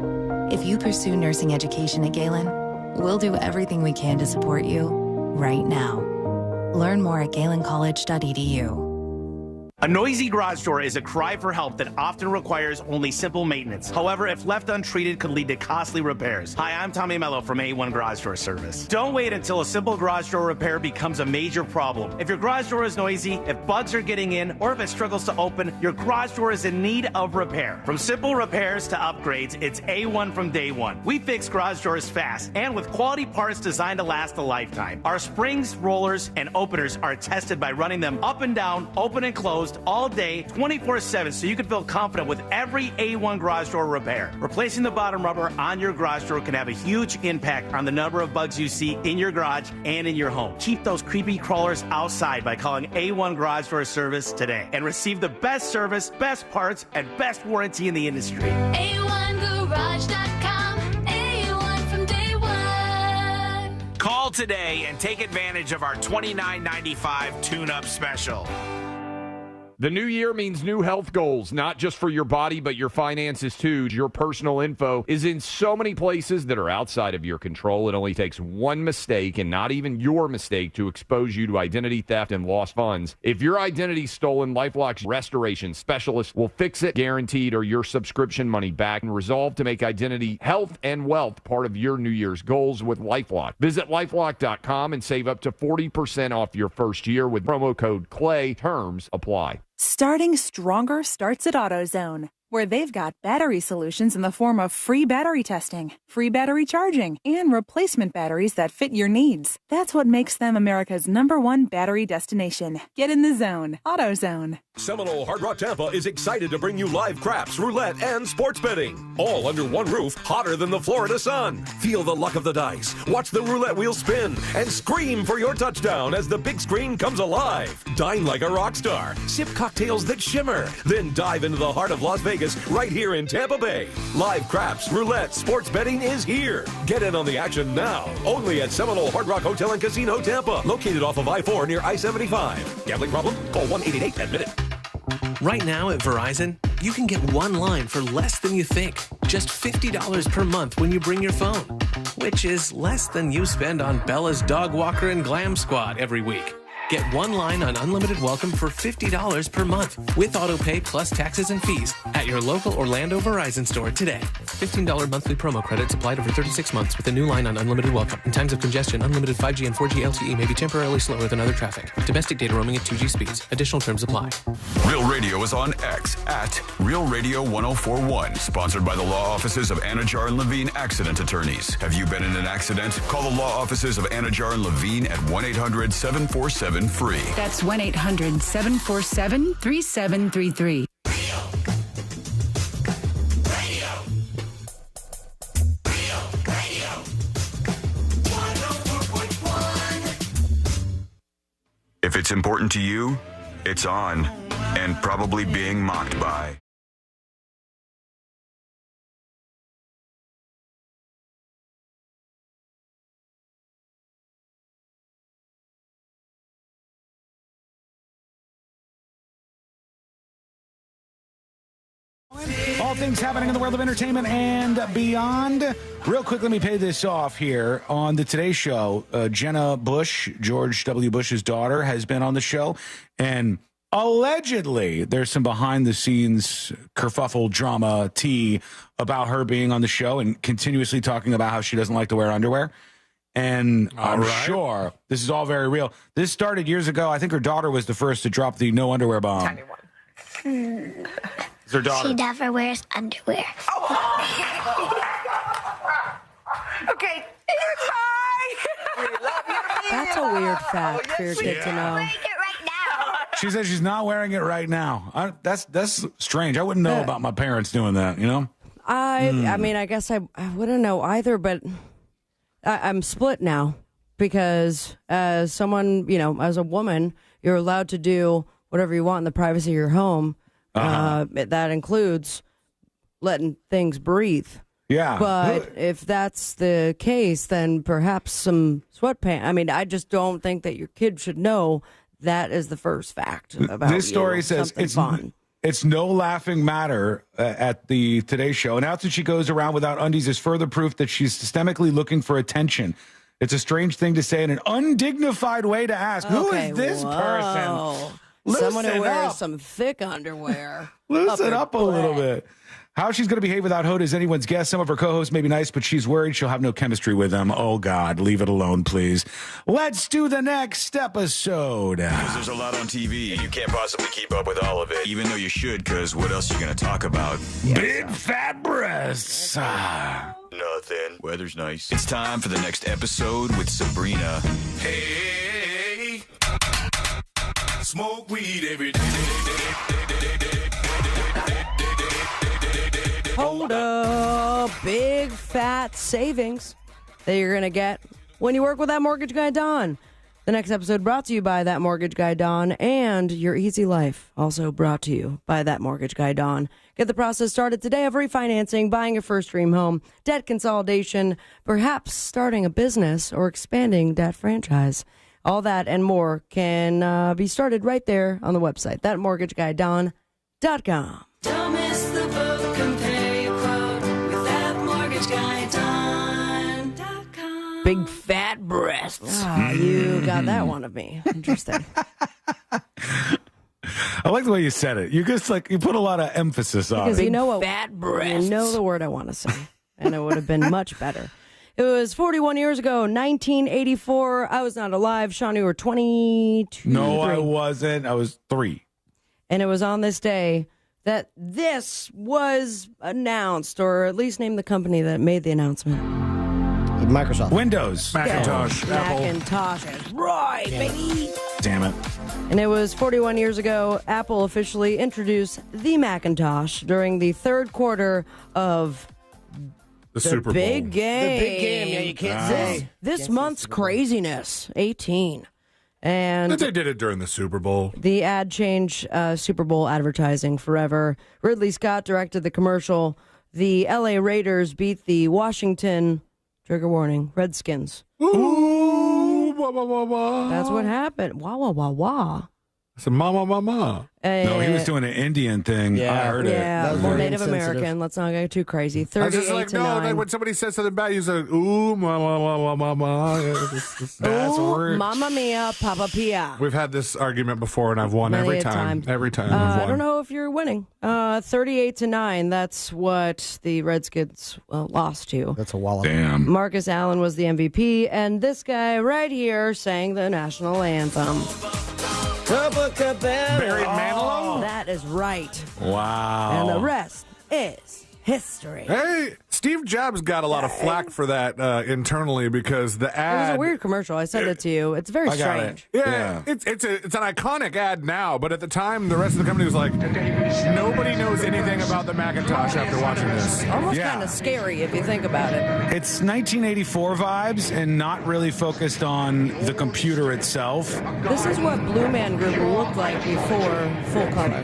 if you pursue nursing education at Galen, we'll do everything we can to support you right now. Learn more at galencollege.edu. A noisy garage door is a cry for help that often requires only simple maintenance. However, if left untreated, could lead to costly repairs. Hi, I'm Tommy Mello from A1 Garage Door Service. Don't wait until a simple garage door repair becomes a major problem. If your garage door is noisy, if bugs are getting in, or if it struggles to open, your garage door is in need of repair. From simple repairs to upgrades, it's A1 from day one. We fix garage doors fast and with quality parts designed to last a lifetime. Our springs, rollers, and openers are tested by running them up and down, open and closed, all day, 24/7, so you can feel confident with every A1 garage door repair. Replacing the bottom rubber on your garage door can have a huge impact on the number of bugs you see in your garage and in your home. Keep those creepy crawlers outside by calling A1 Garage Door Service today and receive the best service, best parts, and best warranty in the industry. A1Garage.com. A1 from day one. Call today and take advantage of our $29.95 tune-up special. The new year means new health goals, not just for your body, but your finances too. Your personal info is in so many places that are outside of your control. It only takes one mistake, and not even your mistake, to expose you to identity theft and lost funds. If your identity's stolen, LifeLock's restoration specialist will fix it, guaranteed, or your subscription money back, and resolve to make identity, health, and wealth part of your New Year's goals with LifeLock. Visit LifeLock.com and save up to 40% off your first year with promo code CLAY. Terms apply. Starting stronger starts at AutoZone, where they've got battery solutions in the form of free battery testing, free battery charging, and replacement batteries that fit your needs. That's what makes them America's #1 battery destination. Get in the zone. AutoZone. Seminole Hard Rock Tampa is excited to bring you live craps, roulette, and sports betting. All under one roof, hotter than the Florida sun. Feel the luck of the dice, watch the roulette wheel spin, and scream for your touchdown as the big screen comes alive. Dine like a rock star, sip cocktails that shimmer, then dive into the heart of Las Vegas right here in Tampa Bay. Live craps, roulette, sports betting is here. Get in on the action now. Only at Seminole Hard Rock Hotel and Casino Tampa, located off of I-4 near I-75. Gambling problem? Call 1-888-10-MINUTE. Right now at Verizon, you can get one line for less than you think. Just $50 per month when you bring your phone, which is less than you spend on Bella's Dog Walker and Glam Squad every week. Get one line on unlimited welcome for $50 per month with auto pay plus taxes and fees at your local Orlando Verizon store today. $15 monthly promo credits applied over 36 months with a new line on unlimited welcome. In times of congestion, unlimited 5G and 4G LTE may be temporarily slower than other traffic. Domestic data roaming at 2G speeds. Additional terms apply. Real Radio is on X at Real Radio 1041. Sponsored by the law offices of Anajar and Levine Accident Attorneys. Have you been in an accident? Call the law offices of Anajar and Levine at 1-800-747-FREE. That's 1-800-747-3733. If If it's important to you, it's on, and probably being mocked by. All things happening in the world of entertainment and beyond. Real quick, let me pay this off here. On the Today Show, Jenna Bush, George W. Bush's daughter, has been on the show. And allegedly, there's some behind-the-scenes kerfuffle drama tea about her being on the show and continuously talking about how she doesn't like to wear underwear. And I'm sure this is all very real. This started years ago. I think her daughter was the first to drop the no underwear bomb. Tiny one. It's her daughter. She never wears underwear. Okay. Bye. That's a weird fact for your kid to know. She says she's not wearing it right now. That's strange. I wouldn't know about my parents doing that, you know? I mean, I guess I wouldn't know either, but I'm split now because as someone, as a woman, you're allowed to do whatever you want in the privacy of your home. That includes letting things breathe. Yeah. But if that's the case, then perhaps some sweatpants. I mean, I just don't think that your kid should know that is the first fact about this story says it's no laughing matter at the Today Show. Announced that she goes around without undies is further proof that she's systemically looking for attention. It's a strange thing to say and an undignified way to ask. Who is this person? Someone who wears some thick underwear. Loosen up a little bit. How she's going to behave without Hoda is anyone's guess. Some of her co-hosts may be nice, but she's worried she'll have no chemistry with them. Oh, God, leave it alone, please. Let's do the next episode. Because there's a lot on TV. You can't possibly keep up with all of it, even though you should, because what else are you going to talk about? Big fat breasts. Nothing. Weather's nice. It's time for the next episode with Sabrina. Hey, smoke weed every day. Hold up, big fat savings that you're going to get when you work with that mortgage guy, Don. The next episode brought to you by that mortgage guy, Don, and Your Easy Life, also brought to you by that mortgage guy, Don. Get the process started today of refinancing, buying your first dream home, debt consolidation, perhaps starting a business or expanding that franchise. All that and more can be started right there on the website, thatmortgageguydon.com. Don't miss the boat, compare your quote with thatmortgageguydon.com. Big fat breasts. You got that one of me. Interesting. I like the way you said it. You just you put a lot of emphasis on because it. you know what? Fat breasts. You know the word I want to say, and it would have been much better. It was 41 years ago, 1984. I was not alive. Sean, you were 22. No, I wasn't. I was 3. And it was on this day that this was announced, or at least named the company that made the announcement. Microsoft. Windows. Macintosh. Apple. Macintosh. Right, baby. Damn it. And it was 41 years ago, Apple officially introduced the Macintosh during the third quarter of the Super Bowl. Big game. The big game, yeah, you can't say. This month's craziness, 18. And they did it during the Super Bowl. The ad changed Super Bowl advertising forever. Ridley Scott directed the commercial. The LA Raiders beat the Washington, trigger warning, Redskins. Ooh, wah, wah, wah, wah. That's what happened. Wah, wah, wah, wah. It's a mama, mama. No, he was doing an Indian thing. Yeah. I heard it. Yeah, Native American. Let's not go too crazy. 38 to 9. When somebody says something bad, you say, ooh, mama, mama, mama. That's Ooh, weird. Mamma mia, Papa Pia. We've had this argument before, and I've won Many every a time. time. Every time I've won. I don't know if you're winning. 38 to 9. That's what the Redskins lost to. That's a wallop. Damn. Marcus Allen was the MVP, and this guy right here sang the national anthem. Barry Manilow? That is right. Wow. And the rest is history. Hey, it's Steve Jobs got a lot of flack for that internally because the ad. It was a weird commercial. I sent it to you. It's very strange. Yeah. It's an iconic ad now, but at the time, the rest of the company was like, nobody knows anything about the Macintosh after watching this. Almost kind of scary if you think about it. It's 1984 vibes and not really focused on the computer itself. This is what Blue Man Group looked like before full color.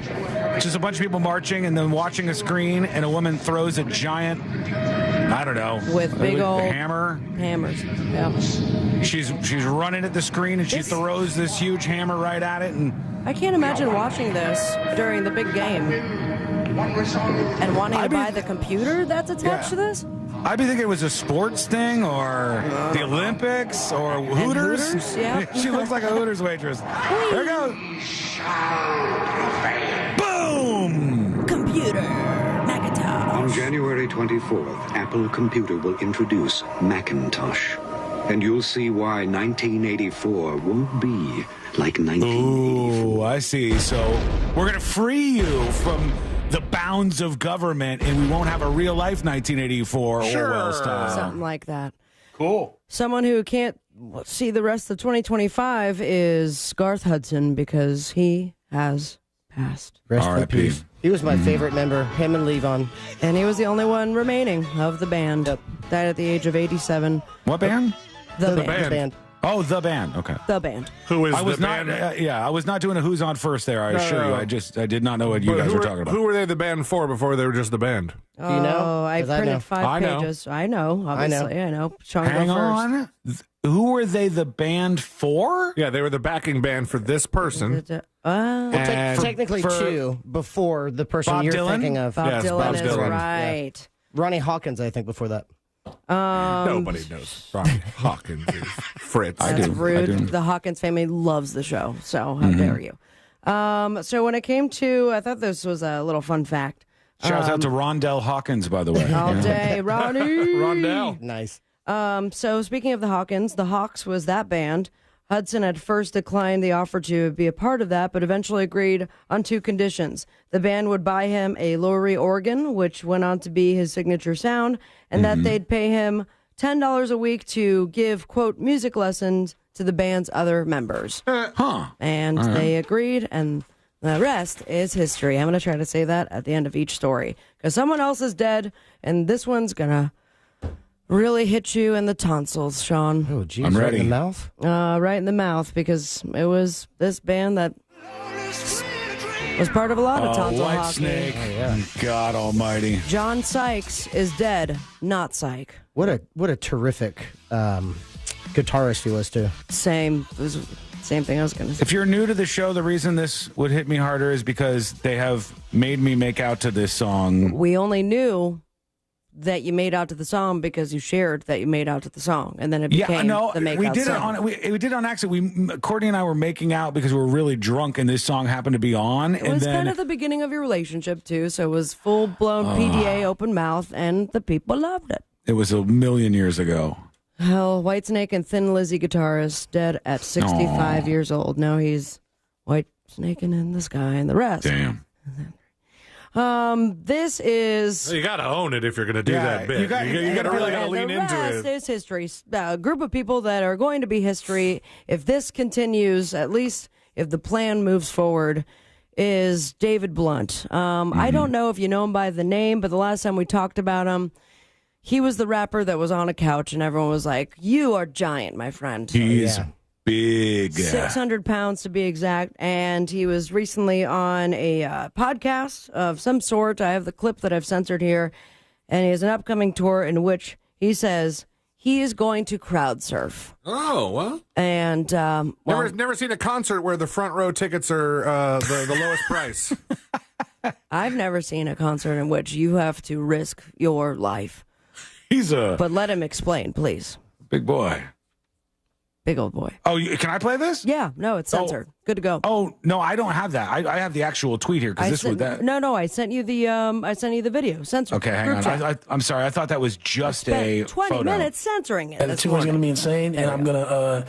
Just a bunch of people marching and then watching a screen, and a woman throws a giant, I don't know, with big old hammers. Yeah. She's running at the screen and she throws this huge hammer right at it. And I can't imagine watching this during the big game and wanting to buy the computer that's attached to this. I'd be thinking it was a sports thing or the Olympics or Hooters. Yeah. She looks like a Hooters waitress. There goes. Boom! Computer. Macintosh. On January 24th, Apple Computer will introduce Macintosh. And you'll see why 1984 won't be like 1984. Ooh, I see. So we're going to free you from the bounds of government, and we won't have a real-life 1984 Orwell style. Something like that. Cool. Someone who can't see the rest of 2025 is Garth Hudson because he has passed. Rest in peace. He was my favorite member, him and Levon. And he was the only one remaining of the band. Yep. Died at the age of 87. What band? The band. Oh, the band. Okay. The band. Who is I was the not, band? I was not doing a who's on first there. I assure you. I did not know what you guys were talking about. Who were they the band for before they were just the band? Do you know? Oh, I printed 5 know. pages. I know, obviously. I know. Sean, Hang go first. on. Who were they the band for? Yeah, they were the backing band for this person. Well, technically two before the person Bob you're Dylan? thinking of. Bob Dylan is right. Yeah. Ronnie Hawkins, I think, before that. Nobody knows Ronnie Hawkins is Fritz. That's rude. The Hawkins family loves the show, so how dare you? So when it came to, I thought this was a little fun fact. Shouts out to Rondell Hawkins, by the way. All day, Ronnie. Rondell. Nice. So speaking of the Hawkins, the Hawks was that band. Hudson at first declined the offer to be a part of that, but eventually agreed on 2 conditions. The band would buy him a Lowry organ, which went on to be his signature sound, and that they'd pay him $10 a week to give, quote, music lessons to the band's other members. And they agreed, and the rest is history. I'm going to try to say that at the end of each story, because someone else is dead, and this one's going to really hit you in the tonsils, Sean. Oh, geez. I'm Right ready. in the mouth? Right in the mouth, because it was this band that was part of a lot of tonsil White hockey. Snake. God almighty. John Sykes is dead, not Syke. What a terrific guitarist he was, too. Same. It was the same thing I was going to say. If you're new to the show, the reason this would hit me harder is because they have made me make out to this song. We only knew that you made out to the song because you shared that you made out to the song, and then it became the make we out did song. it on we did it on accident. Courtney and I were making out because we were really drunk, and this song happened to be on. It was kind of the beginning of your relationship too, so it was full blown PDA, open mouth, and the people loved it. It was a million years ago. Hell, Whitesnake and Thin Lizzy guitarist dead at 65 years old. Now he's White Snaking in the sky and the rest. Damn. This is. You got to own it if you're going to do that bit. You got to really lean into it. The rest is history. A group of people that are going to be history if this continues, at least if the plan moves forward, is David Blunt. I don't know if you know him by the name, but the last time we talked about him, he was the rapper that was on a couch and everyone was like, "You are giant, my friend." He's big. 600 pounds to be exact. And he was recently on a podcast of some sort. I have the clip that I've censored here. And he has an upcoming tour in which he says he is going to crowd surf. Oh, well. And never seen a concert where the front row tickets are the lowest price. I've never seen a concert in which you have to risk your life. He's a But let him explain, please. big boy. Big old boy. Oh, can I play this? Yeah, no, it's censored. Good to go. Oh no, I don't have that. I have the actual tweet here because this was that. No, I sent you the video. Censored. Okay, hang on. I'm sorry. I thought that was just a 20 photo. minutes censoring it. And the tour is going to be insane, and I'm gonna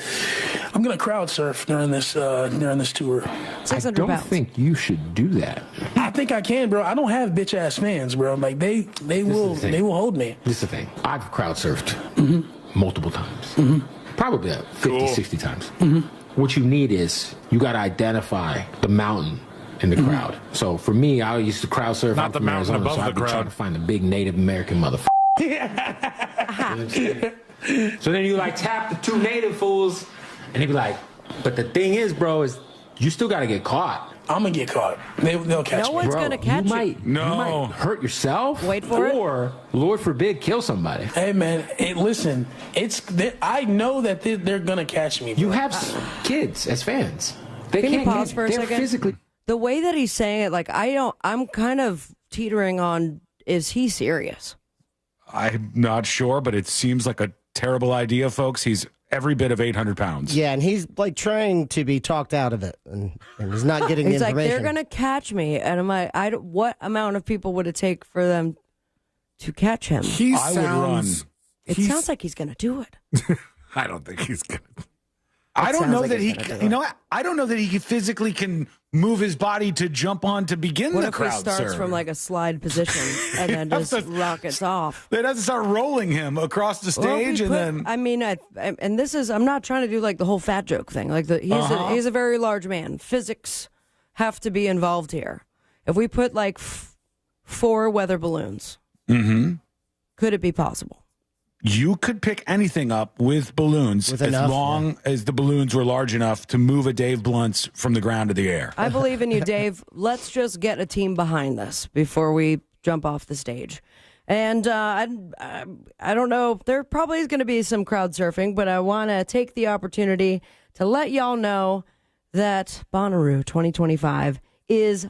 crowd surf during this tour. 600 pounds. think you should do that. I think I can, bro. I don't have bitch ass fans, bro. Like they will hold me. This is the thing. I've crowd surfed multiple times. Probably 50, 60 times. What you need is you got to identify the mountain in the crowd. So for me, I used to crowd surf. Not the from mountain Arizona, above so the I'd be crowd. trying to find a big Native American motherfucker. So then you like tap the two native fools, and they be like, but the thing is, bro, is you still got to get caught. I'm gonna get caught. They'll catch me. No one's gonna catch you. You might hurt yourself. Wait for it. Or, Lord forbid, kill somebody. Hey man, listen. I know that they're gonna catch me. Bro. You have kids as fans. They Can you can't pause get- for a they're second? Physically. The way that he's saying it, like I'm kind of teetering on, is he serious? I'm not sure, but it seems like a terrible idea, folks. He's every bit of 800 pounds. Yeah, and he's like trying to be talked out of it, and he's not getting the He's like, information. they're going to catch me. And I'm like, what amount of people would it take for them to catch him? I would run. It sounds like he's going to do it. I don't think he's going to. I don't sounds know like that he's he. gonna do You it. know what? I don't know that he physically can move his body to jump on to begin What the if he crowd starts surf. from like a slide position and then just rockets off? They'd have to start rolling him across the Well, if we stage, and put- then I mean, and this is, I'm not trying to do like the whole fat joke thing. Like he's a very large man. Physics have to be involved here. If we put like 4 weather balloons, could it be possible? you could pick anything up with balloons With as enough, long as the balloons were large enough to move a Dave Blunt's from the ground to the air. I believe in you, Dave. Let's just get a team behind this before we jump off the stage. And I don't know. There probably is going to be some crowd surfing, but I want to take the opportunity to let y'all know that Bonnaroo 2025 is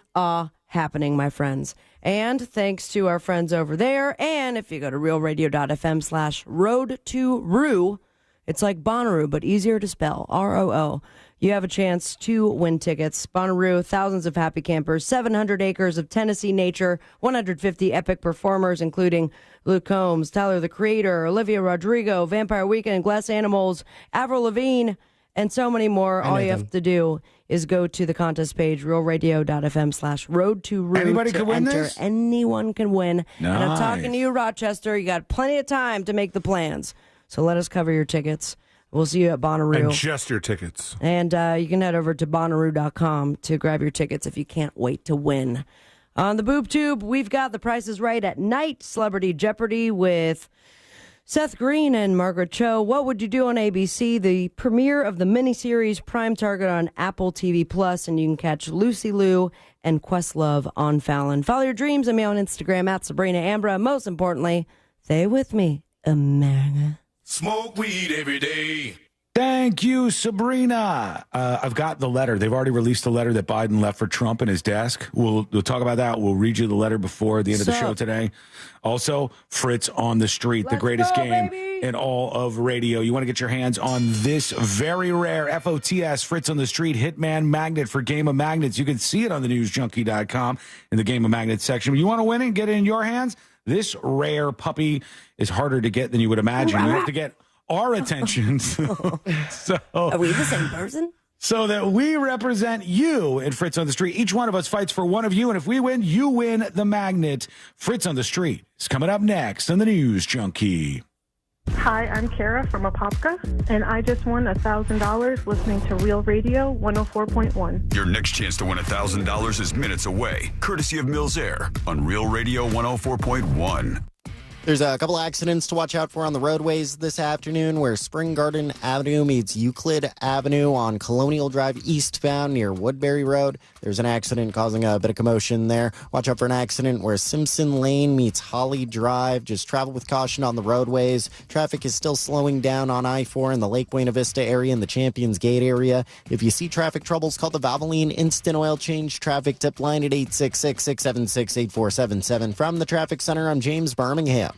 happening, my friends. And thanks to our friends over there. And if you go to realradio.fm/road2roo, it's like Bonnaroo, but easier to spell. ROO. You have a chance to win tickets. Bonnaroo, thousands of happy campers, 700 acres of Tennessee nature, 150 epic performers, including Luke Combs, Tyler the Creator, Olivia Rodrigo, Vampire Weekend, Glass Animals, Avril Lavigne, and so many more. All you have to do is go to the contest page, realradio.fm/road2roo. Anybody to can win enter. this? Anyone can win. And I'm talking Nice. to you, Rochester. You got plenty of time to make the plans. So let us cover your tickets. We'll see you at Bonnaroo. And just your tickets. And you can head over to Bonnaroo.com to grab your tickets if you can't wait to win. On the Boob Tube, we've got The Price is Right at Night, Celebrity Jeopardy with Seth Green and Margaret Cho. What Would You Do on ABC? The premiere of the miniseries Prime Target on Apple TV Plus, and you can catch Lucy Liu and Questlove on Fallon. Follow your dreams and me on Instagram at Sabrina Ambra. Most importantly, stay with me, America. Smoke weed every day. Thank you, Sabrina. I've got the letter. They've already released the letter that Biden left for Trump in his desk. We'll talk about that. We'll read you the letter before the end of the show today. Also, Fritz on the Street, the greatest game in all of radio. You want to get your hands on this very rare FOTS Fritz on the Street Hitman magnet for Game of Magnets. You can see it on the newsjunkie.com in the Game of Magnets section. You want to win it and get it in your hands? This rare puppy is harder to get than you would imagine. You have to get our attention. So, Are we the same person? So that we represent you in Fritz on the Street. Each one of us fights for one of you, and if we win, you win the magnet. Fritz on the Street is coming up next on the News Junkie. Hi, I'm Kara from Apopka, and I just won $1,000 listening to Real Radio 104.1. Your next chance to win $1,000 is minutes away, courtesy of Mills Air on Real Radio 104.1. There's a couple accidents to watch out for on the roadways this afternoon where Spring Garden Avenue meets Euclid Avenue on Colonial Drive eastbound near Woodbury Road. There's an accident causing a bit of commotion there. Watch out for an accident where Simpson Lane meets Holly Drive. Just travel with caution on the roadways. Traffic is still slowing down on I-4 in the Lake Buena Vista area and the Champions Gate area. If you see traffic troubles, call the Valvoline Instant Oil Change Traffic Tip Line at 866-676-8477. From the Traffic Center, I'm James Birmingham.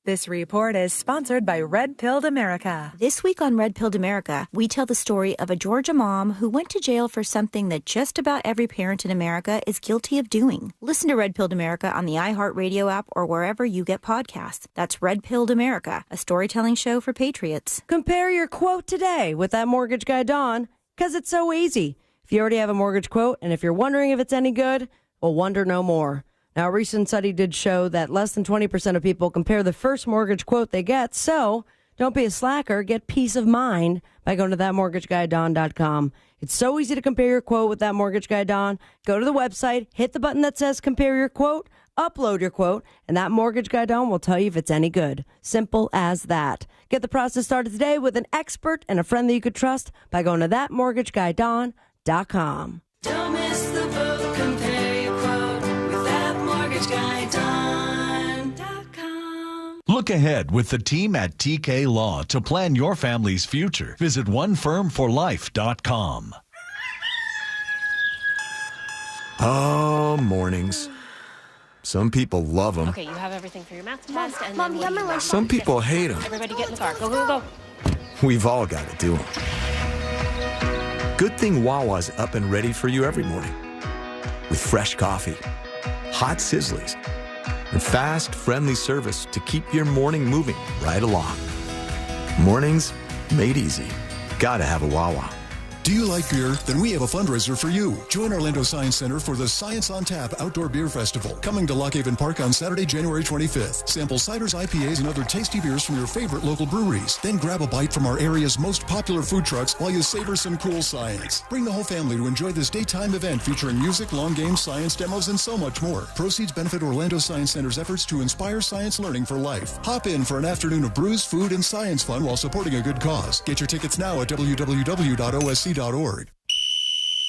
This report is sponsored by Red Pilled America. This week on Red Pilled America, we tell the story of a Georgia mom who went to jail for something that just about every parent in America is guilty of doing. Listen to Red Pilled America on the iHeart Radio app or wherever you get podcasts. That's Red Pilled America, a storytelling show for patriots. Compare your quote today with that mortgage guy, Don, because it's so easy. If you already have a mortgage quote, and if you're wondering if it's any good, well, wonder no more. Now, a recent study did show that less than 20% of people compare the first mortgage quote they get. So don't be a slacker. Get peace of mind by going to thatmortgageguyDon.com. It's so easy to compare your quote with That Mortgage Guy Don. Go to the website, hit the button that says compare your quote, upload your quote, and That Mortgage Guy Don will tell you if it's any good. Simple as that. Get the process started today with an expert and a friend that you could trust by going to thatmortgageguyDon.com. Don't miss the boat, compare your quote with thatmortgageguyDon.com. Look ahead with the team at TK Law to plan your family's future. Visit onefirmforlife.com. Oh, mornings. Some people love them. Okay, you have everything for your math test. And Mom, you have my lunch. Some people hate them. Everybody get in the car. Go, go, go. We've all got to do them. Good thing Wawa's up and ready for you every morning. With fresh coffee, hot sizzlies, and fast, friendly service to keep your morning moving right along. Mornings made easy. Gotta have a Wawa. Do you like beer? Then we have a fundraiser for you. Join Orlando Science Center for the Science on Tap Outdoor Beer Festival, coming to Lock Haven Park on Saturday, January 25th. Sample ciders, IPAs, and other tasty beers from your favorite local breweries. Then grab a bite from our area's most popular food trucks while you savor some cool science. Bring the whole family to enjoy this daytime event featuring music, long games, science demos, and so much more. Proceeds benefit Orlando Science Center's efforts to inspire science learning for life. Hop in for an afternoon of brews, food, and science fun while supporting a good cause. Get your tickets now at www.osc.org.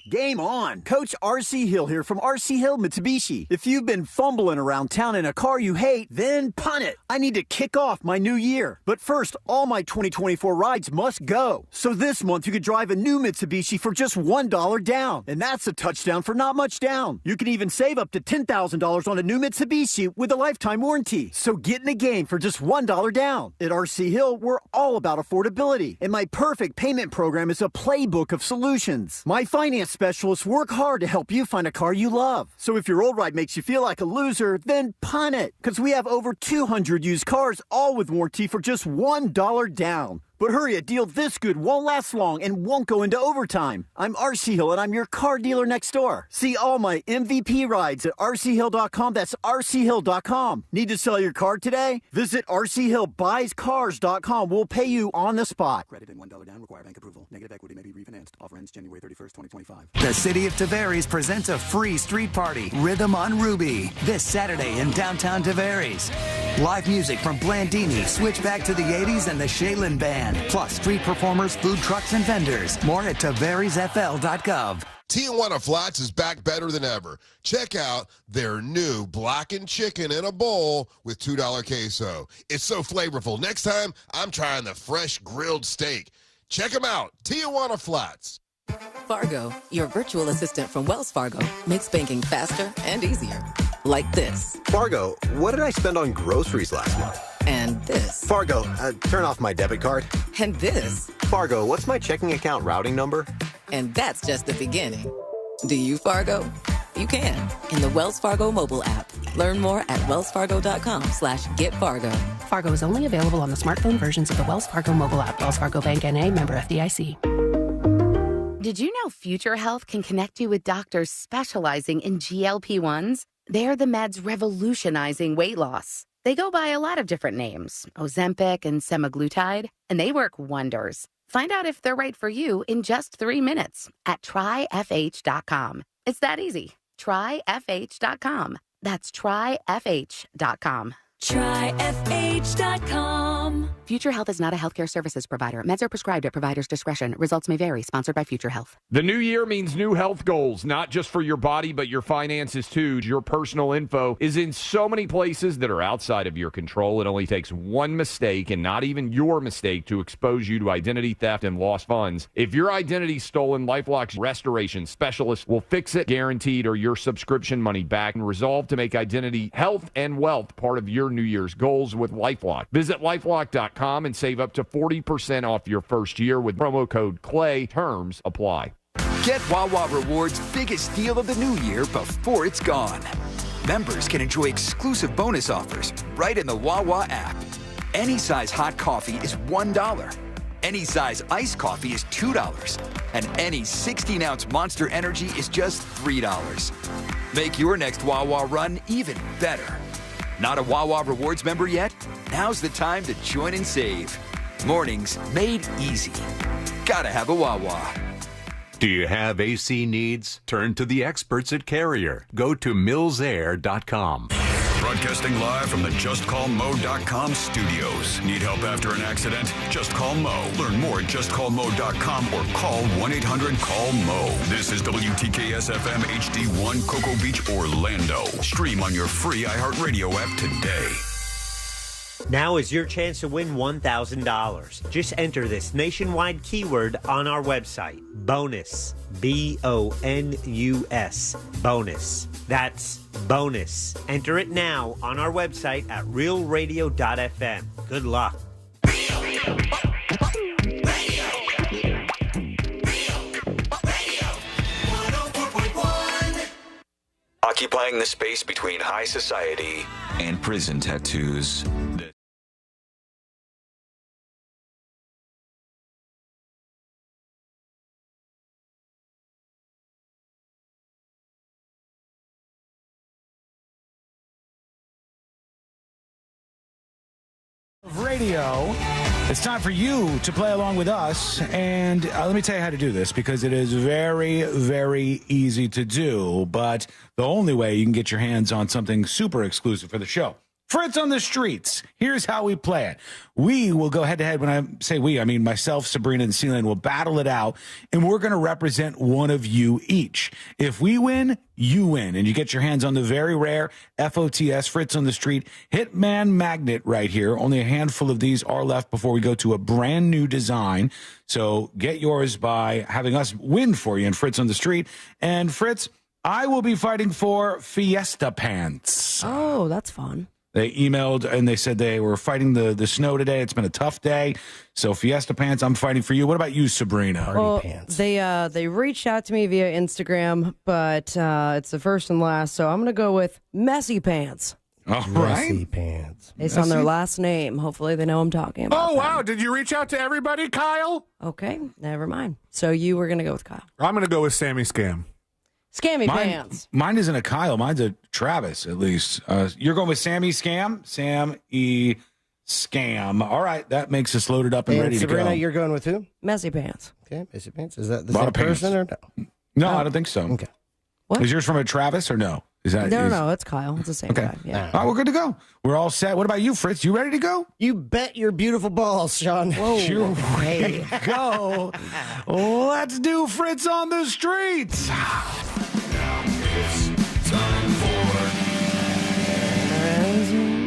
Game on! Coach R.C. Hill here from R.C. Hill Mitsubishi. If you've been fumbling around town in a car you hate, then punt it. I need to kick off my new year. But first, all my 2024 rides must go. So this month you could drive a new Mitsubishi for just $1 down. And that's a touchdown for not much down. You can even save up to $10,000 on a new Mitsubishi with a lifetime warranty. So get in the game for just $1 down. At R.C. Hill, we're all about affordability. And my perfect payment program is a playbook of solutions. My finance specialists work hard to help you find a car you love. So if your old ride makes you feel like a loser, then punt it. Because we have over 200 used cars, all with warranty for just $1 down. But hurry, a deal this good won't last long and won't go into overtime. I'm RC Hill, and I'm your car dealer next door. See all my MVP rides at rchill.com. That's rchill.com. Need to sell your car today? Visit rchillbuyscars.com. We'll pay you on the spot. Credit and $1 down. Require bank approval. Negative equity may be refinanced. Offer ends January 31st, 2025. The city of Tavares presents a free street party, Rhythm on Ruby, this Saturday in downtown Tavares. Live music from Blandini, Switchback to the 80s, and the Shaylin Band. Plus street performers, food trucks, and vendors. More at TavaresFL.gov. Tiana Flats is back better than ever. Check out their new blackened chicken in a bowl with $2 queso. It's so flavorful. Next time, I'm trying the fresh grilled steak. Check them out. Tiana Flats. Fargo, your virtual assistant from Wells Fargo, makes banking faster and easier. Like this. Fargo, what did I spend on groceries last month? And this. Fargo, turn off my debit card. And this. Fargo, what's my checking account routing number? And that's just the beginning. Do you, Fargo? You can in the Wells Fargo mobile app. Learn more at wellsfargo.com/getfargo. Fargo is only available on the smartphone versions of the Wells Fargo mobile app. Wells Fargo Bank N.A., member FDIC. Did you know Future Health can connect you with doctors specializing in GLP-1s? They're the meds revolutionizing weight loss. They go by a lot of different names, Ozempic and semaglutide, and they work wonders. Find out if they're right for you in just 3 minutes at tryfh.com. It's that easy. Tryfh.com. That's tryfh.com. Tryfh.com. Future Health is not a healthcare services provider. Meds are prescribed at provider's discretion. Results may vary. Sponsored by Future Health. The new year means new health goals, not just for your body, but your finances too. Your personal info is in so many places that are outside of your control. It only takes one mistake, and not even your mistake, to expose you to identity theft and lost funds. If your identity's stolen, LifeLock's restoration specialist will fix it, guaranteed, or your subscription money back, and resolve to make identity, health, and wealth part of your New Year's goals with LifeLock. Visit LifeLock.com and save up to 40% off your first year with promo code CLAY. Terms apply. Get Wawa Rewards' biggest deal of the new year before it's gone. Members can enjoy exclusive bonus offers right in the Wawa app. Any size hot coffee is $1. Any size iced coffee is $2. And any 16-ounce Monster Energy is just $3. Make your next Wawa run even better. Not a Wawa Rewards member yet? Now's the time to join and save. Mornings made easy. Gotta have a Wawa. Do you have AC needs? Turn to the experts at Carrier. Go to millsair.com. Broadcasting live from the JustCallMo.com studios. Need help after an accident? Just call Mo. Learn more at JustCallMo.com or call 1-800-CALL-MO. This is WTKS-FM HD1 Cocoa Beach, Orlando. Stream on your free iHeart Radio app today. Now is your chance to win $1,000. Just enter this nationwide keyword on our website. Bonus. B-O-N-U-S. Bonus. That's bonus. Enter it now on our website at realradio.fm. Good luck. Occupying the space between high society and prison tattoos. Radio. It's time for you to play along with us, and let me tell you how to do this, because it is very, very easy to do, but the only way you can get your hands on something super exclusive for the show. Fritz on the Streets. Here's how we play it. We will go head-to-head. When I say we, I mean myself, Sabrina, and Celine will battle it out, and we're going to represent one of you each. If we win, you win, and you get your hands on the very rare FOTS Fritz on the Street Hitman Magnet right here. Only a handful of these are left before we go to a brand new design. So get yours by having us win for you in Fritz on the Street. And Fritz, I will be fighting for Fiesta Pants. Oh, that's fun. They emailed and they said they were fighting the snow today. It's been a tough day. So Fiesta Pants, I'm fighting for you. What about you, Sabrina? Party pants. They reached out to me via Instagram, but it's the first and last. So I'm going to go with Messy Pants. All right. Messy Pants. Based on their last name. Hopefully they know I'm talking about. Oh, wow. Did you reach out to everybody, Kyle? Okay, never mind. So you were going to go with Kyle. I'm going to go with Sammy Scam. Scammy Pants. Mine isn't a Kyle. Mine's a Travis, at least. You're going with Sammy Scam? Sam E. Scam. All right. That makes us loaded up and ready Sabrina, to go. you're going with who? Messy Pants. Okay, Messy Pants. Is that the same person or no? No, I don't think so. Okay. What? Is yours from a Travis or no? Is that No, it's Kyle. It's the same guy. Yeah. All right, we're good to go. We're all set. What about you, Fritz? You ready to go? You bet your beautiful balls, Sean. Whoa. Here we go. Let's do Fritz on the Streets. Now it's time for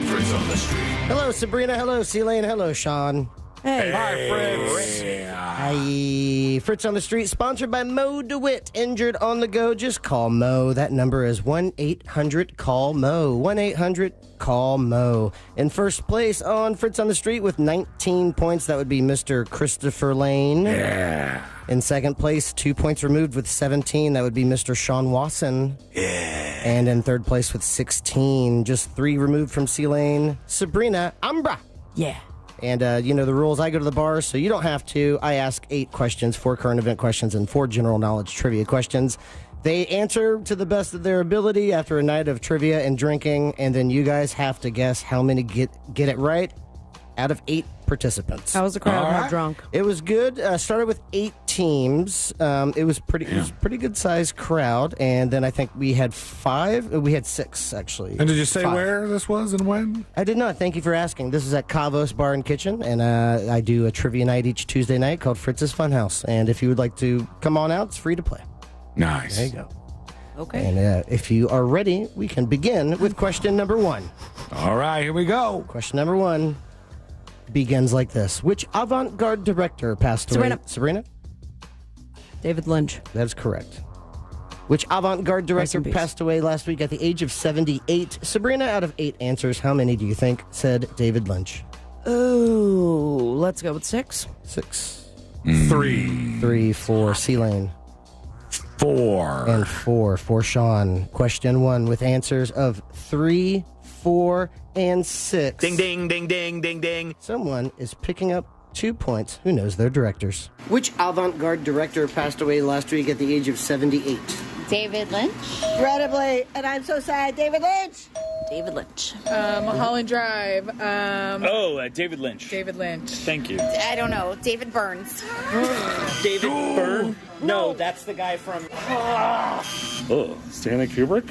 Fritz on the Street. Hello, Sabrina. Hello, Celine. Hello, Sean. Hey. Hi, Fritz. Hi. Fritz on the Street, sponsored by Mo DeWitt. Injured on the go, just call Mo. That number is 1-800-CALL-MO. 1-800-CALL-MO. In first place on Fritz on the Street with 19 points, that would be Mr. Christopher Lane. Yeah. In second place, 2 points removed with 17, that would be Mr. Sean Wasson. Yeah. And in third place with 16, just 3 removed from C-Lane, Sabrina Ambra. Yeah. And you know the rules. I go to the bar, so you don't have to. I ask 8 questions, 4 current event questions, and 4 general knowledge trivia questions. They answer to the best of their ability after a night of trivia and drinking, and then you guys have to guess how many get it right out of 8 participants. How was the crowd? How drunk? It was good. Started with 8 teams. It was pretty good sized crowd, and then I think we had 5. We had 6 actually. And did you say 5. where this was and when? I did not. Thank you for asking. This is at Cavos Bar and Kitchen, and I do a trivia night each Tuesday night called Fritz's Funhouse. And if you would like to come on out, it's free to play. Nice. There you go. Okay. And if you are ready, we can begin with question number 1. All right, here we go. Question number 1 begins like this. Which avant-garde director passed away? Sabrina? David Lynch. That is correct. Which avant-garde director passed away last week at the age of 78? Sabrina, out of 8 answers, how many do you think said David Lynch? Oh, let's go with 6. 6. 3. 3 for C-Lane. 4. And 4 for Sean. Question 1 with answers of 3, 4, and 6. Ding, ding, ding, ding, ding, ding. Someone is picking up 2 points. Who knows their directors? Which avant-garde director passed away last week at the age of 78? David Lynch. Incredibly, and I'm so sad. David Lynch. David Lynch. Mulholland Drive. David Lynch. David Lynch. Thank you. I don't know. David Burns. David Byrne? No, that's the guy from... Stanley Kubrick?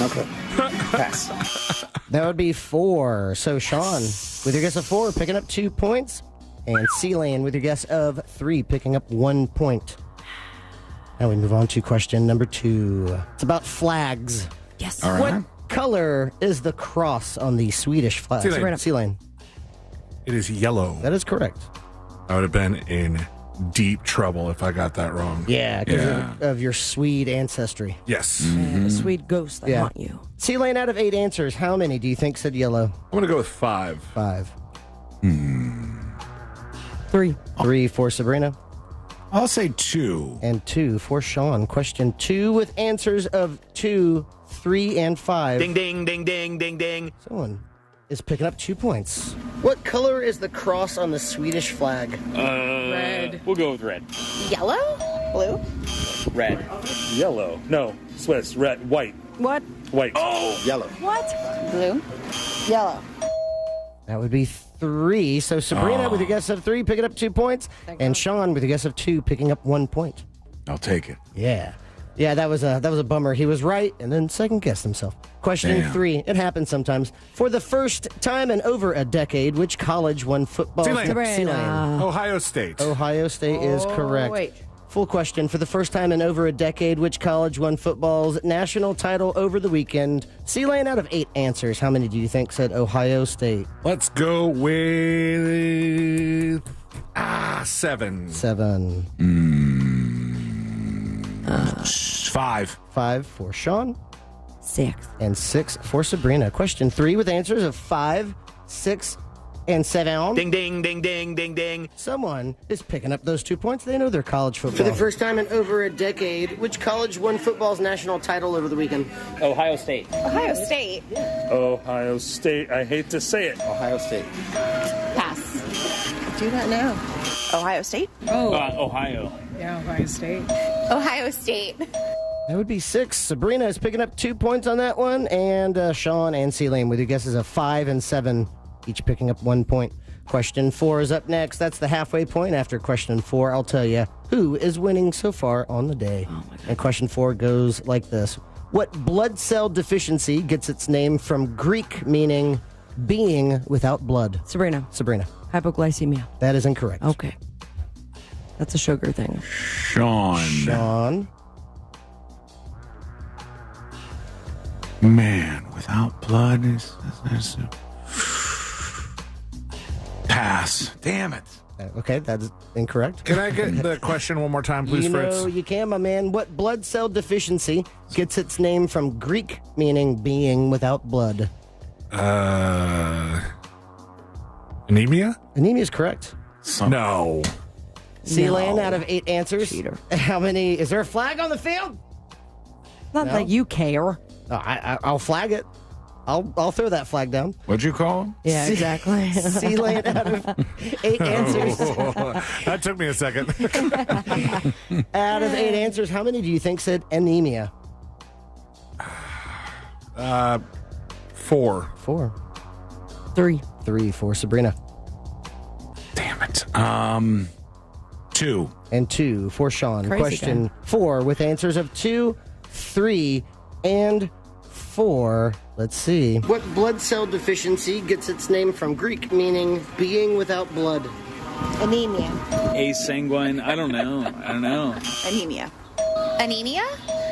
Okay. Pass. That would be 4. So Sean, with your guess of 4, picking up 2 points. And C-Lane with your guess of 3, picking up 1 point. Now we move on to question number 2. It's about flags. Yes. All right. What color is the cross on the Swedish flag? C-Lane. C-Lane. It is yellow. That is correct. I would have been in deep trouble if I got that wrong. Yeah, because of your Swede ancestry. Yes. The sweet ghost that haunt you. C-Lane, out of 8 answers, how many do you think said yellow? I'm going to go with 5. 5. 3. 3 for Sabrina. I'll say 2. And 2 for Sean. Question 2 with answers of 2, 3, and 5. Ding, ding, ding, ding, ding, ding. Someone is picking up 2 points. What color is the cross on the Swedish flag? Red. We'll go with red. Yellow? Blue? Red. Yellow. No, Swiss. Red. White. What? White. Oh! Yellow. What? Blue? Yellow. That would be 3. So Sabrina with your guess of 3, picking up 2 points. And Sean with your guess of 2, picking up 1 point. I'll take it. Yeah. Yeah, that was a bummer. He was right and then second guessed himself. Question 3. It happens sometimes. For the first time in over a decade, which college won football? C-Lane. Ohio State. Ohio State is correct. Wait. Full question. For the first time in over a decade, which college won football's national title over the weekend? C-Lane, out of 8 answers, how many do you think said Ohio State? Let's go with 7. 7. 5. 5 for Sean. 6. And 6 for Sabrina. Question 3 with answers of 5, 6, and 7. Ding, ding, ding, ding, ding, ding. Someone is picking up those 2 points. They know their college football. For the first time in over a decade, which college won football's national title over the weekend? Ohio State. Ohio State. Ohio State. I hate to say it. Ohio State. Pass. Do not know. Ohio State? Ohio. Yeah, Ohio State. Ohio State. That would be 6. Sabrina is picking up 2 points on that one. And Sean and C-Lane with your guesses of 5 and 7, each picking up 1 point. Question 4 is up next. That's the halfway point. After question 4, I'll tell you who is winning so far on the day. And question 4 goes like this. What blood cell deficiency gets its name from Greek meaning being without blood? Sabrina. Hypoglycemia. That is incorrect. Okay. That's a sugar thing. Sean. Man, without blood is pass. Damn it. Okay, that's incorrect. Can I get the question one more time, please, Fritz? You can, my man. What blood cell deficiency gets its name from Greek meaning being without blood? Anemia? Anemia is correct. No. C-Lane, out of 8 answers. Cheater. How many? Is there a flag on the field? Not that you care. I'll flag it. I'll throw that flag down. What'd you call him? Yeah, exactly. C-Lane, out of 8 answers. That took me a second. Out of 8 answers, how many do you think said anemia? 4. 4. 3. 3 for Sabrina. 2. And 2 for Sean. Crazy Question 4 with answers of 2, 3, and 4. Let's see. What blood cell deficiency gets its name from Greek, meaning being without blood? Anemia. Asanguine. I don't know. Anemia. Anemia?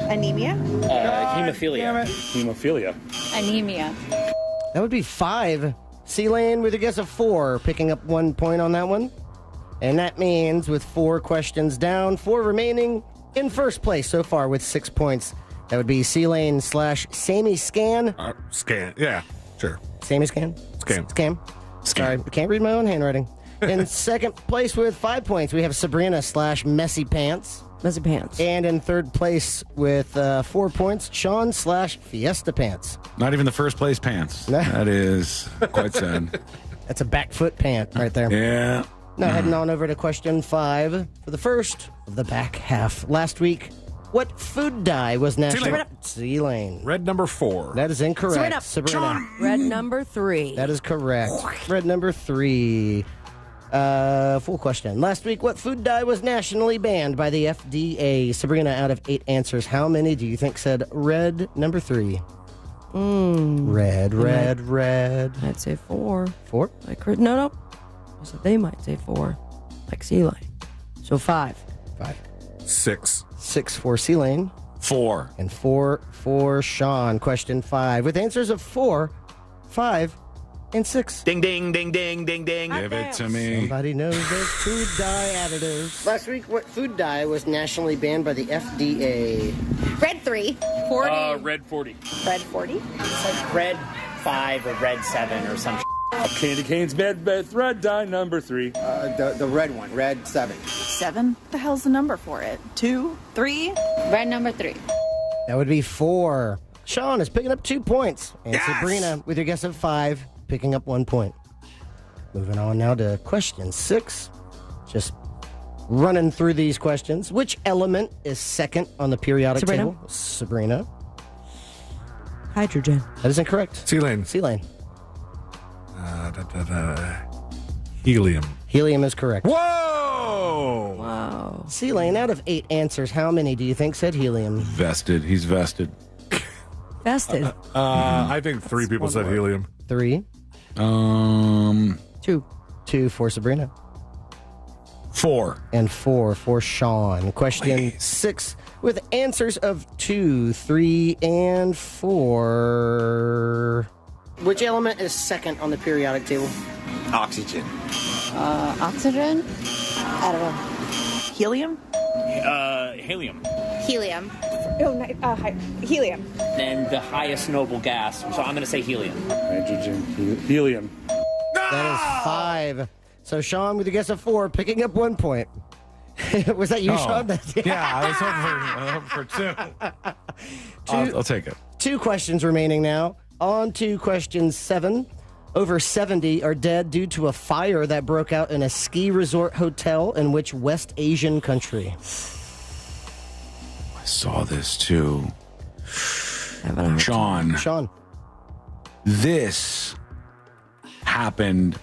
Anemia? Hemophilia. Hemophilia. Anemia. That would be 5. C-Lane with a guess of 4, picking up 1 point on that one. And that means with 4 questions down, 4 remaining, in first place so far with 6 points. That would be C-Lane / Sammy Scan. Scan. Yeah, sure. Sammy Scan? Scam. Sorry, I can't read my own handwriting. In second place with 5 points, we have Sabrina / Messy Pants. Messy Pants. And in third place with 4 points, Sean / Fiesta Pants. Not even the first place pants. That is quite sad. That's a back foot pant right there. Yeah. Now heading on over to question 5 for the first of the back half. Last week, what food dye was national? C-Lane. Red number 4. That is incorrect. Sabrina. Red number 3. That is correct. Red number 3. Full question. Last week, what food dye was nationally banned by the FDA? Sabrina, out of 8 answers, how many do you think said red number 3? Red. I'd say 4. 4? No. I said they might say 4. Like C-Lane. So 5. 5. 6. 6 for C-Lane. 4. And 4 for Sean. Question 5. With answers of 4, 5, and 6. Ding, ding, ding, ding, ding, ding. Give it to me. Somebody knows those food dye additives. Last week, what food dye was nationally banned by the FDA? Red 3. 40. Red 40. Red 40. It's like red 5 or red 7 or some Candy canes, bed, red dye number 3. The red one, red 7. 7? The hell's the number for it? 2? 3? Red number 3. That would be 4. Sean is picking up 2 points. And Sabrina, with your guess of 5, picking up 1 point. Moving on now to question 6. Just running through these questions. Which element is second on the periodic table? Sabrina. Hydrogen. That is incorrect. C-Lane. C-Lane. Helium. Helium is correct. Whoa! Wow. C-Lane, out of 8 answers, how many do you think said helium? Vested. He's vested. Vested. I think 3 people said helium. 3. 2. 2 for Sabrina. 4. And 4 for Sean. Question 6 with answers of 2, 3, and 4. Which element is second on the periodic table? Oxygen. Oxygen? I don't know. Helium? helium. Helium. Helium. And the highest noble gas. So I'm going to say helium. Hydrogen. Helium. That is 5. So Sean, with a guess of 4, picking up 1 point. Was that you, Sean? Yeah, I was hoping for 2. I'll take it. 2 questions remaining now. On to question 7. Over 70 are dead due to a fire that broke out in a ski resort hotel in which West Asian country? I saw this too. Sean. This happened.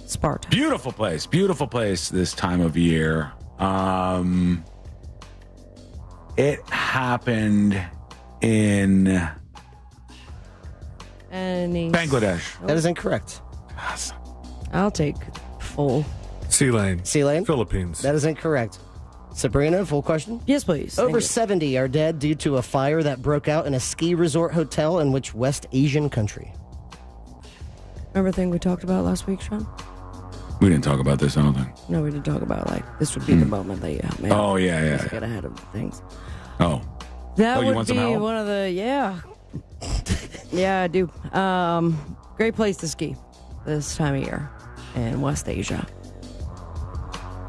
Sparta. Beautiful place this time of year. It happened in Bangladesh. That is incorrect. I'll take full. C-Lane. C-Lane? Philippines. That is incorrect. Sabrina, full question? Yes, please. Over 70 are dead due to a fire that broke out in a ski resort hotel in which West Asian country? Remember the thing we talked about last week, Sean? We didn't talk about this, I don't think. No, we did talk about, this would be the moment that you help me out. Oh, yeah. I get ahead of things. Oh. That you would want be some help? one of the, Yeah, I do. Great place to ski this time of year in West Asia.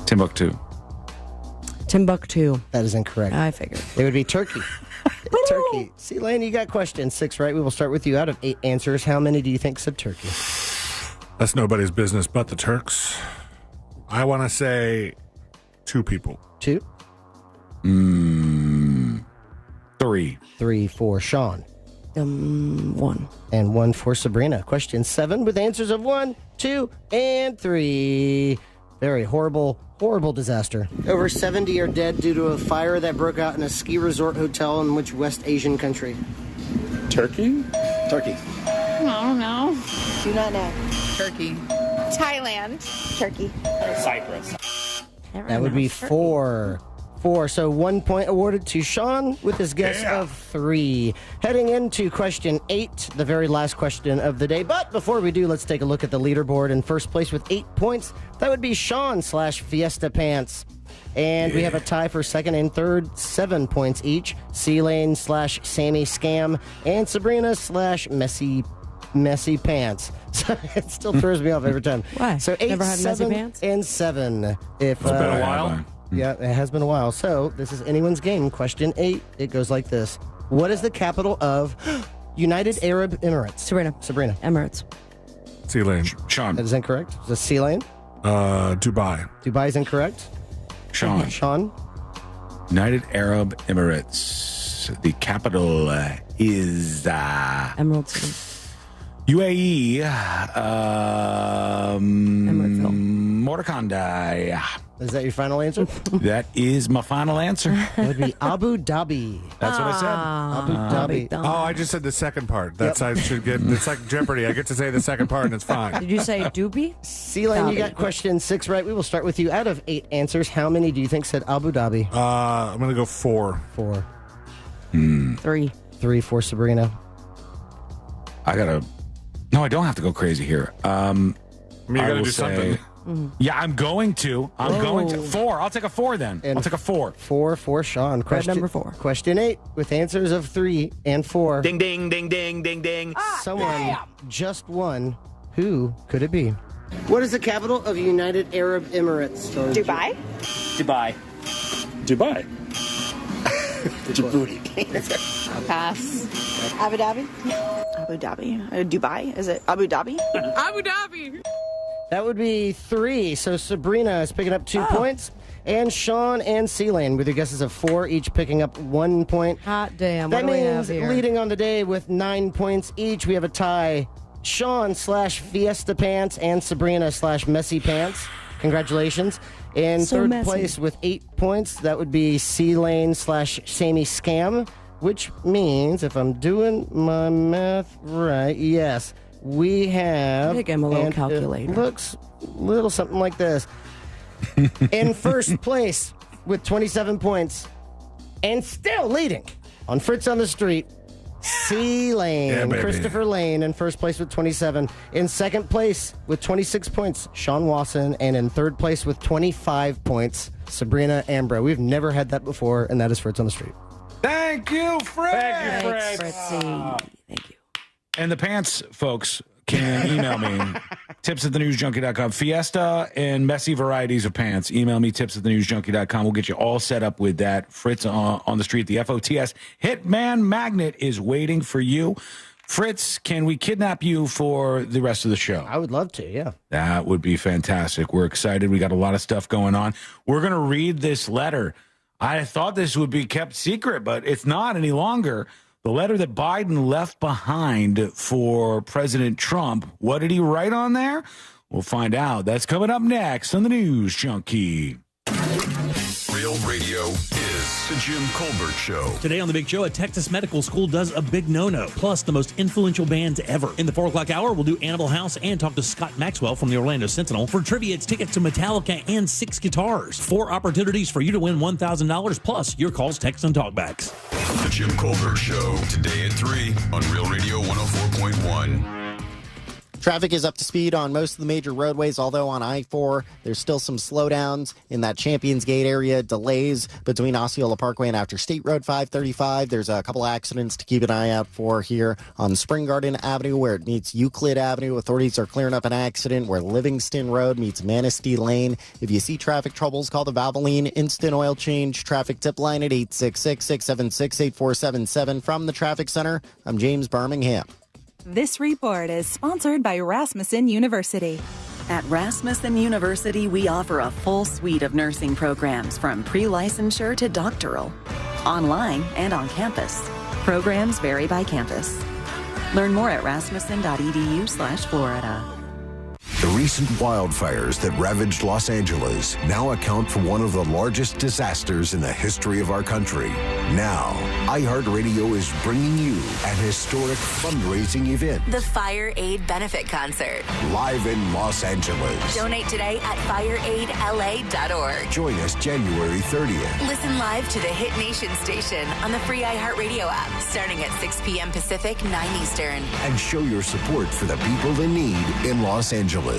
Timbuktu. That is incorrect. I figured. It would be Turkey. Turkey. See, Lane, you got question 6, right? We will start with you. Out of 8 answers, how many do you think said Turkey? That's nobody's business but the Turks. I want to say 2 people. 2? 3. 3 for Sean. 1. And 1 for Sabrina. Question 7 with answers of 1, 2, and 3. Very horrible, horrible disaster. Over 70 are dead due to a fire that broke out in a ski resort hotel in which West Asian country? Turkey? Turkey. I don't know. Do not know. Turkey. Thailand. Turkey. Cyprus. That would be 4. 4. So 1 point awarded to Sean with his guess of 3. Heading into question 8, the very last question of the day. But before we do, let's take a look at the leaderboard. In first place with 8 points, that would be Sean / Fiesta Pants. And we have a tie for second and third, 7 points each. C-Lane / Sammy Scam and Sabrina / Messy Pants. So it still throws me off every time. Why? So 8, Never had 7, messy pants? and 7. If It's been a while. Yeah, it has been a while. So this is anyone's game. Question 8. It goes like this. What is the capital of United Arab Emirates? Sabrina. Emirates. C-Lane. Sean. That is incorrect. Is it C-Lane? Dubai. Dubai is incorrect. Sean. Sean. United Arab Emirates. The capital is Emerald City. UAE. Morocco. Is that your final answer? That is my final answer. It would be Abu Dhabi. That's what I said. Abu Dhabi. Oh, I just said the second part. That's I should get. It's like Jeopardy. I get to say the second part, and it's fine. Did you say doobie? C-Lane, you got question 6 right. We will start with you. Out of 8 answers, how many do you think said Abu Dhabi? I'm gonna go 4. 4. 3. 3 for Sabrina. No, I don't have to go crazy here. You gotta will do something. Yeah, I'm going to. 4. I'll take a 4 then. And I'll take a 4. 4 for Sean. Question number 4. Question 8 with answers of 3 and 4. Ding, ding, ding, ding, ding, ding. Someone just won. Who could it be? What is the capital of United Arab Emirates? Dubai. Dubai. Dubai. Djibouti. Pass. Abu Dhabi. Abu Dhabi. Dubai. Is it Abu Dhabi? Abu Dhabi. That would be 3. So Sabrina is picking up 2 points. And Sean and C-Lane with your guesses of 4, each picking up 1 point. Hot damn. That What do we have means here? leading on the day with 9 points each, we have a tie. Sean / Fiesta Pants and Sabrina / Messy Pants. Congratulations. In So third messy. place with 8 points, that would be C-Lane / Sammy Scam, which means, if I'm doing my math right, yes, we have... I think I'm a little and calculator. It looks a little something like this. In first place with 27 points and still leading on Fritz on the Street, C-Lane. Yeah, baby. Christopher Lane in first place with 27. In second place with 26 points, Sean Wasson. And in third place with 25 points, Sabrina Ambro. We've never had that before, and that is Fritz on the Street. Thank you, Fritz. Thanks, Fritzy. Thank you. And the pants folks can email me, tips@thenewsjunkie.com. Fiesta and messy varieties of pants. Email me, tips@thenewsjunkie.com. We'll get you all set up with that. Fritz on the Street, the FOTS Hitman Magnet is waiting for you. Fritz, can we kidnap you for the rest of the show? I would love to, yeah. That would be fantastic. We're excited. We got a lot of stuff going on. We're going to read this letter. I thought this would be kept secret, but it's not any longer. The letter that Biden left behind for President Trump. What did he write on there? We'll find out. That's coming up next on the News Junkie. Real radio is the Jim Colbert Show. Today on The Big Show, a Texas medical school does a big no-no, plus the most influential bands ever. In the 4 o'clock hour, we'll do Animal House and talk to Scott Maxwell from the Orlando Sentinel. For trivia, it's tickets to Metallica and 6 guitars. 4 opportunities for you to win $1,000, plus your calls, texts, and talkbacks. The Jim Colbert Show, today at 3 on Real Radio 104.1. Traffic is up to speed on most of the major roadways, although on I-4, there's still some slowdowns in that Champions Gate area, delays between Osceola Parkway and after State Road 535. There's a couple accidents to keep an eye out for here on Spring Garden Avenue, where it meets Euclid Avenue. Authorities are clearing up an accident where Livingston Road meets Manistee Lane. If you see traffic troubles, call the Valvoline Instant Oil Change traffic tip line at 866-676-8477. From the Traffic Center, I'm James Birmingham. This report is sponsored by Rasmussen University. At Rasmussen University, we offer a full suite of nursing programs from pre-licensure to doctoral, online and on campus. Programs vary by campus. Learn more at rasmussen.edu/Florida. The recent wildfires that ravaged Los Angeles now account for one of the largest disasters in the history of our country. Now, iHeart Radio is bringing you an historic fundraising event. The Fire Aid Benefit Concert. Live in Los Angeles. Donate today at fireaidla.org. Join us January 30th. Listen live to the Hit Nation station on the free iHeart Radio app, starting at 6 p.m. Pacific, 9 Eastern. And show your support for the people in need in Los Angeles.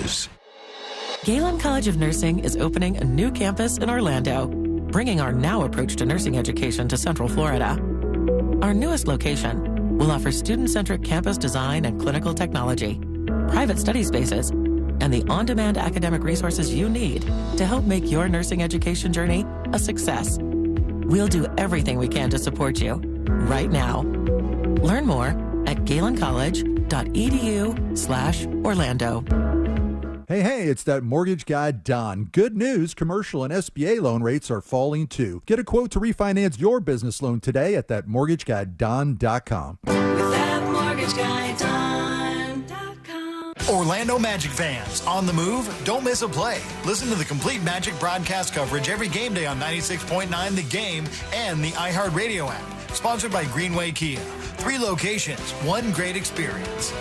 Galen College of Nursing is opening a new campus in Orlando, bringing our now approach to nursing education to Central Florida. Our newest location will offer student-centric campus design and clinical technology, private study spaces, and the on-demand academic resources you need to help make your nursing education journey a success. We'll do everything we can to support you right now. Learn more at galencollege.edu/Orlando. Hey, it's that mortgage guy, Don. Good news, commercial and SBA loan rates are falling too. Get a quote to refinance your business loan today at thatmortgageguyDon.com. Orlando Magic fans, on the move, don't miss a play. Listen to the complete Magic broadcast coverage every game day on 96.9 The Game and the iHeart Radio app. Sponsored by Greenway Kia. 3 locations, 1 great experience.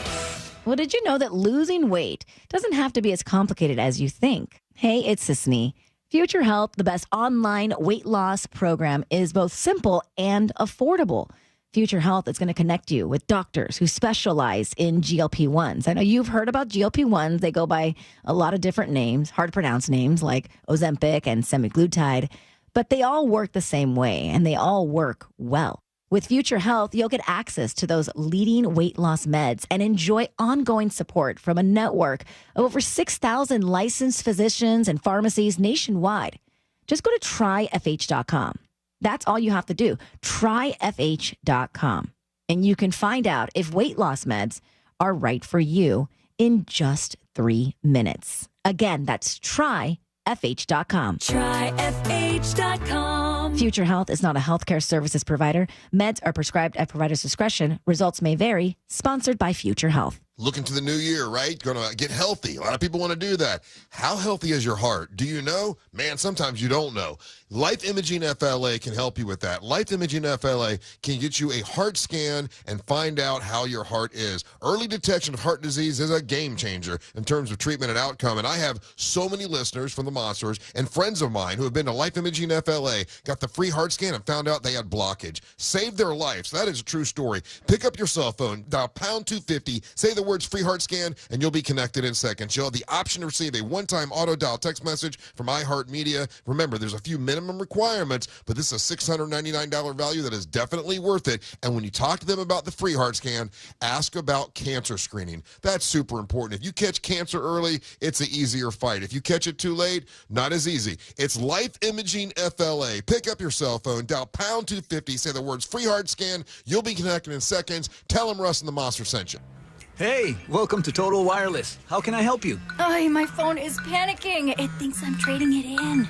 Well, did you know that losing weight doesn't have to be as complicated as you think? Hey, it's Sisney. Future Health, the best online weight loss program, is both simple and affordable. Future Health is going to connect you with doctors who specialize in GLP-1s. I know you've heard about GLP-1s. They go by a lot of different names, hard to pronounce names like Ozempic and semaglutide, but they all work the same way and they all work well. With Future Health, you'll get access to those leading weight loss meds and enjoy ongoing support from a network of over 6,000 licensed physicians and pharmacies nationwide. Just go to tryfh.com. That's all you have to do. Tryfh.com. And you can find out if weight loss meds are right for you in just 3 minutes. Again, that's tryfh.com. Tryfh.com. Future Health is not a healthcare services provider. Meds are prescribed at provider's discretion. Results may vary. Sponsored by Future Health. Looking to the new year, right? Going to get healthy. A lot of people want to do that. How healthy is your heart? Do you know? Man, sometimes you don't know. Life Imaging FLA can help you with that. Life Imaging FLA can get you a heart scan and find out how your heart is. Early detection of heart disease is a game changer in terms of treatment and outcome. And I have so many listeners from the Monsters and friends of mine who have been to Life Imaging FLA, got the free heart scan, and found out they had blockage. Saved their lives. That is a true story. Pick up your cell phone, dial pound 250, say the words free heart scan, and you'll be connected in seconds. You'll have the option to receive a one-time auto dial text message from iHeart Media. Remember, there's a few minimum requirements, but this is a $699 value that is definitely worth it. And when you talk to them about the free heart scan, ask about cancer screening. That's super important. If you catch cancer early, it's an easier fight. If you catch it too late, not as easy. It's Life Imaging FLA. Pick up your cell phone, dial pound 250, say the words free heart scan. You'll be connected in seconds. Tell them Russ and the Monster sent you. Hey, welcome to Total Wireless. How can I help you? Oh, my phone is panicking. It thinks I'm trading it in.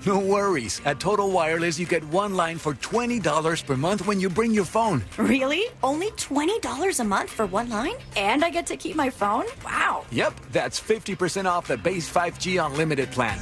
No worries. At Total Wireless, you get one line for $20 per month when you bring your phone. Really? Only $20 a month for one line? And I get to keep my phone? Wow. Yep, that's 50% off the base 5G unlimited plan.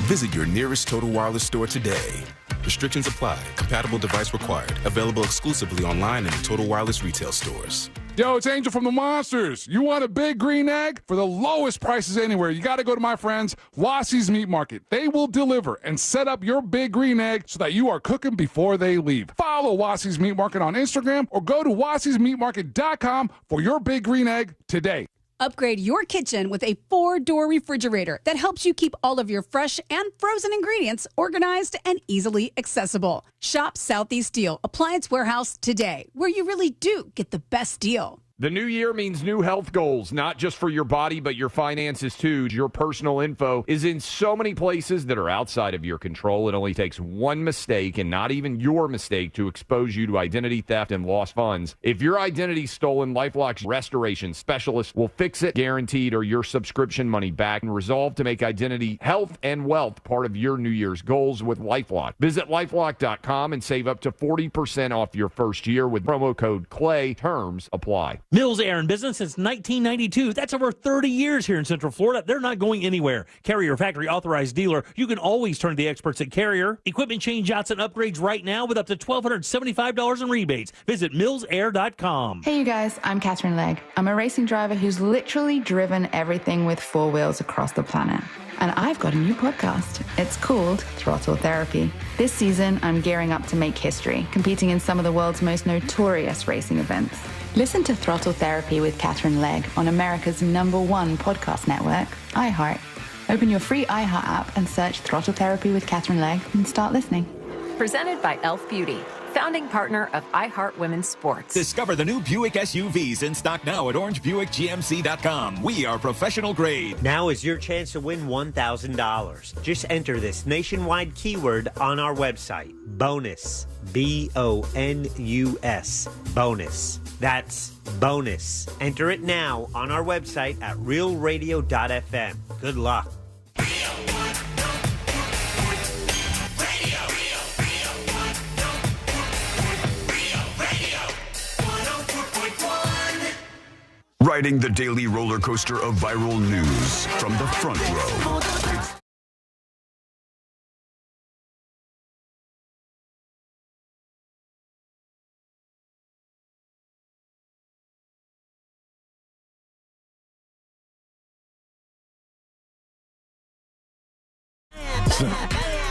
Visit your nearest Total Wireless store today. Restrictions apply. Compatible device required. Available exclusively online and in Total Wireless retail stores. Yo, it's Angel from the Monsters. You want a big green egg? For the lowest prices anywhere, you got to go to my friends, Wassie's Meat Market. They will deliver and set up your big green egg so that you are cooking before they leave. Follow Wassie's Meat Market on Instagram or go to wassiesmeatmarket.com for your big green egg today. Upgrade your kitchen with a 4-door refrigerator that helps you keep all of your fresh and frozen ingredients organized and easily accessible. Shop Southeast Steel Appliance Warehouse today, where you really do get the best deal. The new year means new health goals, not just for your body, but your finances too. Your personal info is in so many places that are outside of your control. It only takes one mistake, and not even your mistake, to expose you to identity theft and lost funds. If your identity's stolen, LifeLock's restoration specialist will fix it, guaranteed, or your subscription money back, and resolve to make identity, health, and wealth part of your New Year's goals with LifeLock. Visit LifeLock.com and save up to 40% off your first year with promo code CLAY. Terms apply. Mills Air in business since 1992. That's over 30 years here in Central Florida. They're not going anywhere. Carrier factory authorized dealer. You can always turn to the experts at Carrier. Equipment change-outs and upgrades right now with up to $1,275 in rebates. Visit millsair.com. Hey, you guys. I'm Catherine Legg. I'm a racing driver who's literally driven everything with four wheels across the planet. And I've got a new podcast. It's called Throttle Therapy. This season, I'm gearing up to make history, competing in some of the world's most notorious racing events. Listen to Throttle Therapy with Catherine Legg on America's #1 podcast network, iHeart. Open your free iHeart app and search Throttle Therapy with Catherine Legg and start listening. Presented by Elf Beauty, founding partner of iHeart Women's Sports. Discover the new Buick SUVs in stock now at orangebuickgmc.com. We are professional grade. Now is your chance to win $1,000. Just enter this nationwide keyword on our website. Bonus. BONUS. Bonus. That's bonus. Enter it now on our website at realradio.fm. Good luck. Riding the daily roller coaster of viral news from the front row.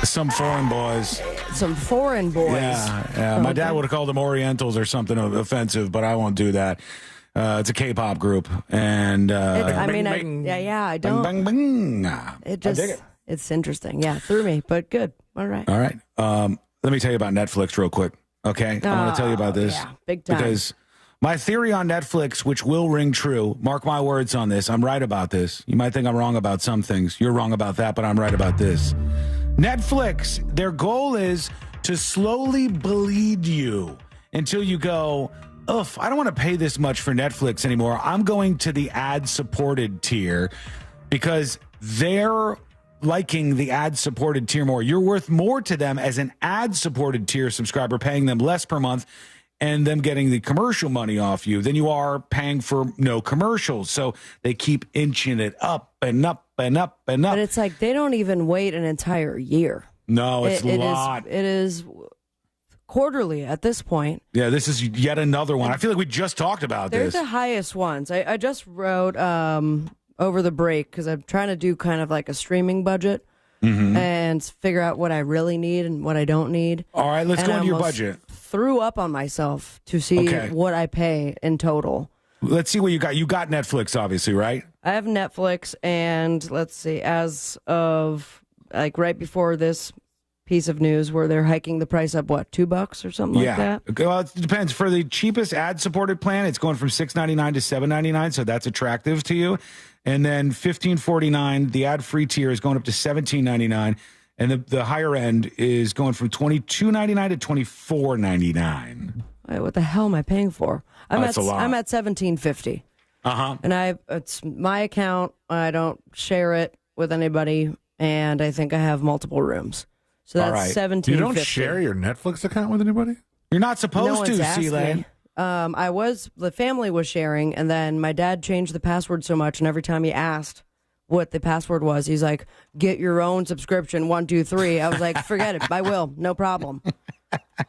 Some foreign boys. Some foreign boys. Yeah. My dad would have called them Orientals or something offensive, but I won't do that. It's a K-pop group, and I don't. Bang, bang, bang. It just, it's interesting. Yeah, threw me, but good. All right. Let me tell you about Netflix real quick. Okay, I want to tell you about this. Yeah, big time. Because my theory on Netflix, which will ring true, mark my words on this. I'm right about this. You might think I'm wrong about some things. You're wrong about that, but I'm right about this. Netflix, their goal is to slowly bleed you until you go, I don't want to pay this much for Netflix anymore. I'm going to the ad-supported tier because they're liking the ad-supported tier more. You're worth more to them as an ad-supported tier subscriber, paying them less per month and them getting the commercial money off you than you are paying for no commercials. So they keep inching it up and up and up and up. But it's like they don't even wait an entire year. No, it's a lot. It is quarterly at this point. Yeah, this is yet another one. I feel like we just talked about They're this. the highest ones. I just wrote over the break because I'm trying to do kind of like a streaming budget and figure out what I really need and what I don't need. All right, let's go into your budget. Threw up on myself to see what I pay in total. Let's see what you got. You got Netflix, obviously, right? I have Netflix, and let's see, as of like right before this piece of news where they're hiking the price up, what, $2 or something like that? Well, it depends. For the cheapest ad-supported plan, it's going from $6.99 to $7.99, so that's attractive to you. And then $15.49, the ad-free tier is going up to $17.99, and the higher end is going from $22.99 to $24.99. Wait, what the hell am I paying for? That's a lot. I'm at $17.50. And it's my account. I don't share it with anybody, and I think I have multiple rooms. So that's $17.50. You don't share your Netflix account with anybody? You're not supposed to, C-Lane. The family was sharing, and then my dad changed the password so much, and every time he asked what the password was, he's like, get your own subscription, 1, 2, 3. I was like, forget it. I will. No problem.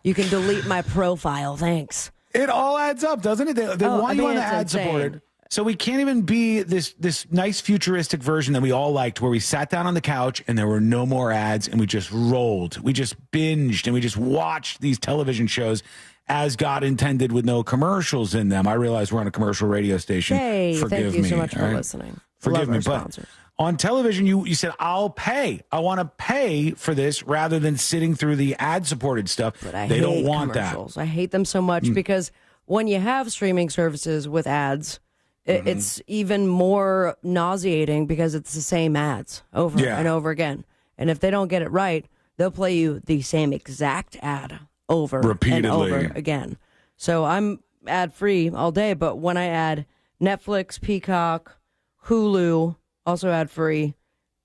You can delete my profile. Thanks. It all adds up, doesn't it? They want you on the ad-supported. So we can't even be this nice futuristic version that we all liked, where we sat down on the couch and there were no more ads and we just rolled. We just binged and we just watched these television shows as God intended with no commercials in them. I realize we're on a commercial radio station. Hey, Forgive thank you me, so much for right? listening. Forgive me, but sponsors. on television, you said, I'll pay. I want to pay for this rather than sitting through the ad-supported stuff. But I they hate don't want commercials. I hate them so much because when you have streaming services with ads, it's even more nauseating because it's the same ads over and over again. And if they don't get it right, they'll play you the same exact ad over repeatedly and over again. So I'm ad-free all day, but when I add Netflix, Peacock, Hulu, also ad-free,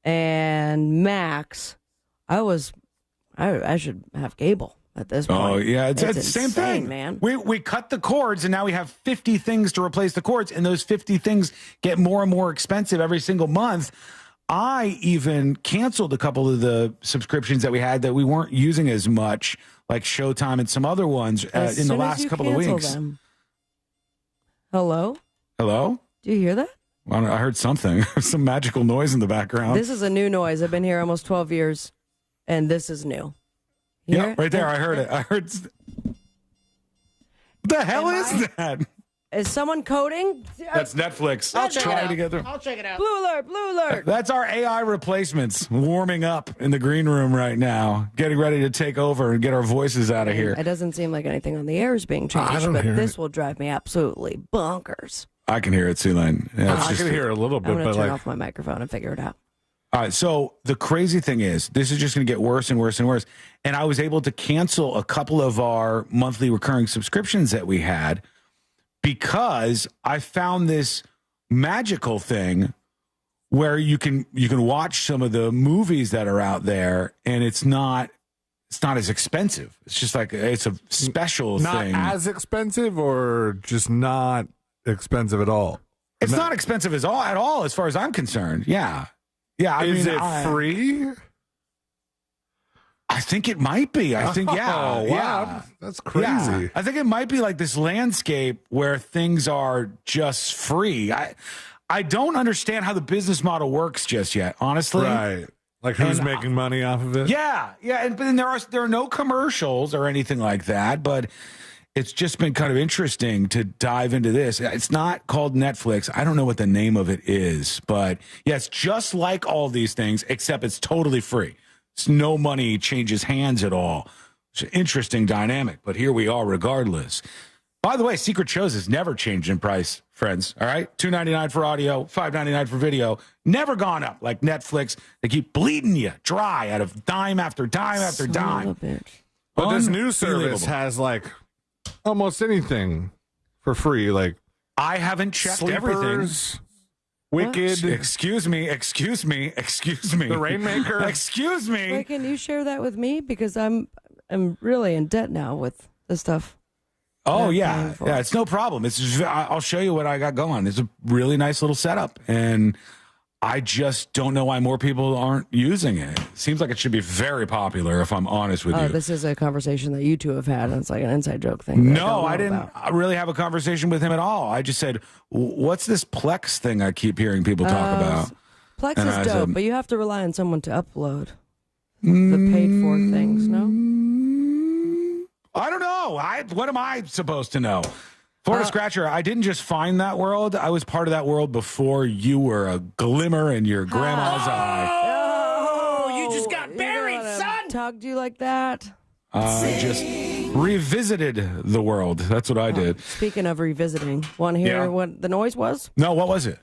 and Max, I should have cable. at this point. Oh, yeah. It's the same insane, thing, man. We cut the cords, and now we have 50 things to replace the cords, and those 50 things get more and more expensive every single month. I even canceled a couple of the subscriptions that we had that we weren't using as much, like Showtime and some other ones in the last couple of weeks. Them. Hello? Hello? Do you hear that? I heard something, some magical noise in the background. This is a new noise. I've been here almost 12 years, and this is new. Yeah, right there. I heard it. What the hell is that? Is someone coding? That's Netflix. I'll check it out. Blue alert, blue alert. That's our AI replacements warming up in the green room right now, getting ready to take over and get our voices out of here. It doesn't seem like anything on the air is being changed, but this will drive me absolutely bonkers. I can hear it, C-Lane. Yeah, I can hear it a little bit, I'm going but to turn off my microphone and figure it out. All right, so the crazy thing is, this is just going to get worse and worse and worse. And I was able to cancel a couple of our monthly recurring subscriptions that we had because I found this magical thing where you can watch some of the movies that are out there, and it's not as expensive. It's just like it's a special thing. Not as expensive, or just not expensive at all? It's not expensive at all, as far as I'm concerned. Yeah. Yeah, Is it free? I think it might be. I think, yeah. Oh, wow. Yeah. That's crazy. Yeah. I think it might be like this landscape where things are just free. I don't understand how the business model works just yet, honestly. Right. Like who's making money off of it? Yeah. Yeah. But then there are no commercials or anything like that, but it's just been kind of interesting to dive into this. It's not called Netflix. I don't know what the name of it is, but yeah, it's just like all these things, except it's totally free. It's no money changes hands at all. It's an interesting dynamic, but here we are regardless. By the way, Secret Shows has never changed in price, friends. All right? $2.99 for audio, $5.99 for video. Never gone up like Netflix. They keep bleeding you dry out of dime after dime after dime. But this new service has like almost anything for free. Like I haven't checked everything. Wicked. Excuse me. The Rainmaker. Excuse me. Wait, can you share that with me? Because I'm really in debt now with the stuff. Oh, yeah. Yeah, it's no problem. I'll show you what I got going. It's a really nice little setup, and I just don't know why more people aren't using it. Seems like it should be very popular, if I'm honest with you. This is a conversation that you two have had, and it's like an inside joke thing. No, I didn't really have a conversation with him at all. I just said, what's this Plex thing I keep hearing people talk about? Plex is dope, but you have to rely on someone to upload the paid-for things, no? I don't know. What am I supposed to know? Florida Scratcher, I didn't just find that world. I was part of that world before you were a glimmer in your grandma's eye. Oh, you just got buried, son. Talk to you like that? Just revisited the world. That's what I did. Speaking of revisiting, want to hear what the noise was? No, what was it?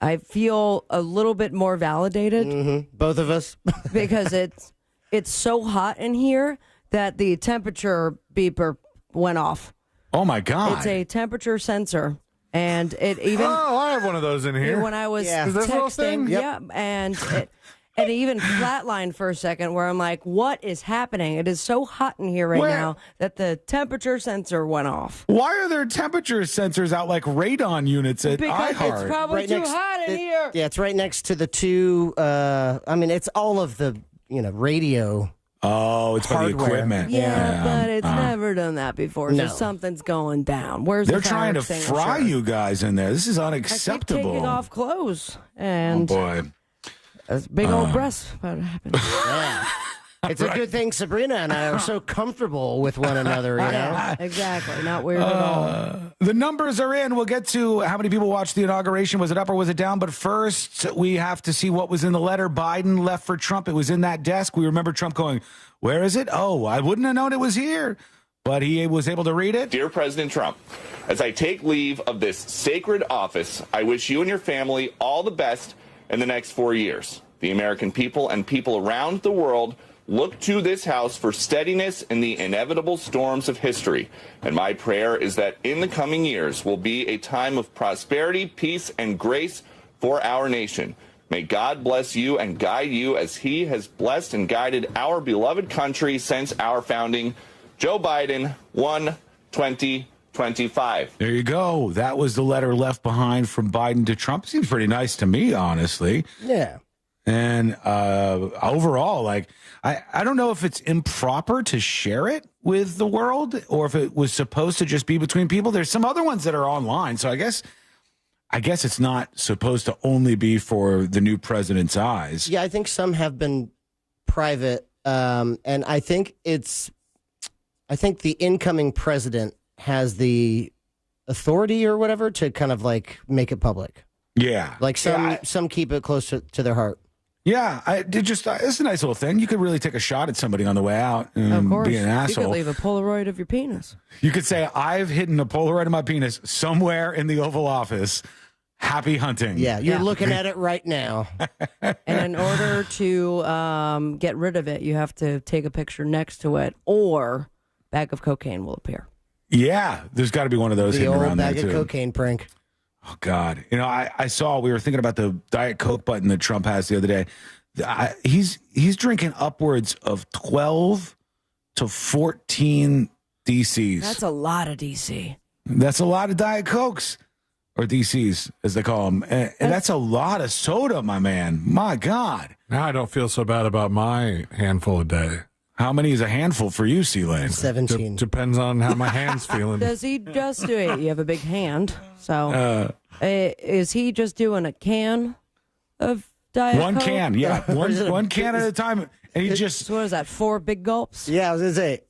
I feel a little bit more validated. Mm-hmm. Both of us. Because it's so hot in here that the temperature beeper went off. Oh, my God. It's a temperature sensor. And it even... Oh, I have one of those in here. When I was Is this little thing? texting... Yep. Yeah, and it even flatlined for a second where I'm like, what is happening? It is so hot in here right now that the temperature sensor went off. Why are there temperature sensors out like radon units at Because iHeart? it's probably too hot in here. Yeah, it's right next to the two. It's all of the radio. Oh, it's by the equipment. Yeah, but it's never done that before. So something's going down. Where's They're the trying to fire fry extinguisher? you guys in there. This is I keep unacceptable. taking off clothes, and boy, a big old breast about to happen. Yeah. It's a good thing Sabrina and I are so comfortable with one another, you know? Exactly. Not weird at all. The numbers are in. We'll get to how many people watched the inauguration. Was it up or was it down? But first, we have to see what was in the letter Biden left for Trump. It was in that desk. We remember Trump going, where is it? Oh, I wouldn't have known it was here. But he was able to read it. Dear President Trump, as I take leave of this sacred office, I wish you and your family all the best in the next 4 years. The American people and people around the world look to this House for steadiness in the inevitable storms of history. And my prayer is that in the coming years will be a time of prosperity, peace, and grace for our nation. May God bless you and guide you as he has blessed and guided our beloved country since our founding. Joe Biden, 1/20/25. There you go. That was the letter left behind from Biden to Trump. Seems pretty nice to me, honestly. Yeah. And overall, like, I don't know if it's improper to share it with the world or if it was supposed to just be between people. There's some other ones that are online, so I guess it's not supposed to only be for the new president's eyes. Yeah, I think some have been private, and I think the incoming president has the authority or whatever to kind of like make it public. Yeah, like some keep it close to their heart. Yeah, it's a nice little thing. You could really take a shot at somebody on the way out and Of course. be an asshole. You could leave a Polaroid of your penis. You could say, I've hidden a Polaroid of my penis somewhere in the Oval Office. Happy hunting. Yeah, you're looking at it right now. And in order to get rid of it, you have to take a picture next to it, or bag of cocaine will appear. Yeah, there's got to be one of those The hidden old around there, bag too. of cocaine prank. Oh, God. You know, we were thinking about the Diet Coke button that Trump has the other day. He's drinking upwards of 12 to 14 DCs. That's a lot of DC. That's a lot of Diet Cokes, or DCs, as they call them. And that's a lot of soda, my man. My God. Now I don't feel so bad about my handful a day. How many is a handful for you, C-Lane? 17. Depends on how my hand's feeling. Does he just do it? You have a big hand. So is he just doing a can of Diet One Coke? can, yeah. One can at a time. And he just... What is that, 4 big gulps? Yeah, I was going to say,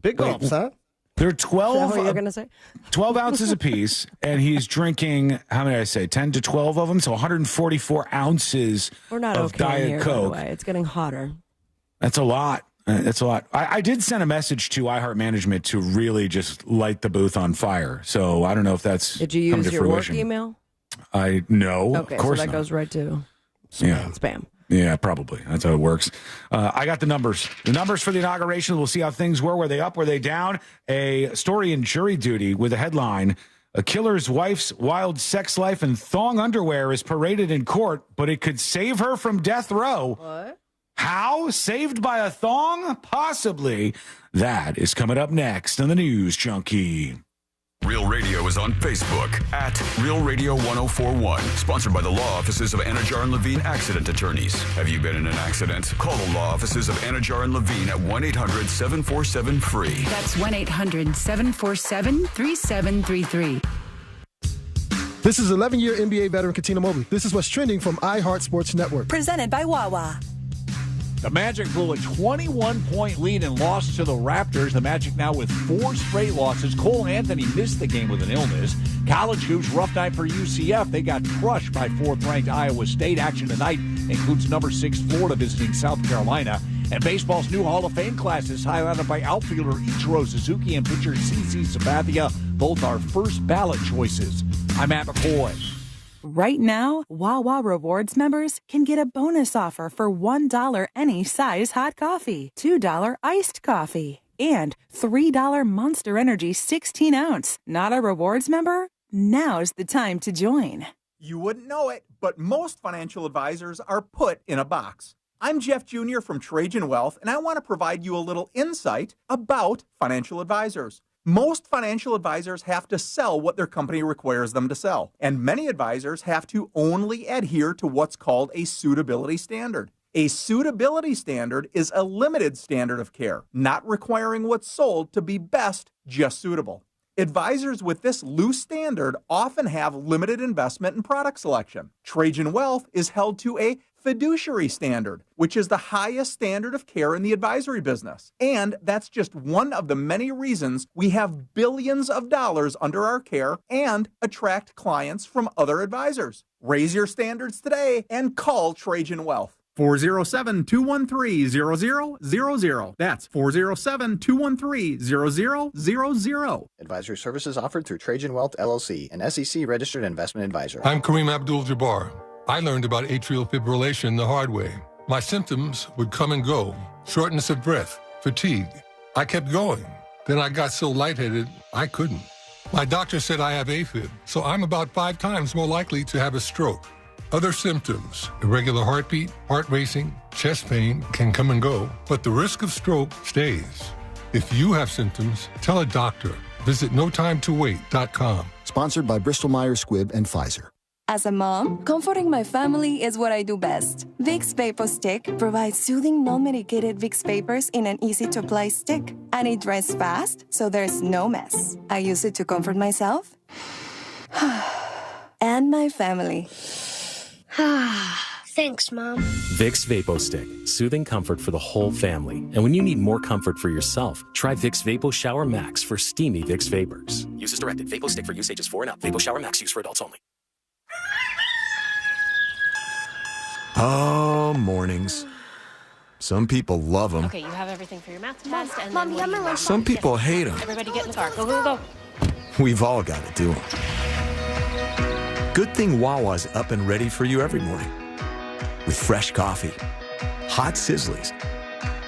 big gulps, huh? They're Is that 12, what you're going to say? 12 ounces apiece, and he's drinking, how many did I say, 10 to 12 of them? So 144 ounces We're not of okay Diet here, Coke. by the way. It's getting hotter. That's a lot. That's a lot. I did send a message to iHeart Management to really just light the booth on fire. So I don't know if that's Did you come use to your fruition. work email? No, Okay, of course so that not. goes right to spam. Yeah, probably. That's how it works. I got the numbers. The numbers for the inauguration. We'll see how things were. Were they up? Were they down? A story in Jury Duty with a headline: a killer's wife's wild sex life in thong underwear is paraded in court, but it could save her from death row. What? How? Saved by a thong? Possibly. That is coming up next on the News Junkie. Real Radio is on Facebook at Real Radio 1041. Sponsored by the law offices of Anajar and Levine Accident Attorneys. Have you been in an accident? Call the law offices of Anajar and Levine at 1-800-747-FREE. That's 1-800-747-3733. This is 11-year NBA veteran Katina Mobley. This is what's trending from iHeart Sports Network. Presented by Wawa. The Magic blew a 21-point lead and lost to the Raptors. The Magic now with 4 straight losses. Cole Anthony missed the game with an illness. College hoops, rough night for UCF. They got crushed by 4th-ranked Iowa State. Action tonight includes number 6 Florida visiting South Carolina. And baseball's new Hall of Fame class is highlighted by outfielder Ichiro Suzuki and pitcher CC Sabathia. Both are first ballot choices. I'm Matt McCoy. Right now, Wawa Rewards members can get a bonus offer for $1 any size hot coffee, $2 iced coffee, and $3 Monster Energy 16-ounce. Not a rewards member? Now's the time to join. You wouldn't know it, but most financial advisors are put in a box. I'm Jeff Jr. from Trajan Wealth, and I want to provide you a little insight about financial advisors. Most financial advisors have to sell what their company requires them to sell, and many advisors have to only adhere to what's called a suitability standard. A suitability standard is a limited standard of care, not requiring what's sold to be best, just suitable. Advisors with this loose standard often have limited investment and product selection. Trajan Wealth is held to a fiduciary standard, which is the highest standard of care in the advisory business. And that's just one of the many reasons we have billions of dollars under our care and attract clients from other advisors. Raise your standards today and call Trajan Wealth. 407-213-0000. That's 407-213-0000. Advisory services offered through Trajan Wealth, LLC, an SEC-registered investment advisor. I'm Kareem Abdul-Jabbar. I learned about atrial fibrillation the hard way. My symptoms would come and go. Shortness of breath, fatigue. I kept going. Then I got so lightheaded, I couldn't. My doctor said I have AFib, so I'm about 5 times more likely to have a stroke. Other symptoms, irregular heartbeat, heart racing, chest pain can come and go, but the risk of stroke stays. If you have symptoms, tell a doctor. Visit notimetowait.com. Sponsored by Bristol-Myers Squibb and Pfizer. As a mom, comforting my family is what I do best. Vicks Vapo Stick provides soothing, non-medicated Vicks Vapors in an easy-to-apply stick. And it dries fast, so there's no mess. I use it to comfort myself and my family. Thanks, Mom. Vicks Vapo Stick. Soothing comfort for the whole family. And when you need more comfort for yourself, try Vicks Vapo Shower Max for steamy Vicks Vapors. Use as directed. Vapo Stick for use ages 4 and up. Vapo Shower Max used for adults only. Oh, mornings. Some people love them. Okay, you have everything for your math test. And Mom, you have my lunch. Some people hate them. Everybody get in the car. Go, go, go. We've all got to do them. Good thing Wawa's up and ready for you every morning. With fresh coffee, hot sizzlies,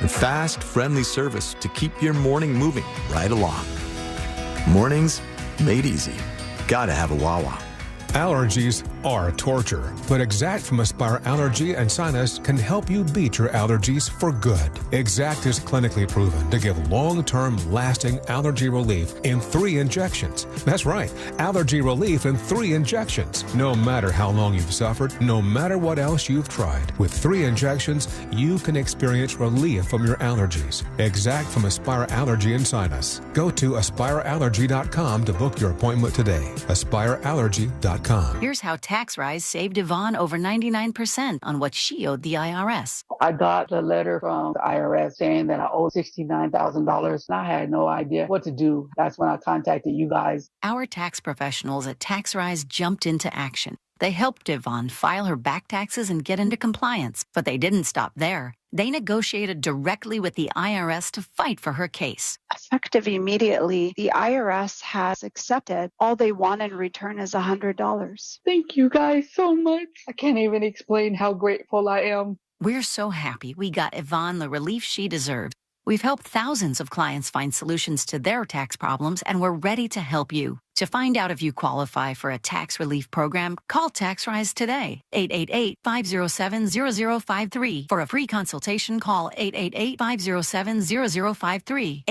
and fast, friendly service to keep your morning moving right along. Mornings made easy. Gotta have a Wawa. Allergies are torture, but Exact from Aspire Allergy and Sinus can help you beat your allergies for good. Exact is clinically proven to give long-term lasting allergy relief in 3 injections. That's right, allergy relief in 3 injections. No matter how long you've suffered, no matter what else you've tried, with 3 injections, you can experience relief from your allergies. Exact from Aspire Allergy and Sinus. Go to aspireallergy.com to book your appointment today. aspireallergy.com. Here's how tax rise saved Yvonne over 99% on what she owed the IRS. I got a letter from the IRS saying that I owed $69,000, and I had no idea what to do. That's when I contacted you guys. Our tax professionals at TaxRise jumped into action. They helped Yvonne file her back taxes and get into compliance, but they didn't stop there. They negotiated directly with the IRS to fight for her case. Effective immediately, the IRS has accepted. All they want in return is $100. Thank you guys so much. I can't even explain how grateful I am. We're so happy we got Yvonne the relief she deserved. We've helped thousands of clients find solutions to their tax problems, and we're ready to help you. To find out if you qualify for a tax relief program, call TaxRise today, 888-507-0053. For a free consultation, call 888-507-0053,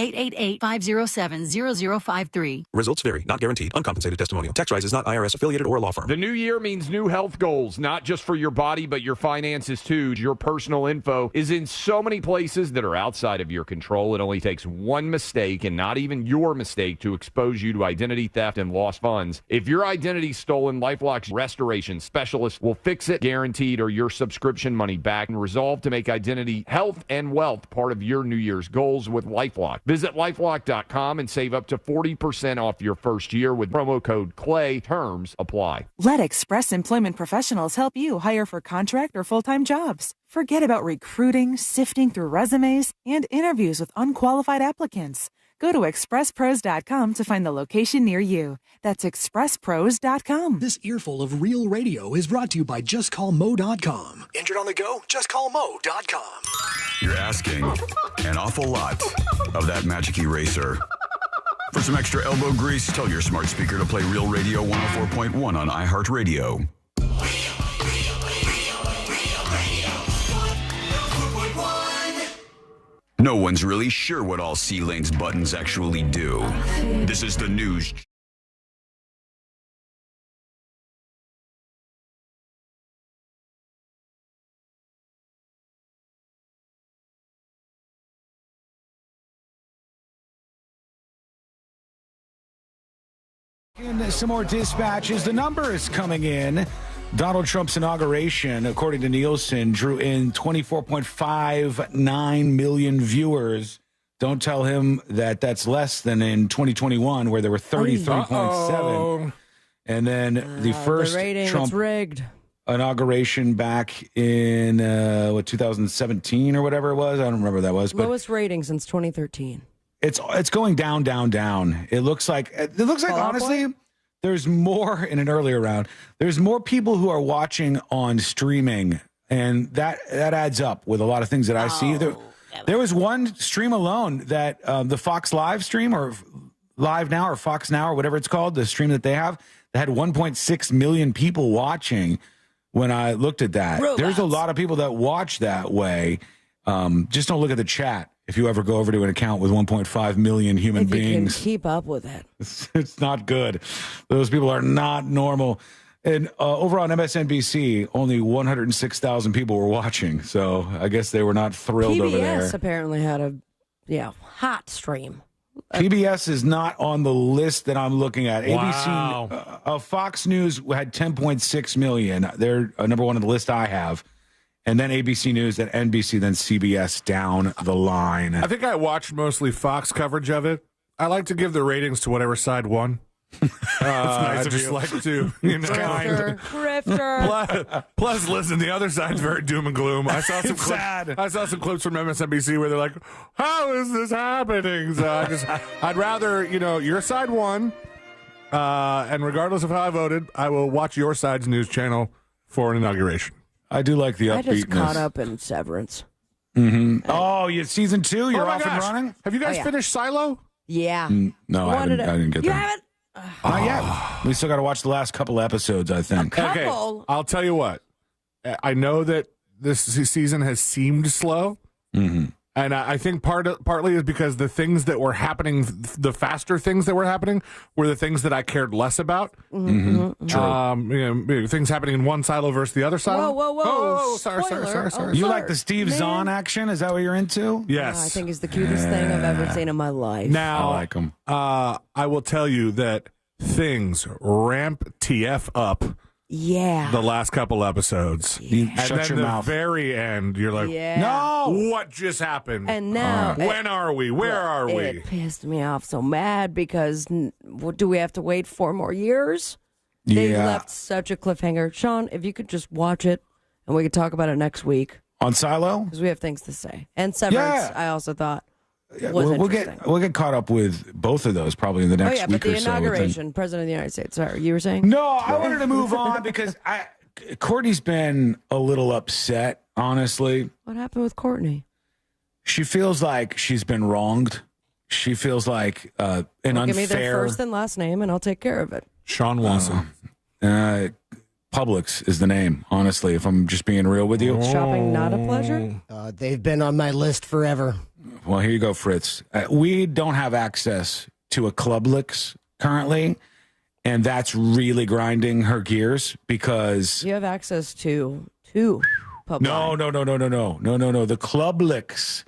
888-507-0053. Results vary, not guaranteed, uncompensated testimonial. TaxRise is not IRS affiliated or a law firm. The new year means new health goals, not just for your body, but your finances too. Your personal info is in so many places that are outside of your control. It only takes one mistake, and not even your mistake, to expose you to identity theft and lost funds. If your identity's stolen, LifeLock's restoration specialist will fix it, guaranteed, or your subscription money back, and resolve to make identity, health, and wealth part of your New Year's goals with LifeLock. Visit LifeLock.com and save up to 40% off your first year with promo code CLAY. Terms apply. Let Express Employment Professionals help you hire for contract or full-time jobs. Forget about recruiting, sifting through resumes, and interviews with unqualified applicants. Go to expresspros.com to find the location near you. That's expresspros.com. This earful of real radio is brought to you by JustCallMo.com. Injured on the go? JustCallMo.com. You're asking an awful lot of that magic eraser. For some extra elbow grease, tell your smart speaker to play Real Radio 104.1 on iHeartRadio. No one's really sure what all C-Lane's buttons actually do. This is the news. And some more dispatches. The number is coming in. Donald Trump's inauguration, according to Nielsen, drew in 24.59 million viewers. Don't tell him that that's less than in 2021, where there were 33.7. And then the first Trump rigged inauguration back in 2017 or whatever it was. I don't remember what that was. But lowest rating since 2013. It's going down, down, down. It looks like honestly, there's more in an earlier round. There's more people who are watching on streaming, and that adds up with a lot of things that I see. There was one stream alone that the Fox Live stream, or Live Now, or Fox Now, or whatever it's called, the stream that they have, that had 1.6 million people watching. when I looked at that. Robots. There's a lot of people that watch that way. Just don't look at the chat. If you ever go over to an account with 1.5 million human If you can beings, keep up with it. it's not good. Those people are not normal. And over on MSNBC, only 106,000 people were watching. So I guess they were not thrilled over there. PBS apparently had a hot stream. PBS is not on the list that I'm looking at. Wow. ABC, Fox News had 10.6 million. They're number one on the list I have. And then ABC News, then NBC, then CBS down the line. I think I watched mostly Fox coverage of it. I like to give the ratings to whatever side won. I just like to, Grifter. Plus, listen, the other side's very doom and gloom. I saw some clips. I saw some clips from MSNBC where they're like, "How is this happening?" So I'd rather, your side won, and regardless of how I voted, I will watch your side's news channel for an inauguration. I do like the upbeatness. I just caught up in Severance. Mm-hmm. Oh, you season 2? You're off gosh. and running? Have you guys finished Silo? Yeah. No, I didn't get you that. haven't? Not yet. We still got to watch the last couple episodes, I think. Okay, I'll tell you what. I know that this season has seemed slow, and I think partly is because the things that were happening, the faster things that were happening, were the things that I cared less about. True. Things happening in one silo versus the other silo. Whoa. Oh, sorry. You like the Steve Zahn action? Is that what you're into? Yes. I think he's the cutest thing I've ever seen in my life. Now, I like him. I will tell you that things ramp TF up. Yeah. The last couple episodes. You and shut then your the mouth. very end, you're like, no! What just happened? And now, when are we? Where are we? It pissed me off so mad because do we have to wait 4 more years? They left such a cliffhanger. Sean, if you could just watch it and we could talk about it next week. On Silo? Because we have things to say. And Severance, I also thought was we'll interesting. get caught up with both of those probably in the next week but the or so. inauguration, President of the United States. Sorry, you were saying? No, I wanted to move on because Courtney's been a little upset, honestly. What happened with Courtney? She feels like she's been wronged. She feels like an unfair... Give me their first and last name, and I'll take care of it. Sean Watson. Publix is the name, honestly, if I'm just being real with you. Shopping not a pleasure? They've been on my list forever. Well, here you go, Fritz. We don't have access to a Clublix currently, and that's really grinding her gears because... You have access to Publix. No. The Clublix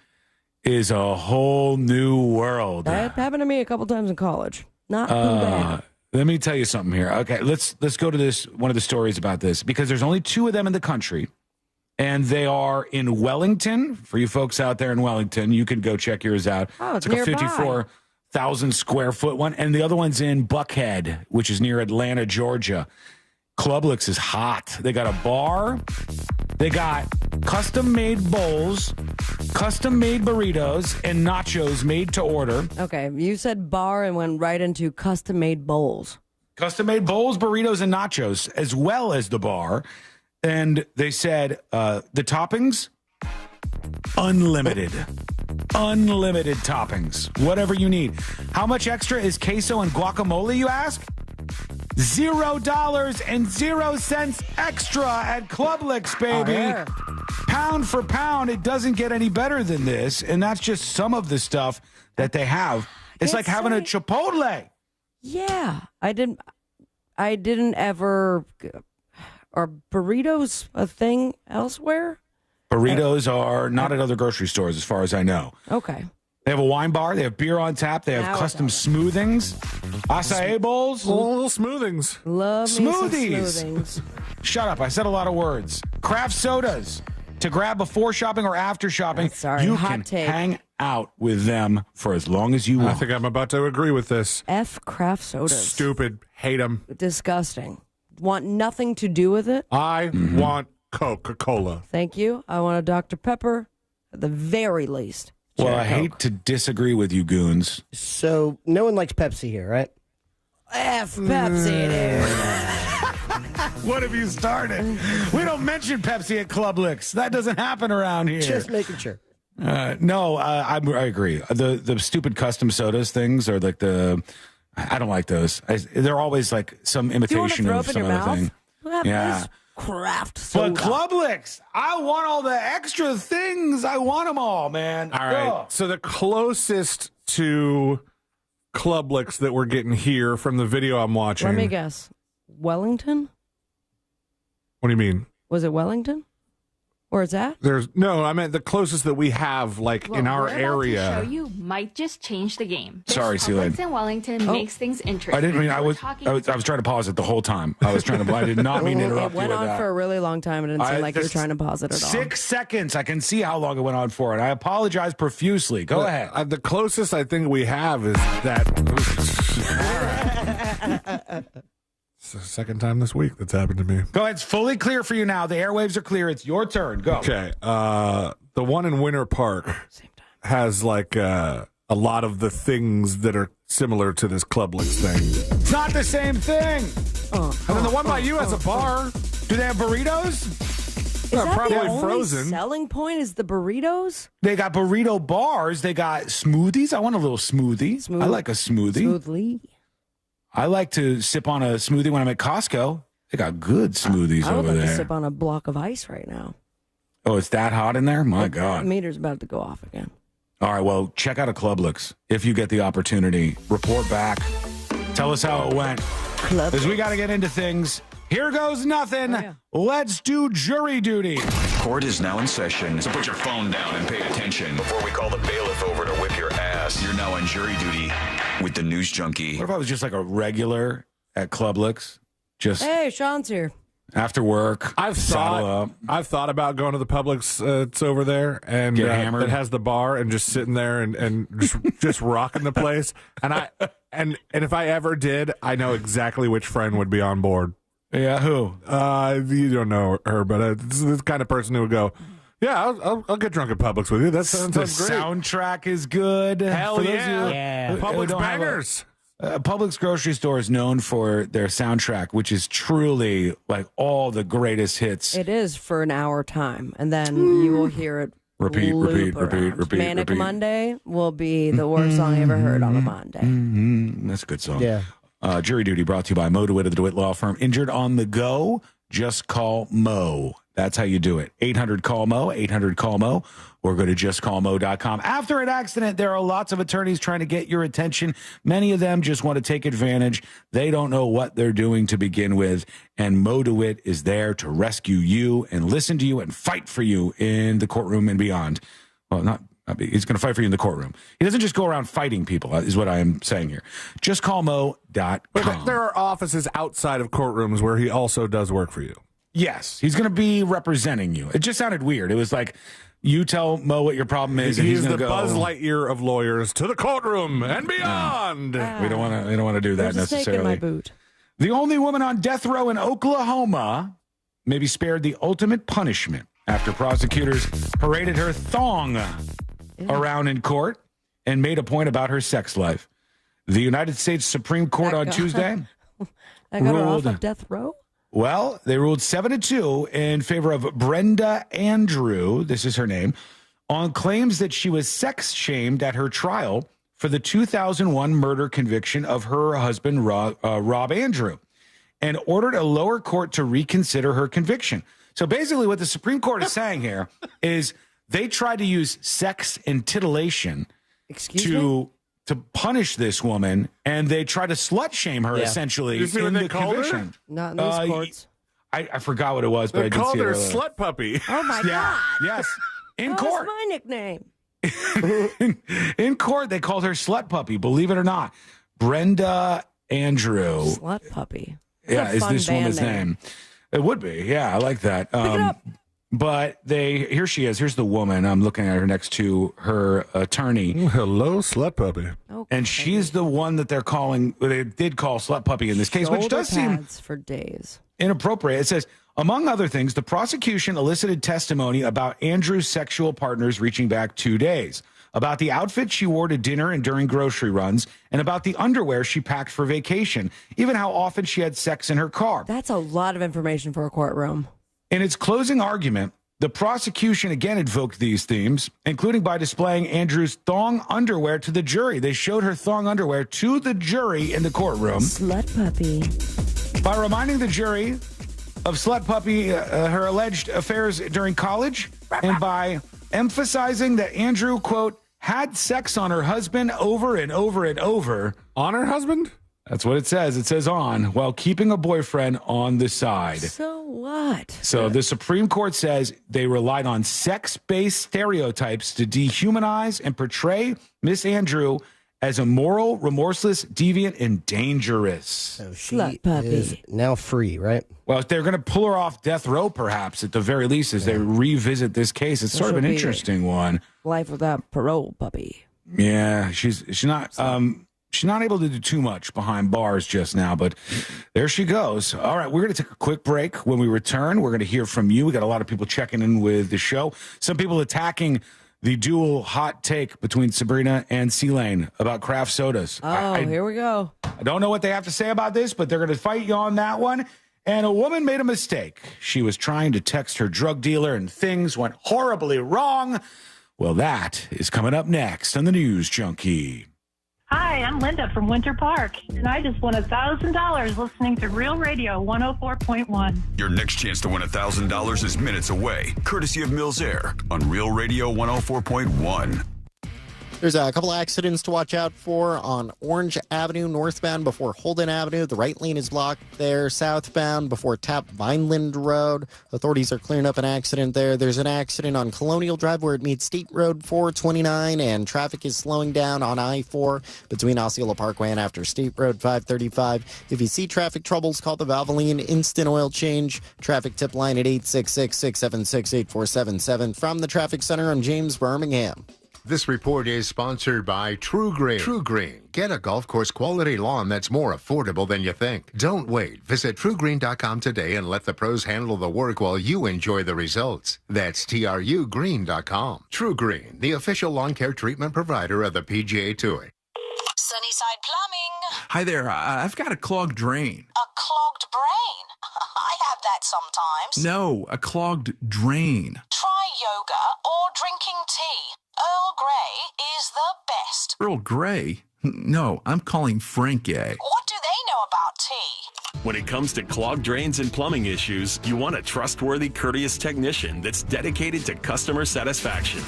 is a whole new world. That happened to me a couple times in college. Not too bad. Let me tell you something here. Okay, let's go to this one of the stories about this because there's only 2 of them in the country, and they are in Wellington. For you folks out there in Wellington, you can go check yours out. Oh, it's like nearby. a 54,000 square foot one, and the other one's in Buckhead, which is near Atlanta, Georgia. Clublix is hot. They got a bar. They got custom-made bowls, custom-made burritos, and nachos made to order. Okay, you said bar and went right into custom-made bowls. Custom-made bowls, burritos, and nachos, as well as the bar. And they said the toppings, unlimited. Unlimited toppings. Whatever you need. How much extra is queso and guacamole, you ask? $0.00 extra at Clublix, baby. Pound for pound, it doesn't get any better than this. And that's just some of the stuff that they have. It's like having a Chipotle. Yeah, I didn't ever. Are burritos a thing elsewhere? Burritos are not at other grocery stores, as far as I know. Okay. They have a wine bar. They have beer on tap. They have custom smoothings, acai bowls. Little smoothings. Love smoothies. Me some smoothings. Shut up. I said a lot of words. Craft sodas to grab before shopping or after shopping. You can hang out with them for as long as you want. I think I'm about to agree with this. F craft sodas. Stupid. Hate them. Disgusting. Want nothing to do with it? I want Coca-Cola. Thank you. I want a Dr. Pepper at the very least. Well, I hate to disagree with you, goons. So, no one likes Pepsi here, right? F Pepsi, dude. What have you started? We don't mention Pepsi at Clublix. That doesn't happen around here. Just making sure. No, I agree. The stupid custom sodas things are like I don't like those. They're always like some imitation of some other thing. Yeah. craft soda. But Clublix, I want all the extra things. I want them all, man. All right. So the closest to Clublix that we're getting here from the video I'm watching. Let me guess. Wellington? What do you mean? Was it Wellington? Or is that? I meant the closest that we have, in our area. Show you might just change the game. Sorry, Publix Celine. in Wellington makes things interesting. I didn't mean. I was trying to pause it the whole time. I did not mean to interrupt It went you with on that. for a really long time. It didn't seem like you were trying to pause it at all. 6 seconds. I can see how long it went on for, and I apologize profusely. Go ahead. The closest I think we have is that. It's the second time this week that's happened to me. Go ahead. It's fully clear for you now. The airwaves are clear. It's your turn. Go. Okay. The one in Winter Park has a lot of the things that are similar to this Clublix thing. It's not the same thing. And then the one by you has a bar. Do they have burritos? Is that probably the only frozen. selling point is the burritos? They got burrito bars. They got smoothies. I want a little smoothie. I like a smoothie. Smoothly. I like to sip on a smoothie when I'm at Costco. They got good smoothies I would over like there. to sip on a block of ice right now. Oh, it's that hot in there? My The God. meter's about to go off again. All right, well, check out a Clublix if you get the opportunity. Report back. Tell us how it went. Because we got to get into things. Here goes nothing. Let's do jury duty. Court is now in session, so put your phone down and pay attention. Before we call the bailiff over to whip your ass, you're now on jury duty with the News Junkie. What if I was just like a regular at Clublix? Just Hey, Sean's here. after work, I've thought about going to the Publix. It's over there, and Get hammered. it has the bar, and just sitting there and just rocking the place. And if I ever did, I know exactly which friend would be on board. Yeah, who? You don't know her, but this is the kind of person who would go, "Yeah, I'll get drunk at Publix with you." That sounds The great. soundtrack is good. Hell For those yeah. of you who Publix don't have bangers. Publix grocery store is known for their soundtrack, which is truly like all the greatest hits. It is for an hour time, and then you will hear it Repeat, loop around. Manic Monday will be the worst song you ever heard on a Monday. That's a good song. Yeah. Jury Duty brought to you by Mo DeWitt of the DeWitt Law Firm. Injured on the go? Just call Mo. That's how you do it. 800-CALL-MO, 800-CALL-MO, or go to justcallmo.com. After an accident, there are lots of attorneys trying to get your attention. Many of them just want to take advantage. They don't know what they're doing to begin with, and Mo DeWitt is there to rescue you and listen to you and fight for you in the courtroom and beyond. Well, he's going to fight for you in the courtroom. He doesn't just go around fighting people, is what I am saying here. JustCallMo.com. But there are offices outside of courtrooms where he also does work for you. Yes, he's going to be representing you. It just sounded weird. It was like, you tell Mo what your problem is, and He's he's the going to go. Buzz Lightyear of lawyers to the courtroom and beyond. We don't want to do that There's a snake in my necessarily. boot. The only woman on death row in Oklahoma may be spared the ultimate punishment after prosecutors paraded her thong around in court and made a point about her sex life. The United States Supreme Court on Tuesday I got her off ruled. of death row? Well, they ruled 7-2 in favor of Brenda Andrew, this is her name, on claims that she was sex shamed at her trial for the 2001 murder conviction of her husband, Rob Andrew, and ordered a lower court to reconsider her conviction. So basically what the Supreme Court is saying here is they tried to use sex and titillation to punish this woman, and they try to slut shame her essentially You see what in they the called her? conviction. Not in these courts. I forgot what it was, but They I did called see it her earlier. slut puppy. Oh, my God. Yes. In That court. was my nickname. In court, they called her slut puppy, believe it or not. Brenda Andrew. Slut puppy. Yeah, That's a is fun this band woman's name? It would be. Yeah, I like that. Pick it up. But here she is. Here's the woman. I'm looking at her next to her attorney. Hello, slut puppy. And she's the one that they did call slut puppy in this case, which does seem pads for days. inappropriate. It says, among other things, the prosecution elicited testimony about Andrew's sexual partners reaching back 2 days, about the outfit she wore to dinner and during grocery runs, and about the underwear she packed for vacation, even how often she had sex in her car. That's a lot of information for a courtroom. In its closing argument, the prosecution again invoked these themes, including by displaying Andrew's thong underwear to the jury. They showed her thong underwear to the jury in the courtroom. Slut puppy. By reminding the jury of Slut Puppy her alleged affairs during college, and by emphasizing that Andrew, quote, had sex on her husband over and over and over. On her husband? That's what it says. It says on, while keeping a boyfriend on the side. So what? So the Supreme Court says they relied on sex-based stereotypes to dehumanize and portray Miss Andrew as immoral, remorseless, deviant, and dangerous. So she Slut puppy. is now free, right? Well, they're going to pull her off death row, perhaps, at the very least, as they revisit this case. It's sort of an interesting one. Life without parole, puppy. Yeah, she's not able to do too much behind bars just now, but there she goes. All right, we're going to take a quick break. When we return, we're going to hear from you. We got a lot of people checking in with the show. Some people attacking the dual hot take between Sabrina and C-Lane about craft sodas. Oh, here we go. I don't know what they have to say about this, but they're going to fight you on that one. And a woman made a mistake. She was trying to text her drug dealer, and things went horribly wrong. Well, that is coming up next on the News Junkie. Hi, I'm Linda from Winter Park, and I just won $1,000 listening to Real Radio 104.1. Your next chance to win $1,000 is minutes away, courtesy of Mills Air on Real Radio 104.1. There's a couple accidents to watch out for on Orange Avenue northbound before Holden Avenue. The right lane is blocked there southbound before Tap Vineland Road. Authorities are clearing up an accident there. There's an accident on Colonial Drive where it meets State Road 429, and traffic is slowing down on I-4 between Osceola Parkway and after State Road 535. If you see traffic troubles, call the Valvoline Instant Oil Change traffic tip line at 866-676-8477. From the Traffic Center, I'm James Birmingham. This report is sponsored by True Green. True Green. Get a golf course quality lawn that's more affordable than you think. Don't wait. Visit TrueGreen.com today and let the pros handle the work while you enjoy the results. That's TrueGreen.com. True Green, the official lawn care treatment provider of the PGA Tour. Sunnyside Plumbing. Hi there. I've got a clogged drain. A clogged brain? I have that sometimes. No, a clogged drain. Try yoga or drinking tea. Earl Grey is the best. Earl Grey? No, I'm calling Frank A. What do they know about tea? When it comes to clogged drains and plumbing issues, you want a trustworthy, courteous technician that's dedicated to customer satisfaction.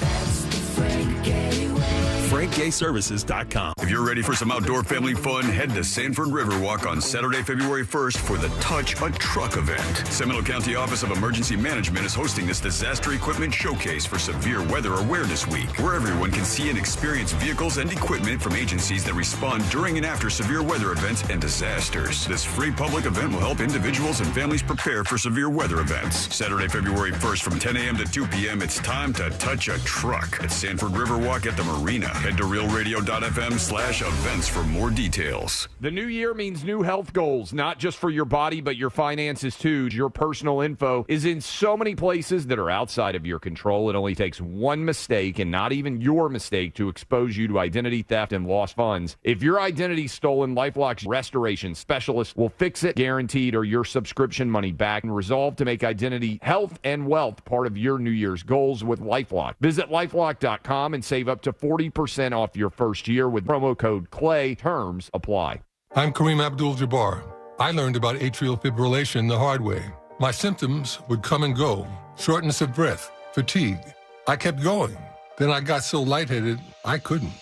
FrankGayServices.com. If you're ready for some outdoor family fun, head to Sanford Riverwalk on Saturday, February 1st for the Touch a Truck event. Seminole County Office of Emergency Management is hosting this disaster equipment showcase for Severe Weather Awareness Week, where everyone can see and experience vehicles and equipment from agencies that respond during and after severe weather events and disasters. This free public event will help individuals and families prepare for severe weather events. Saturday, February 1st from 10 a.m. to 2 p.m., it's time to touch a truck at Sanford Riverwalk at the Marina. Head to realradio.fm/events for more details. The new year means new health goals, not just for your body, but your finances too. Your personal info is in so many places that are outside of your control. It only takes one mistake, and not even your mistake, to expose you to identity theft and lost funds. If your identity's stolen, LifeLock's restoration specialist will fix it, guaranteed, or your subscription money back, and resolve to make identity, health, and wealth part of your New Year's goals with LifeLock. Visit LifeLock.com and save up to 40% off your first year with promo code CLAY. Terms apply. I'm Kareem Abdul-Jabbar. I learned about atrial fibrillation the hard way. My symptoms would come and go. Shortness of breath, fatigue. I kept going. Then I got so lightheaded, I couldn't.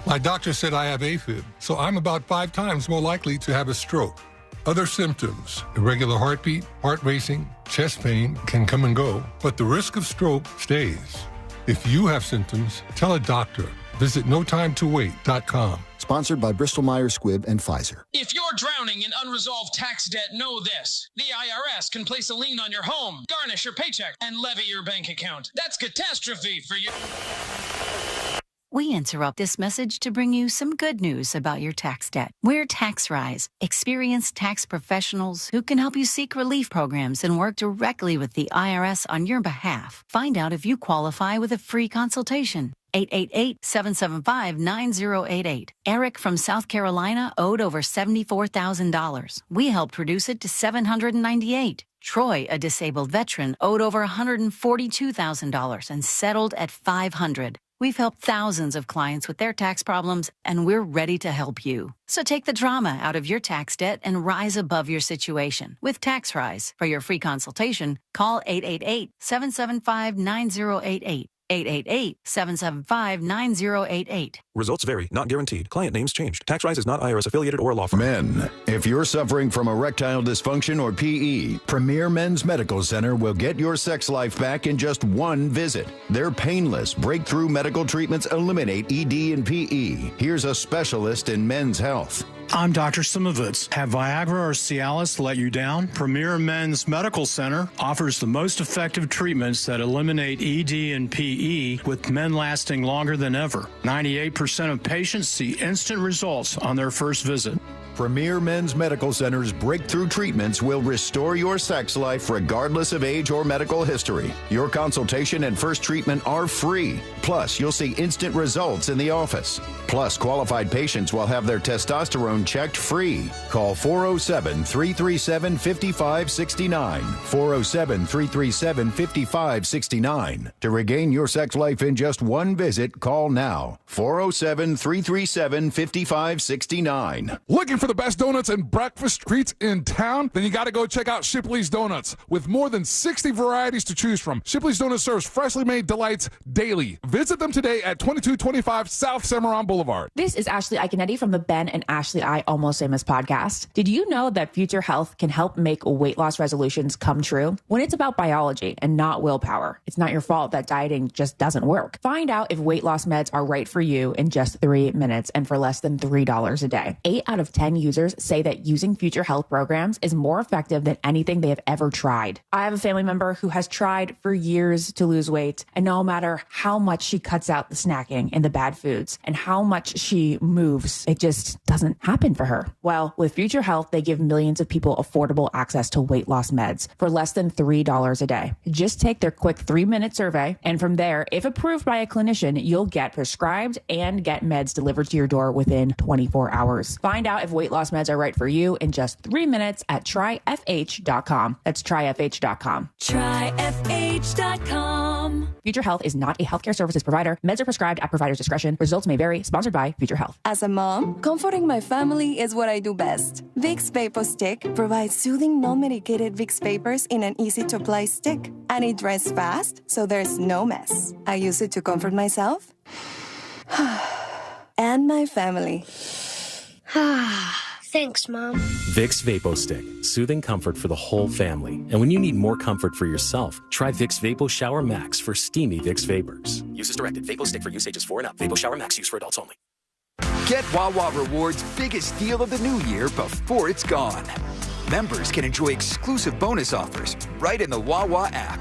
My doctor said I have AFib, so I'm about 5 times more likely to have a stroke. Other symptoms, irregular heartbeat, heart racing, chest pain can come and go, but the risk of stroke stays. If you have symptoms, tell a doctor. Visit notimetowait.com. Sponsored by Bristol-Myers Squibb and Pfizer. If you're drowning in unresolved tax debt, know this. The IRS can place a lien on your home, garnish your paycheck, and levy your bank account. That's catastrophe for you. We interrupt this message to bring you some good news about your tax debt. We're TaxRise, experienced tax professionals who can help you seek relief programs and work directly with the IRS on your behalf. Find out if you qualify with a free consultation. 888-775-9088. Eric from South Carolina owed over $74,000. We helped reduce it to $798. Troy, a disabled veteran, owed over $142,000 and settled at $500. We've helped thousands of clients with their tax problems, and we're ready to help you. So take the drama out of your tax debt and rise above your situation with Tax Rise. For your free consultation, call 888-775-9088. 888-775-9088. Results vary, not guaranteed. Client names changed. Tax Rise is not IRS affiliated or a law firm. Men, if you're suffering from erectile dysfunction or PE, Premier Men's Medical Center will get your sex life back in just one visit. Their painless, breakthrough medical treatments eliminate ED and PE. Here's a specialist in men's health. I'm Dr. Simovitz. Have Viagra or Cialis let you down? Premier Men's Medical Center offers the most effective treatments that eliminate ED and PE, with men lasting longer than ever. 98% of patients see instant results on their first visit. Premier Men's Medical Center's breakthrough treatments will restore your sex life regardless of age or medical history. Your consultation and first treatment are free. Plus, you'll see instant results in the office. Plus, qualified patients will have their testosterone checked free. Call 407-337-5569. 407-337-5569. To regain your sex life in just one visit, call now. 407-337-5569. Looking for the best donuts and breakfast treats in town? Then you got to go check out Shipley's Donuts. With more than 60 varieties to choose from, Shipley's Donuts serves freshly made delights daily. Visit them today at 2225 South Cimarron Boulevard. This is Ashley Iconetti from the Ben and Ashley I Almost Famous podcast. Did you know that Future Health can help make weight loss resolutions come true? When it's about biology and not willpower, it's not your fault that dieting just doesn't work. Find out if weight loss meds are right for you in just 3 minutes and for less than $3 a day. 8 out of 10 users say that using Future Health programs is more effective than anything they have ever tried. I have a family member who has tried for years to lose weight, and no matter how much she cuts out the snacking and the bad foods and how much she moves, it just doesn't happen for her. Well, with Future Health, they give millions of people affordable access to weight loss meds for less than $3 a day. Just take their quick 3-minute survey, and from there, if approved by a clinician, you'll get prescribed and get meds delivered to your door within 24 hours. Find out if weight loss meds are right for you in just 3 minutes at tryfh.com. That's tryfh.com. Tryfh.com. Future Health is not a healthcare services provider. Meds are prescribed at provider's discretion. Results may vary. Sponsored by Future Health. As a mom, comforting my family is what I do best. Vicks Vapo Stick provides soothing, non-medicated Vicks Vapors in an easy-to-apply stick. And it dries fast, so there's no mess. I use it to comfort myself and my family. Thanks, Mom. Vicks Vapo Stick. Soothing comfort for the whole family. And when you need more comfort for yourself, try Vicks Vapo Shower Max for steamy Vicks Vapors. Use as directed. Vapo Stick for use ages 4 and up. Vapo Shower Max use for adults only. Get Wawa Rewards' biggest deal of the new year before it's gone. Members can enjoy exclusive bonus offers right in the Wawa app.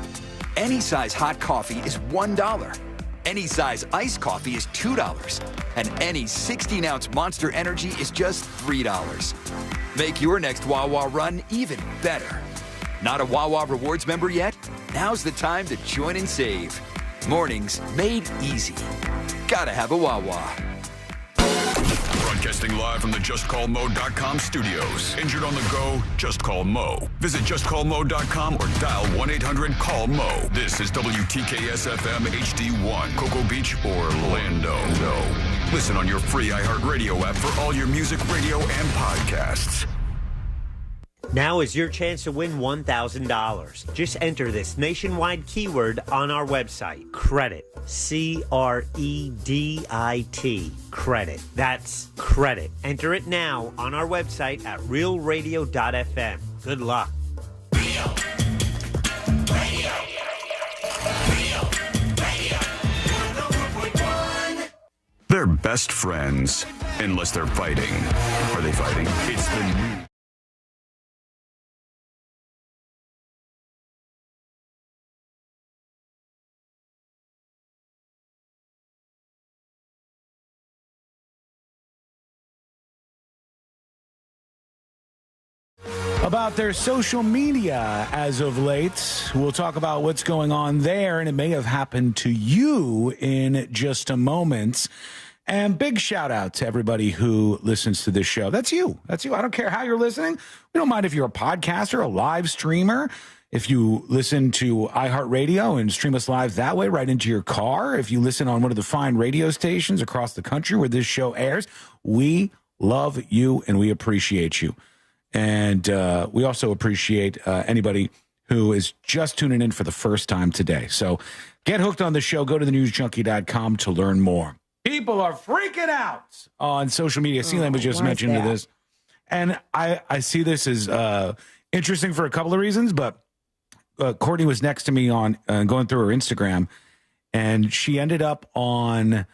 Any size hot coffee is $1. Any size iced coffee is $2. And any 16-ounce Monster Energy is just $3. Make your next Wawa run even better. Not a Wawa Rewards member yet? Now's the time to join and save. Mornings made easy. Gotta have a Wawa. Broadcasting live from the JustCallMo.com studios. Injured on the go? Just call Mo. Visit JustCallMo.com or dial 1-800-CALL-MO. This is WTKS-FM HD1, Cocoa Beach, Orlando. Listen on your free iHeart Radio app for all your music, radio, and podcasts. Now is your chance to win $1,000. Just enter this nationwide keyword on our website. Credit. C-R-E-D-I-T. Credit. That's credit. Enter it now on our website at realradio.fm. Good luck. They're best friends, unless they're fighting. Are they fighting? It's the new... About their social media as of late. We'll talk about what's going on there, and it may have happened to you in just a moment. And big shout out to everybody who listens to this show. That's you. That's you. I don't care how you're listening. We don't mind if you're a podcaster, a live streamer. If you listen to iHeart Radio and stream us live that way, right into your car, if you listen on one of the fine radio stations across the country where this show airs, we love you and we appreciate you. And we also appreciate anybody who is just tuning in for the first time today. So get hooked on the show. Go to thenewsjunkie.com to learn more. People are freaking out on social media. Sealand was just mentioning this. And I see this as interesting for a couple of reasons, but Courtney was next to me on going through her Instagram, and she ended up on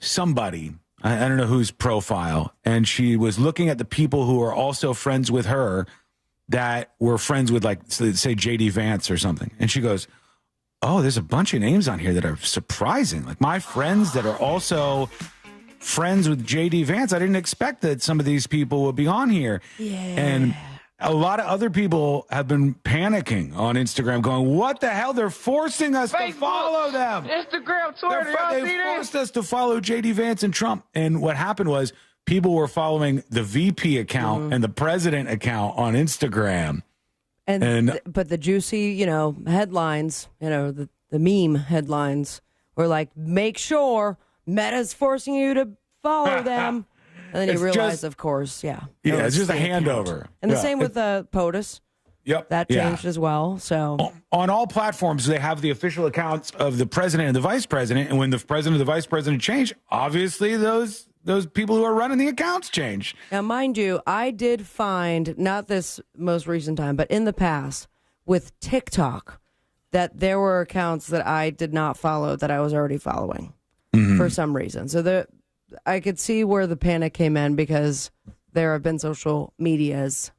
somebody, I don't know whose profile, and she was looking at the people who are also friends with her that were friends with, like, say, J.D. Vance or something. And she goes, oh, there's a bunch of names on here that are surprising. Like, my friends that are also friends with J.D. Vance, I didn't expect that some of these people would be on here. Yeah. And a lot of other people have been panicking on Instagram going, what the hell? They're forcing us to follow them. Instagram, Twitter, They forced us to follow J.D. Vance and Trump. And what happened was people were following the VP account and the president account on Instagram. But the juicy, headlines, the meme headlines were like, make sure Meta's forcing you to follow them. And then you realize, of course, it's just a handover. And the same with POTUS. Yep. That changed as well. So on all platforms, they have the official accounts of the president and the vice president. And when the president and the vice president change, obviously those people who are running the accounts change. Now, mind you, I did find, not this most recent time, but in the past with TikTok, that there were accounts that I did not follow that I was already following for some reason. So I could see where the panic came in because there have been social medias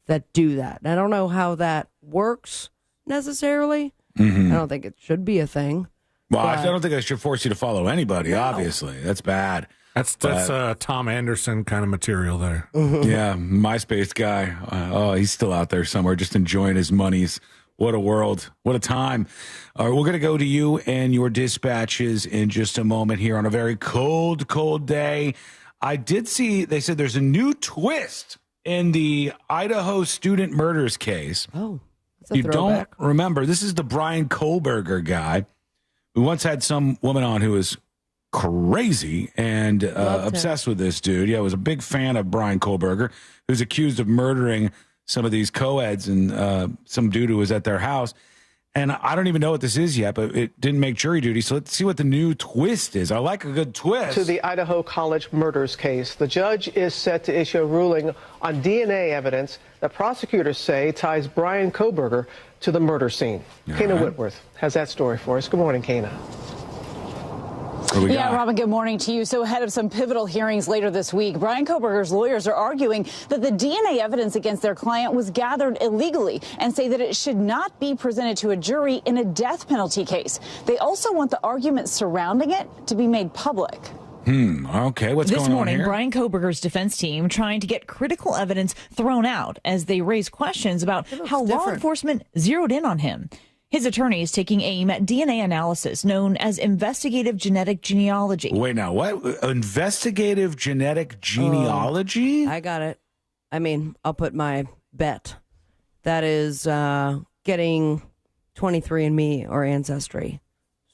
that do that. And I don't know how that works necessarily. I don't think it should be a thing. Well, I don't think I should force you to follow anybody, obviously. That's bad. That's Tom Anderson kind of material there. Yeah, MySpace guy. He's still out there somewhere just enjoying his monies. What a world. What a time. All right, we're going to go to you and your dispatches in just a moment here on a very cold, cold day. I did see, they said there's a new twist in the Idaho student murders case. Oh, that's a you throwback. Don't remember, this is the Brian Kohlberger guy. We once had some woman on who was crazy and obsessed with this dude. Yeah, I was a big fan of Brian Kohlberger, who's accused of murdering some of these co-eds and some dude who was at their house. And I don't even know what this is yet, but it didn't make jury duty. So let's see what the new twist is. I like a good twist. To the Idaho College murders case, the judge is set to issue a ruling on DNA evidence that prosecutors say ties Brian Kohlberger to the murder scene. Kana Whitworth has that story for us. Good morning, Kana. Yeah, Robin, good morning to you. So ahead of some pivotal hearings later this week, Brian Kohlberger's lawyers are arguing that the DNA evidence against their client was gathered illegally and say that it should not be presented to a jury in a death penalty case. They also want the arguments surrounding it to be made public. Okay, what's going on here? This morning, Brian Kohlberger's defense team trying to get critical evidence thrown out as they raise questions about how law enforcement zeroed in on him. His attorney is taking aim at DNA analysis known as investigative genetic genealogy. Wait, now, what? Investigative genetic genealogy? I got it. I mean, I'll put my bet. That is getting 23andMe or Ancestry.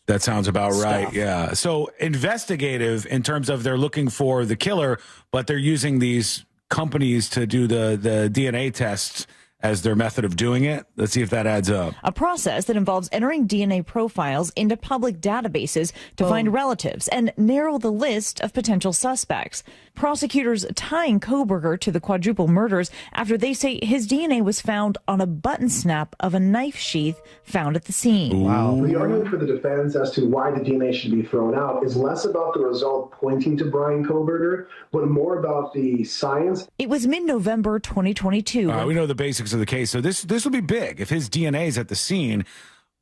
That sounds about right, yeah. So investigative in terms of they're looking for the killer, but they're using these companies to do the DNA tests as their method of doing it. Let's see if that adds up. A process that involves entering DNA profiles into public databases to find relatives and narrow the list of potential suspects. Prosecutors tying Kohlberger to the quadruple murders after they say his DNA was found on a button snap of a knife sheath found at the scene. Wow. The argument for the defense as to why the DNA should be thrown out is less about the result pointing to Brian Kohlberger, but more about the science. It was mid-November 2022. We know the basics of the case, so this will be big. If his DNA is at the scene,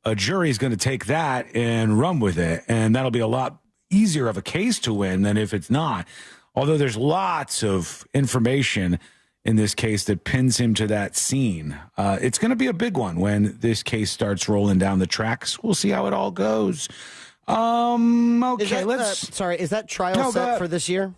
a jury is going to take that and run with it, and that'll be a lot easier of a case to win than if it's not. Although there's lots of information in this case that pins him to that scene. It's going to be a big one when this case starts rolling down the tracks. We'll see how it all goes. Okay, is that trial set for this year?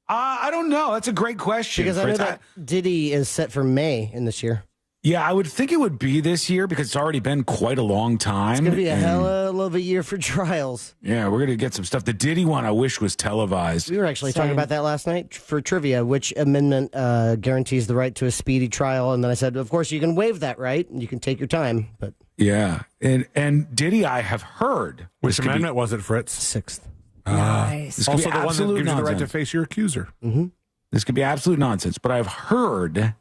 I don't know. That's a great question. Because I know that Diddy is set for May in this year. Yeah, I would think it would be this year because it's already been quite a long time. It's going to be a hell of a year for trials. Yeah, we're going to get some stuff. The Diddy one, I wish was televised. We were actually talking about that last night for trivia. Which amendment guarantees the right to a speedy trial? And then I said, of course, you can waive that right. You can take your time. But yeah, and Diddy, I have heard. Which amendment was it, Fritz? 6th. Nice. Also the one that gives you the right nonsense. to face your accuser. Mm-hmm. This could be absolute nonsense, but I've heard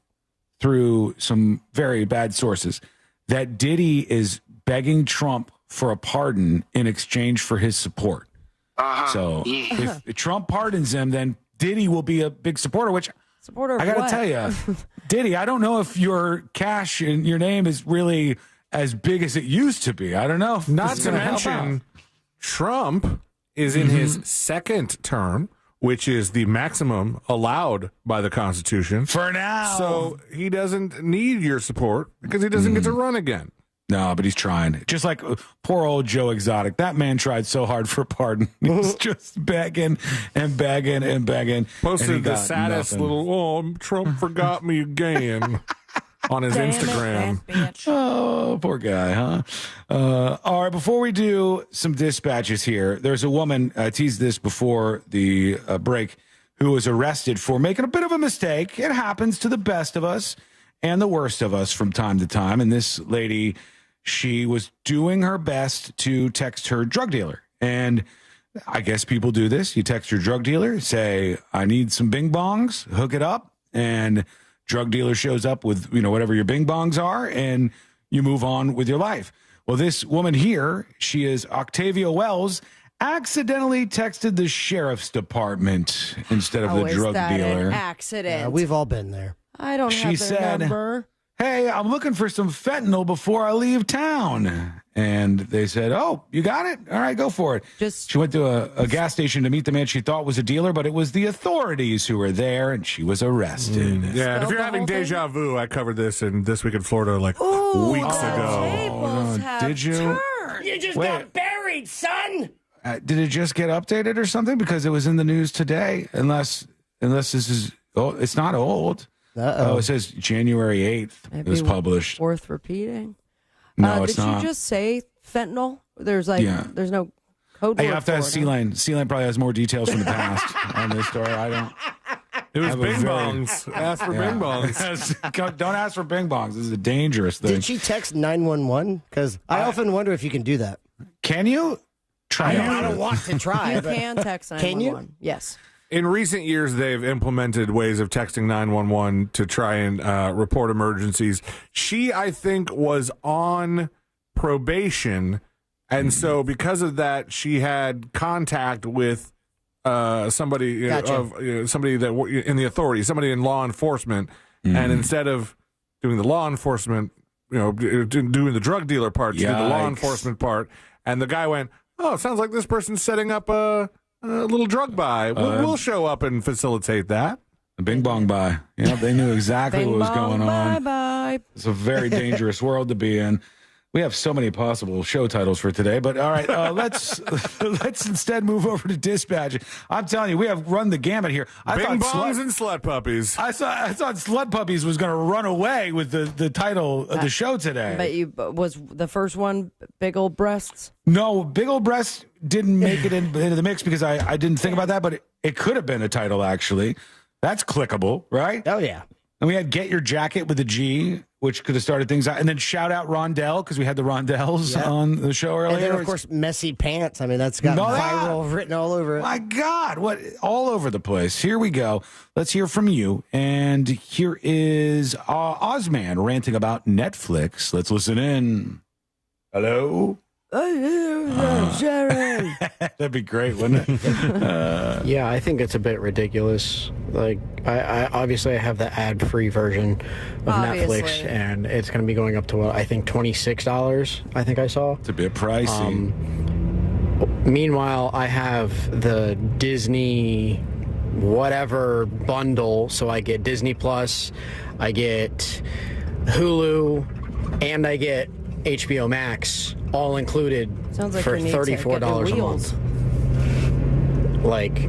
through some very bad sources that Diddy is begging Trump for a pardon in exchange for his support. So if Trump pardons him, then Diddy will be a big supporter, which supporter of I got what? to tell you, Diddy, I don't know if your cash in your name is really as big as it used to be. I don't know. Not to mention, Trump is in his second term, which is the maximum allowed by the Constitution. For now. So he doesn't need your support because he doesn't get to run again. No, but he's trying. Just like poor old Joe Exotic. That man tried so hard for a pardon. He's just begging and begging and begging. Posted the saddest little, Trump forgot me again on his Instagram. Oh, poor guy, huh? All right, before we do some dispatches here, there's a woman, I teased this before the break, who was arrested for making a bit of a mistake. It happens to the best of us and the worst of us from time to time. And this lady, she was doing her best to text her drug dealer. And I guess people do this. You text your drug dealer, say, I need some bing bongs, hook it up, and drug dealer shows up with, whatever your bing bongs are, and you move on with your life. Well, this woman here, she is Octavia Wells, accidentally texted the sheriff's department instead of the drug dealer. An accident. We've all been there. I don't have their number. Hey, I'm looking for some fentanyl before I leave town. And they said, oh, you got it? All right, go for it. She went to a gas station to meet the man she thought was a dealer, but it was the authorities who were there, and she was arrested. Yeah, and if you're having deja vu, I covered this in This Week in Florida weeks ago. Did you? You just got buried, son. Did it just get updated or something? Because it was in the news today, unless this is, it's not old. Uh-oh. Oh, it says January 8th it was published. Worth repeating. No, it's not. Did you just say fentanyl? There's there's no code word. You have to ask C-Line. C-Line probably has more details from the past on this story. I don't. It was bing bongs. Ask for bing bongs. Don't ask for bing bongs. This is a dangerous thing. Did she text 911? Because I often wonder if you can do that. Can you? Try. I don't want to try. You can text 911. Can you? Yes. In recent years, they've implemented ways of texting 911 to try and report emergencies. She, I think, was on probation, and so because of that, she had contact with somebody somebody that in the authorities, somebody in law enforcement, and instead of doing the law enforcement, doing the drug dealer part, she did the law enforcement part, and the guy went, "Oh, it sounds like this person's setting up a little drug buy. We'll show up and facilitate that." A bing bong buy. Yeah, they knew exactly what was going on. Bye. It's a very dangerous world to be in. We have so many possible show titles for today, but all right, let's instead move over to dispatch. I'm telling you, we have run the gamut here. Bing bongs and slut puppies. I thought Slut Puppies was going to run away with the title of the show today. But was the first one Big Old Breasts? No, Big Old Breasts didn't make it into the mix because I didn't think about that, but it could have been a title, actually. That's clickable, right? Oh, yeah. And we had Get Your Jacket with a G, which could have started things out. And then shout out Rondell, because we had the Rondells on the show earlier. And then, of course, Messy Pants. I mean, that's got viral written all over it. My God, what all over the place. Here we go. Let's hear from you. And here is Ozman ranting about Netflix. Let's listen in. Hello? Sharon. That'd be great, wouldn't it? Yeah, I think it's a bit ridiculous. Like, I obviously I have the ad-free version of Netflix, and it's going to be going up to I think $26. I think I saw. It's a bit pricey. Meanwhile, I have the Disney whatever bundle, so I get Disney Plus, I get Hulu, and I get HBO Max, all included for $34 a month. Like,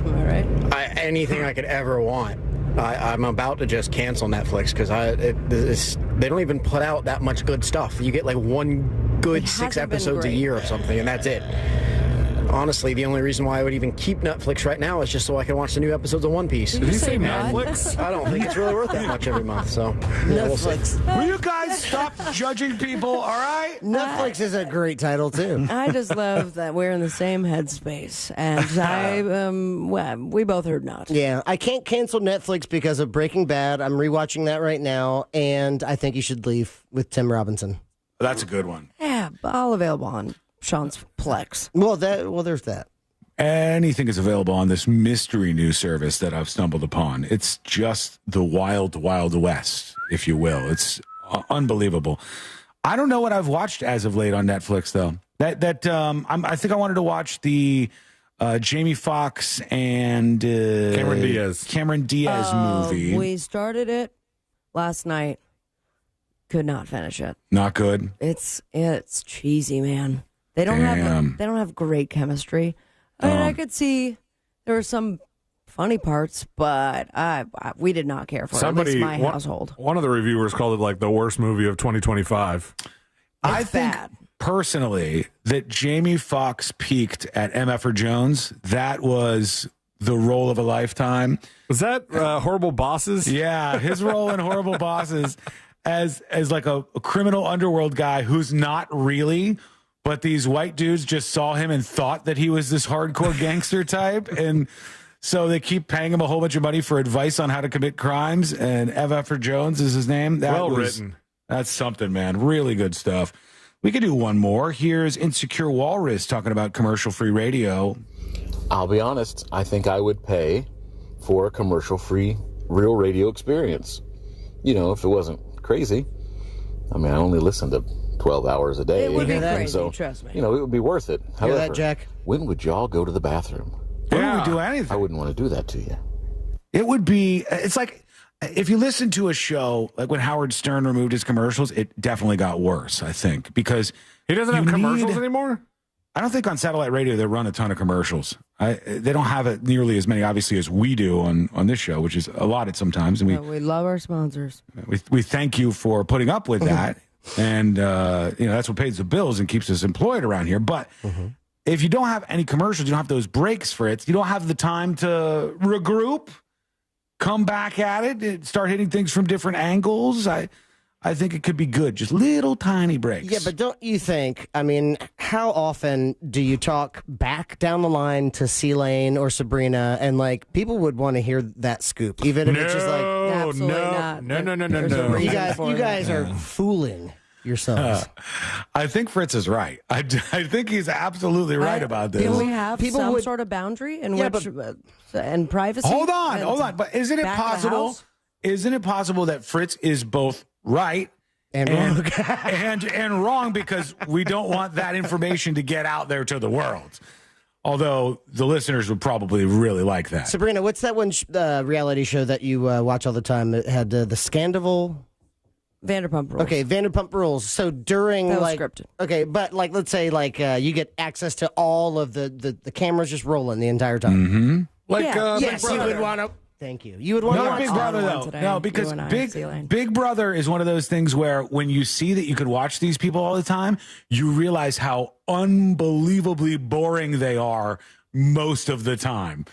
anything I could ever want. I'm about to just cancel Netflix because they don't even put out that much good stuff. You get like one good 6 episodes a year or something, and that's it. Honestly, the only reason why I would even keep Netflix right now is just so I can watch the new episodes of One Piece. Did you say Netflix? I don't think it's really worth that much every month, so Netflix. Will you guys stop judging people, all right? Netflix is a great title, too. I just love that we're in the same headspace, and we both heard not. Yeah, I can't cancel Netflix because of Breaking Bad. I'm rewatching that right now, and I think you should leave with Tim Robinson. That's a good one. Yeah, all available on Sean's Plex. Well, there's that. Anything is available on this mystery news service that I've stumbled upon. It's just the wild, wild west, if you will. It's unbelievable. I don't know what I've watched as of late on Netflix, though. I think I wanted to watch the Jamie Foxx and Cameron Diaz movie. We started it last night. Could not finish it. Not good. It's cheesy, man. They don't have great chemistry. I mean, I could see there were some funny parts, but we did not care for it. At least my household. One of the reviewers called it like the worst movie of 2025. I think personally that Jamie Foxx peaked at MF Jones. That was the role of a lifetime. Was that Horrible Bosses? Yeah, his role in Horrible Bosses as like a criminal underworld guy who's not really. But these white dudes just saw him and thought that he was this hardcore gangster type. And so they keep paying him a whole bunch of money for advice on how to commit crimes. And F. Jones is his name. Written. That's something, man. Really good stuff. We could do one more. Here's Insecure Walrus talking about commercial-free radio. I'll be honest. I think I would pay for a commercial-free real radio experience. You know, if it wasn't crazy. I mean, I only listen to 12 hours a day. It would be crazy, so, trust me. You know, it would be worth it. However, that, Jack? When would y'all go to the bathroom? When would we do anything? I wouldn't want to do that to you. It would be, it's like, if you listen to a show, like when Howard Stern removed his commercials, it definitely got worse, I think, because he doesn't have commercials anymore? I don't think on satellite radio they run a ton of commercials. They don't have it nearly as many, obviously, as we do on this show, which is allotted sometimes. And we love our sponsors. We thank you for putting up with that. And, that's what pays the bills and keeps us employed around here. But if you don't have any commercials, you don't have those breaks for it, you don't have the time to regroup, come back at it, start hitting things from different angles. I think it could be good. Just little tiny breaks. Yeah, but don't you think, I mean, how often do you talk back down the line to C-Lane or Sabrina and, like, people would want to hear that scoop, even if it's just like, absolutely not. No. You guys are fooling yourselves. I think Fritz is right. I think he's absolutely right about this. Do we have some sort of boundary in which and privacy? Hold on. But isn't it possible? Isn't it possible that Fritz is both right and wrong and wrong because we don't want that information to get out there to the world? Although the listeners would probably really like that. Sabrina, what's that one reality show that you watch all the time that had the Scandival? Vanderpump Rules. Okay, Vanderpump Rules. So during that was scripted. Okay, but like let's say you get access to all of the cameras just rolling the entire time. Mm-hmm. Yes, you would want to. Thank you. You would want to watch Big Brother though. No, because Big Brother is one of those things where when you see that you could watch these people all the time, you realize how unbelievably boring they are most of the time.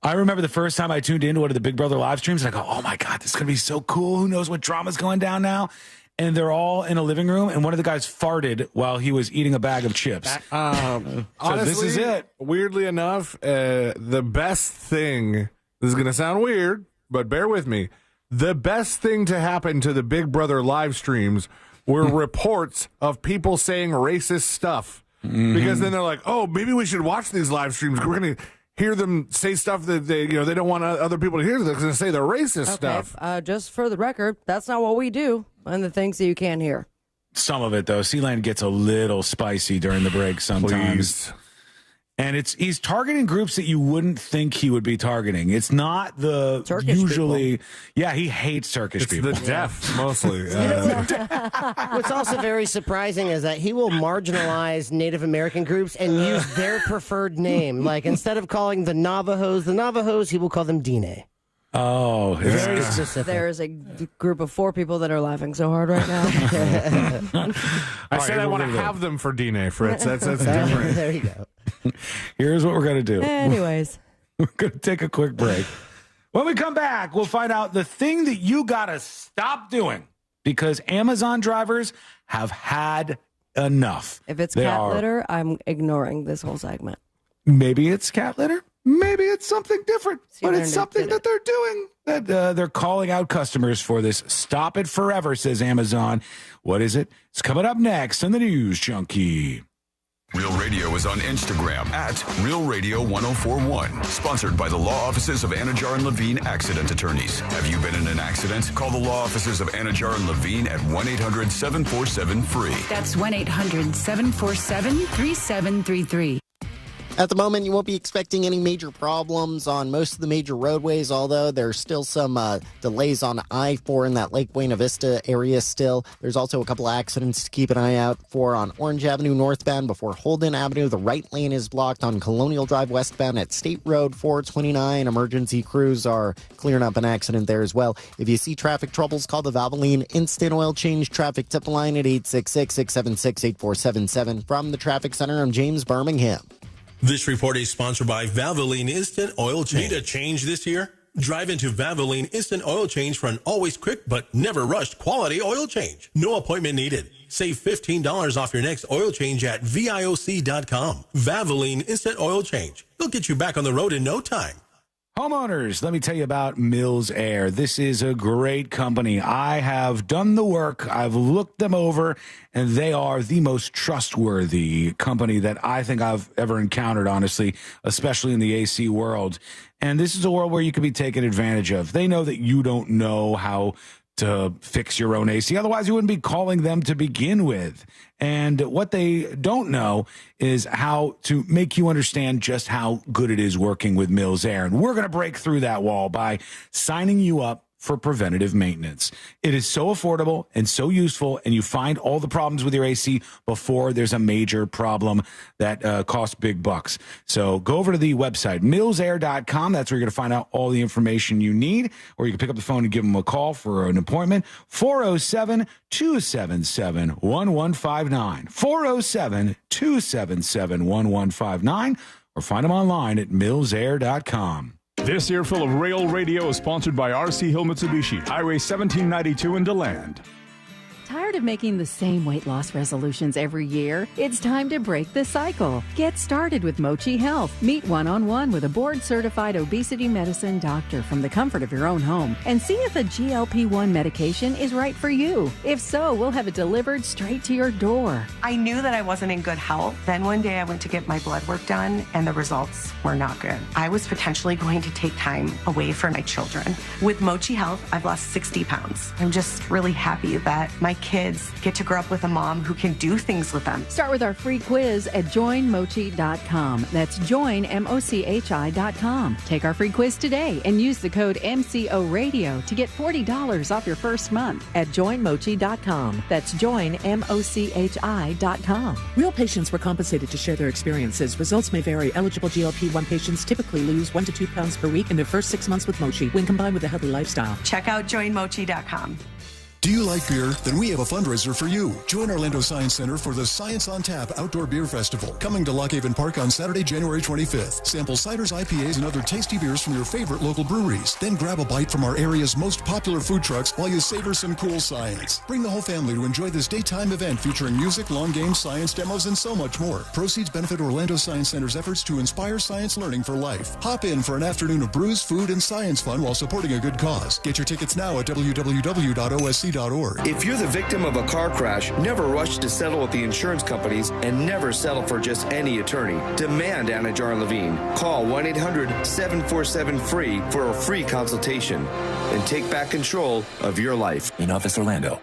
I remember the first time I tuned into one of the Big Brother live streams, and I go, oh my God, this is going to be so cool. Who knows what drama's going down now? And they're all in a living room, and one of the guys farted while he was eating a bag of chips. Honestly, this is it. Weirdly enough, the best thing, this is going to sound weird, but bear with me. The best thing to happen to the Big Brother live streams were reports of people saying racist stuff. Because then they're like, oh, maybe we should watch these live streams. We're going to hear them say stuff that they don't want other people to hear. They're going to say the racist stuff. Just for the record, that's not what we do, and the things that you can't hear. Some of it though, C-Lane gets a little spicy during the break sometimes. Please. And he's targeting groups that you wouldn't think he would be targeting. It's not the Turkish usually. people. Yeah, he hates Turkish people. The deaf mostly. What's also very surprising is that he will marginalize Native American groups and use their preferred name. Like instead of calling the Navajos, he will call them Dine. Oh, very specific. There's a group of 4 people that are laughing so hard right now. I said I want to have them for DNA, Fritz. That's different. There you go. Here's what we're going to do. Anyways. We're going to take a quick break. When we come back, we'll find out the thing that you got to stop doing because Amazon drivers have had enough. If it's cat litter, I'm ignoring this whole segment. Maybe it's cat litter. Maybe it's something different, but it's something that they're doing. That they're calling out customers for this. Stop it forever, says Amazon. What is it? It's coming up next on the News Junkie. Real Radio is on Instagram at Real Radio 1041. Sponsored by the law offices of Anajar and Levine Accident Attorneys. Have you been in an accident? Call the law offices of Anajar and Levine at 1-800-747-FREE. That's 1-800-747-3733. At the moment, you won't be expecting any major problems on most of the major roadways, although there's still some delays on I-4 in that Lake Buena Vista area still. There's also a couple of accidents to keep an eye out for on Orange Avenue northbound before Holden Avenue. The right lane is blocked on Colonial Drive westbound at State Road 429. Emergency crews are clearing up an accident there as well. If you see traffic troubles, call the Valvoline Instant Oil Change Traffic Tip Line at 866-676-8477. From the Traffic Center, I'm James Birmingham. This report is sponsored by Valvoline Instant Oil Change. Need a change this year? Drive into Valvoline Instant Oil Change for an always quick but never rushed quality oil change. No appointment needed. Save $15 off your next oil change at VIOC.com. Valvoline Instant Oil Change. They'll get you back on the road in no time. Homeowners, let me tell you about Mills Air. This is a great company. I have done the work. I've looked them over, and they are the most trustworthy company that I think I've ever encountered, honestly, especially in the AC world. And this is a world where you can be taken advantage of. They know that you don't know how to fix your own AC. Otherwise, you wouldn't be calling them to begin with. And what they don't know is how to make you understand just how good it is working with Mills Air. And we're going to break through that wall by signing you up for preventative maintenance. It is so affordable and so useful, and you find all the problems with your AC before there's a major problem that costs big bucks. So go over to the website, millsair.com. That's where you're going to find out all the information you need, or you can pick up the phone and give them a call for an appointment, 407-277-1159, 407-277-1159, or find them online at millsair.com. This earful of Rail Radio is sponsored by RC Hill Mitsubishi, Highway 1792 in DeLand. Tired of making the same weight loss resolutions every year? It's time to break the cycle. Get started with Mochi Health. Meet one-on-one with a board-certified obesity medicine doctor from the comfort of your own home and see if a GLP-1 medication is right for you. If so, we'll have it delivered straight to your door. I knew that I wasn't in good health. Then one day I went to get my blood work done and the results were not good. I was potentially going to take time away from my children. With Mochi Health, I've lost 60 pounds. I'm just really happy that my kids get to grow up with a mom who can do things with them. Start with our free quiz at joinmochi.com. That's joinmochi.com. Take our free quiz today and use the code MCORadio to get $40 off your first month at joinmochi.com. That's joinmochi.com. Real patients were compensated to share their experiences. Results may vary. Eligible GLP-1 patients typically lose 1 to 2 pounds per week in their first 6 months with Mochi when combined with a healthy lifestyle. Check out joinmochi.com. Do you like beer? Then we have a fundraiser for you. Join Orlando Science Center for the Science on Tap Outdoor Beer Festival, coming to Lock Haven Park on Saturday, January 25th. Sample ciders, IPAs, and other tasty beers from your favorite local breweries. Then grab a bite from our area's most popular food trucks while you savor some cool science. Bring the whole family to enjoy this daytime event featuring music, long games, science demos, and so much more. Proceeds benefit Orlando Science Center's efforts to inspire science learning for life. Hop in for an afternoon of brews, food, and science fun while supporting a good cause. Get your tickets now at www.osc.org. If you're the victim of a car crash, never rush to settle with the insurance companies and never settle for just any attorney. Demand Anajar and Levine. Call 1-800-747-FREE for a free consultation and take back control of your life. In Office Orlando.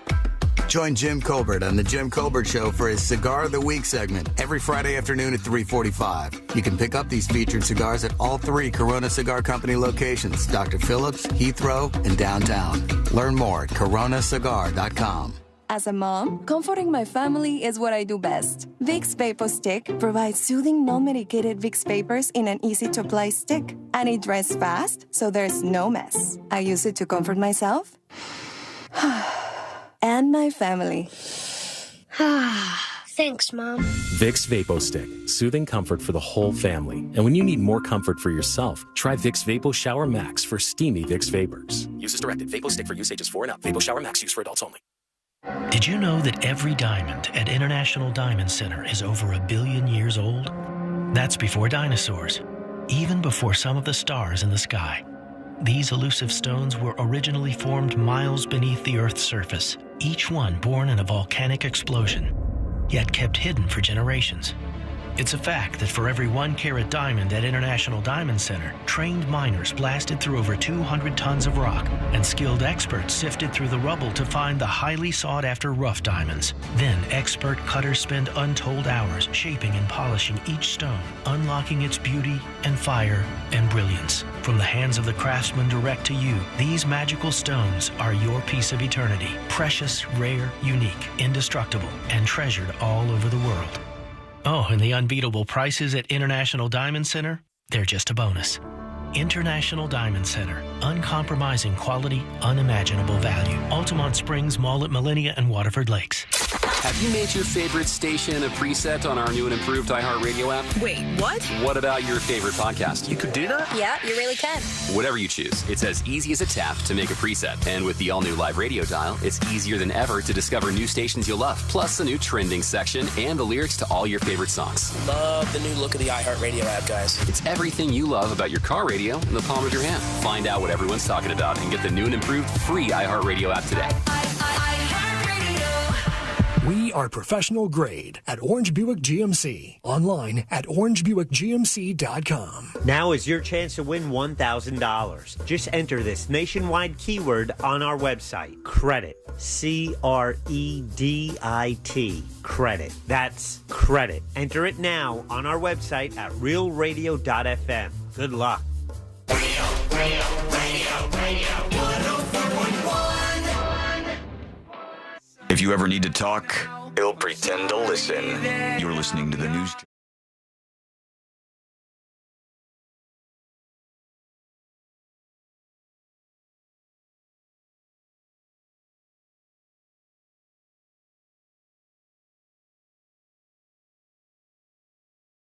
Join Jim Colbert on The Jim Colbert Show for his Cigar of the Week segment every Friday afternoon at 3:45. You can pick up these featured cigars at all 3 Corona Cigar Company locations, Dr. Phillips, Heathrow, and downtown. Learn more at coronacigar.com. As a mom, comforting my family is what I do best. Vicks Vapo Stick provides soothing, non-medicated Vicks vapors in an easy-to-apply stick. And it dries fast, so there's no mess. I use it to comfort myself and my family. Thanks, Mom. Vicks Vapo Stick. Soothing comfort for the whole family. And when you need more comfort for yourself, try Vicks Vapo Shower Max for steamy Vicks vapors. Use as directed. Vapo Stick for use ages 4 and up. Vapo Shower Max use for adults only. Did you know that every diamond at International Diamond Center is over 1 billion years old? That's before dinosaurs, even before some of the stars in the sky. These elusive stones were originally formed miles beneath the Earth's surface, each one born in a volcanic explosion, yet kept hidden for generations. It's a fact that for every 1-carat diamond at International Diamond Center, trained miners blasted through over 200 tons of rock, and skilled experts sifted through the rubble to find the highly sought-after rough diamonds. Then expert cutters spend untold hours shaping and polishing each stone, unlocking its beauty and fire and brilliance. From the hands of the craftsman direct to you, these magical stones are your piece of eternity. Precious, rare, unique, indestructible, and treasured all over the world. Oh, and the unbeatable prices at International Diamond Center? They're just a bonus. International Diamond Center. Uncompromising quality, unimaginable value. Altamont Springs Mall at Millennia and Waterford Lakes. Have you made your favorite station a preset on our new and improved iHeart Radio app? Wait, what? What about your favorite podcast? You could do that? Yeah, you really can. Whatever you choose, it's as easy as a tap to make a preset. And with the all-new live radio dial, it's easier than ever to discover new stations you'll love, plus the new trending section and the lyrics to all your favorite songs. Love the new look of the iHeart Radio app, guys. It's everything you love about your car radio in the palm of your hand. Find out what everyone's talking about and get the new and improved free iHeart Radio app today. We are professional grade at Orange Buick GMC. Online at orangebuickgmc.com. Now is your chance to win $1,000. Just enter this nationwide keyword on our website. Credit. C-R-E-D-I-T. Credit. That's credit. Enter it now on our website at realradio.fm. Good luck. Radio, 104.1. If you ever need to talk, he'll pretend to listen. You're listening to the news.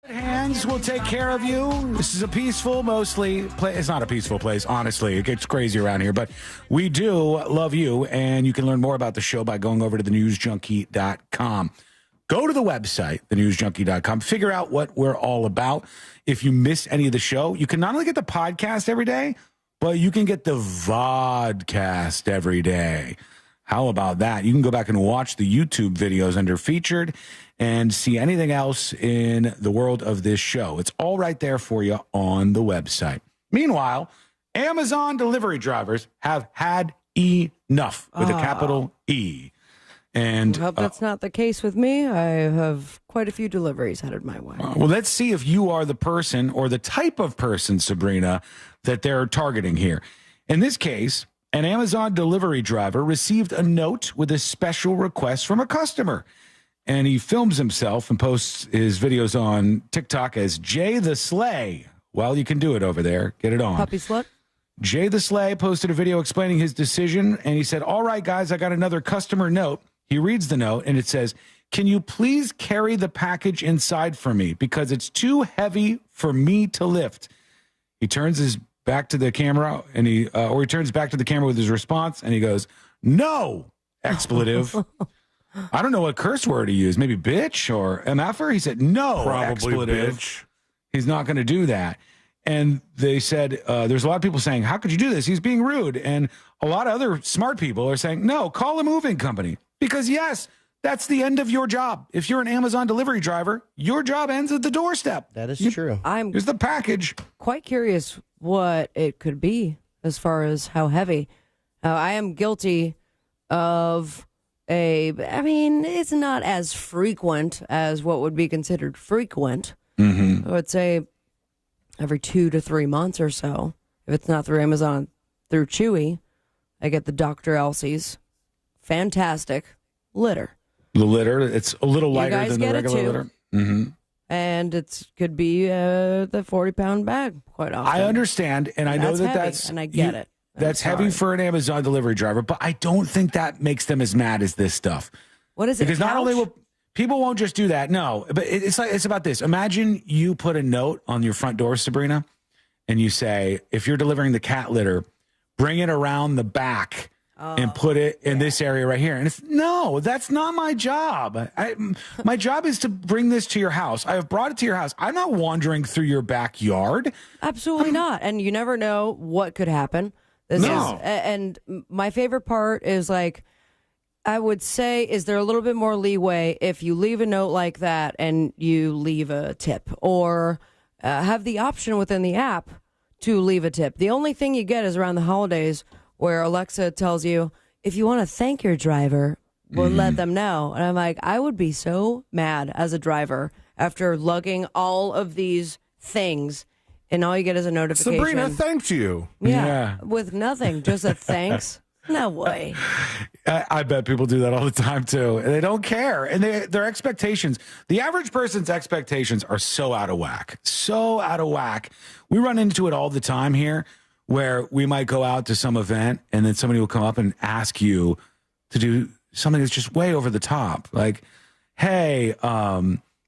Hands will take care of you. This is a peaceful, mostly place. It's not a peaceful place, honestly. It gets crazy around here, but we do love you, and you can learn more about the show by going over to thenewsjunkie.com. Go to the website, thenewsjunkie.com. Figure out what we're all about. If you miss any of the show, you can not only get the podcast every day, but you can get the vodcast every day. How about that? You can go back and watch the YouTube videos under featured and see anything else in the world of this show. It's all right there for you on the website. Meanwhile, Amazon delivery drivers have had enough with a capital E. And I hope that's not the case with me. I have quite a few deliveries headed my way. Well, let's see if you are the person or the type of person, Sabrina, that they're targeting here. In this case, an Amazon delivery driver received a note with a special request from a customer. And he films himself and posts his videos on TikTok as Jay the Slay. Well, you can do it over there. Get it on. Puppy slut. Jay the Slay posted a video explaining his decision. And he said, all right, guys, I got another customer note. He reads the note and it says, can you please carry the package inside for me? Because it's too heavy for me to lift. He turns his back to the camera and he turns back to the camera with his response. And he goes, no, expletive. I don't know what curse word he used. Maybe bitch or MFer. He said, no, probably expletive. Bitch. He's not going to do that. And they said, there's a lot of people saying, how could you do this? He's being rude. And a lot of other smart people are saying, no, call a moving company. Because, yes, that's the end of your job. If you're an Amazon delivery driver, your job ends at the doorstep. That is true. Here's the package. Quite curious what it could be as far as how heavy. I am guilty of it's not as frequent as what would be considered frequent. Mm-hmm. I would say every 2 to 3 months or so. If it's not through Amazon, through Chewy, I get the Dr. Elsie's. Fantastic. litter. The litter, it's a little lighter guys than the get it regular too. litter. Mm-hmm. And it could be the 40-pound bag quite often. I understand, and I know heavy, that's and I get it. That's heavy for an Amazon delivery driver, but I don't think that makes them as mad as this stuff. What is it? Because not only will people won't just do that, no, but it's about this. Imagine you put a note on your front door, Sabrina, and you say, if you're delivering the cat litter, bring it around the back and put it in this area right here. And no, that's not my job. My job is to bring this to your house. I have brought it to your house. I'm not wandering through your backyard. Absolutely not. And you never know what could happen. And my favorite part is like, I would say, is there a little bit more leeway if you leave a note like that and you leave a tip, or have the option within the app to leave a tip? The only thing you get is around the holidays where Alexa tells you, if you want to thank your driver, we'll let them know. And I'm like, I would be so mad as a driver after lugging all of these things, and all you get is a notification. Sabrina thanked you. Yeah. With nothing, just a thanks. No way. I bet people do that all the time too, and they don't care. And their expectations, the average person's expectations are so out of whack. So out of whack. We run into it all the time here, where we might go out to some event and then somebody will come up and ask you to do something that's just way over the top. Like, hey,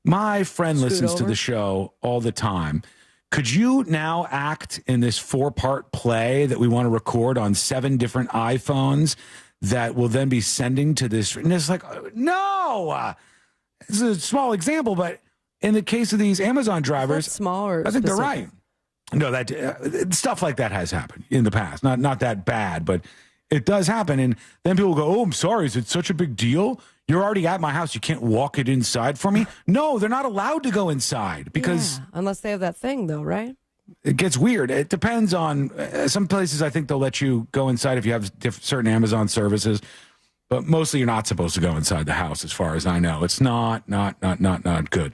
my friend listens to the show all the time. Could you now act in this 4-part play that we want to record on 7 different iPhones that will then be sending to this? And it's like, no, it's a small example, but in the case of these Amazon drivers, smaller. I think they're right. No, that stuff like that has happened in the past. Not that bad, but it does happen. And then people go, oh, I'm sorry. Is it such a big deal? You're already at my house. You can't walk it inside for me? No, they're not allowed to go inside because... Yeah, unless they have that thing, though, right? It gets weird. It depends on... some places, I think they'll let you go inside if you have certain Amazon services. But mostly you're not supposed to go inside the house, as far as I know. It's not good.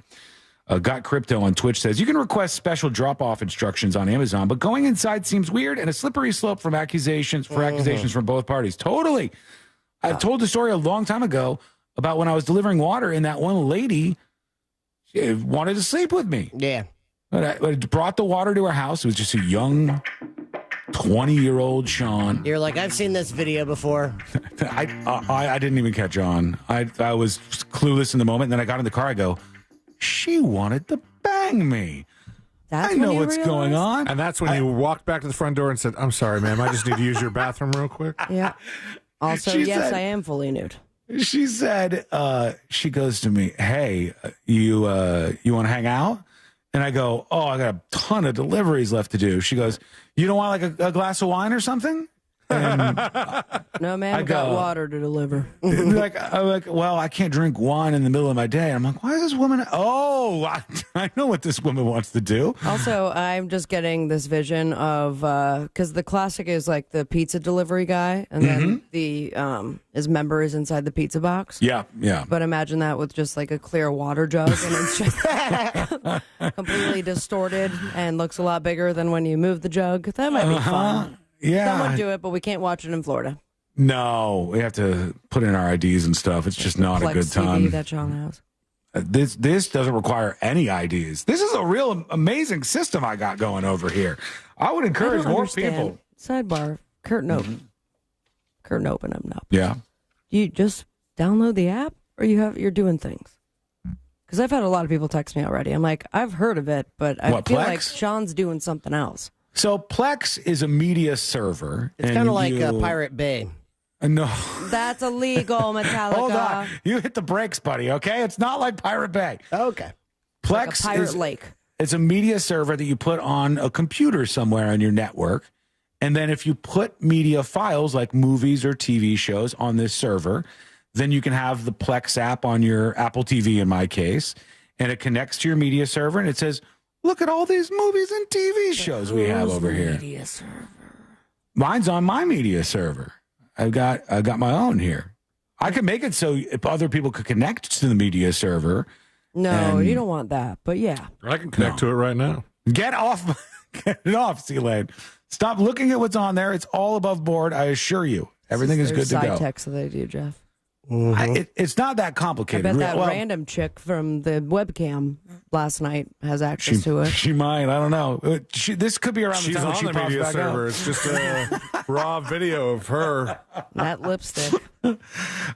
Got Crypto on Twitch says, you can request special drop-off instructions on Amazon, but going inside seems weird and a slippery slope from accusations from both parties. Totally. I've told the story a long time ago about when I was delivering water and that one lady wanted to sleep with me. Yeah. But I brought the water to her house. It was just a young 20-year-old Sean. You're like, I've seen this video before. I didn't even catch on. I was clueless in the moment. And then I got in the car. I go, she wanted to bang me. I know what's going on. And that's when you walked back to the front door and said, I'm sorry, ma'am. I just need to use your bathroom real quick. Yeah. Also, yes, I am fully nude. She said, she goes to me, hey, you want to hang out? And I go, oh, I got a ton of deliveries left to do. She goes, you don't want like a glass of wine or something? And no, man, I got water to deliver. I'm like, well, I can't drink wine in the middle of my day. I'm like, why is this woman? Oh, I know what this woman wants to do. Also, I'm just getting this vision of, because the classic is like the pizza delivery guy, and then his member is inside the pizza box. Yeah. But imagine that with just like a clear water jug, and it's just completely distorted and looks a lot bigger than when you move the jug. That might be fun. Yeah. Someone do it, but we can't watch it in Florida. No, we have to put in our IDs and stuff. It's just not a good time. TV that Sean has. This doesn't require any IDs. This is a real amazing system I got going over here. I would encourage more people. Sidebar, curtain open. Curtain open, I'm not. Yeah. You just download the app, or you're doing things? Because I've had a lot of people text me already. I'm like, I've heard of it, but I feel like Sean's doing something else. So Plex is a media server. It's kind of like Pirate Bay. No. That's illegal, Metallica. Hold on. You hit the brakes, buddy, okay? It's not like Pirate Bay. Okay. Plex like a pirate lake. It's a media server that you put on a computer somewhere on your network. And then if you put media files like movies or TV shows on this server, then you can have the Plex app on your Apple TV in my case. And it connects to your media server and it says, look at all these movies and TV shows we have over here. Media server. Mine's on my media server. I've got my own here. I can make it so if other people could connect to the media server. No, you don't want that. But yeah, I can connect to it right now. Get off, get it off, C-Lane. Stop looking at what's on there. It's all above board. I assure you, everything is good to go. Side text that they do, Jeff. It's not that I complicated. bet that Well, random chick from the webcam last night has access to it. She might. I don't know. This could be around the She's time when on she the pops media back server. up. It's just a raw video of her. That lipstick.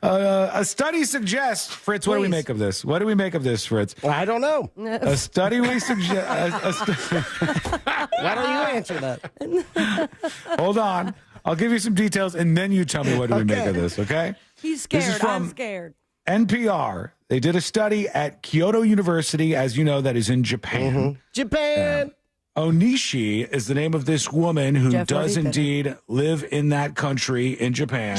A study suggests, Fritz, what do we Please. make of this? What do we make of this, Fritz? I don't know. A study we suggest. Why don't you answer that? Hold on. I'll give you some details, and then you tell me what do we make of this, okay? He's This is scared. from I'm scared. NPR. They did a study at Kyoto University, as you know, that is in Japan. Japan. Onishi is the name of this woman who Jeff does already indeed live in that country in Japan.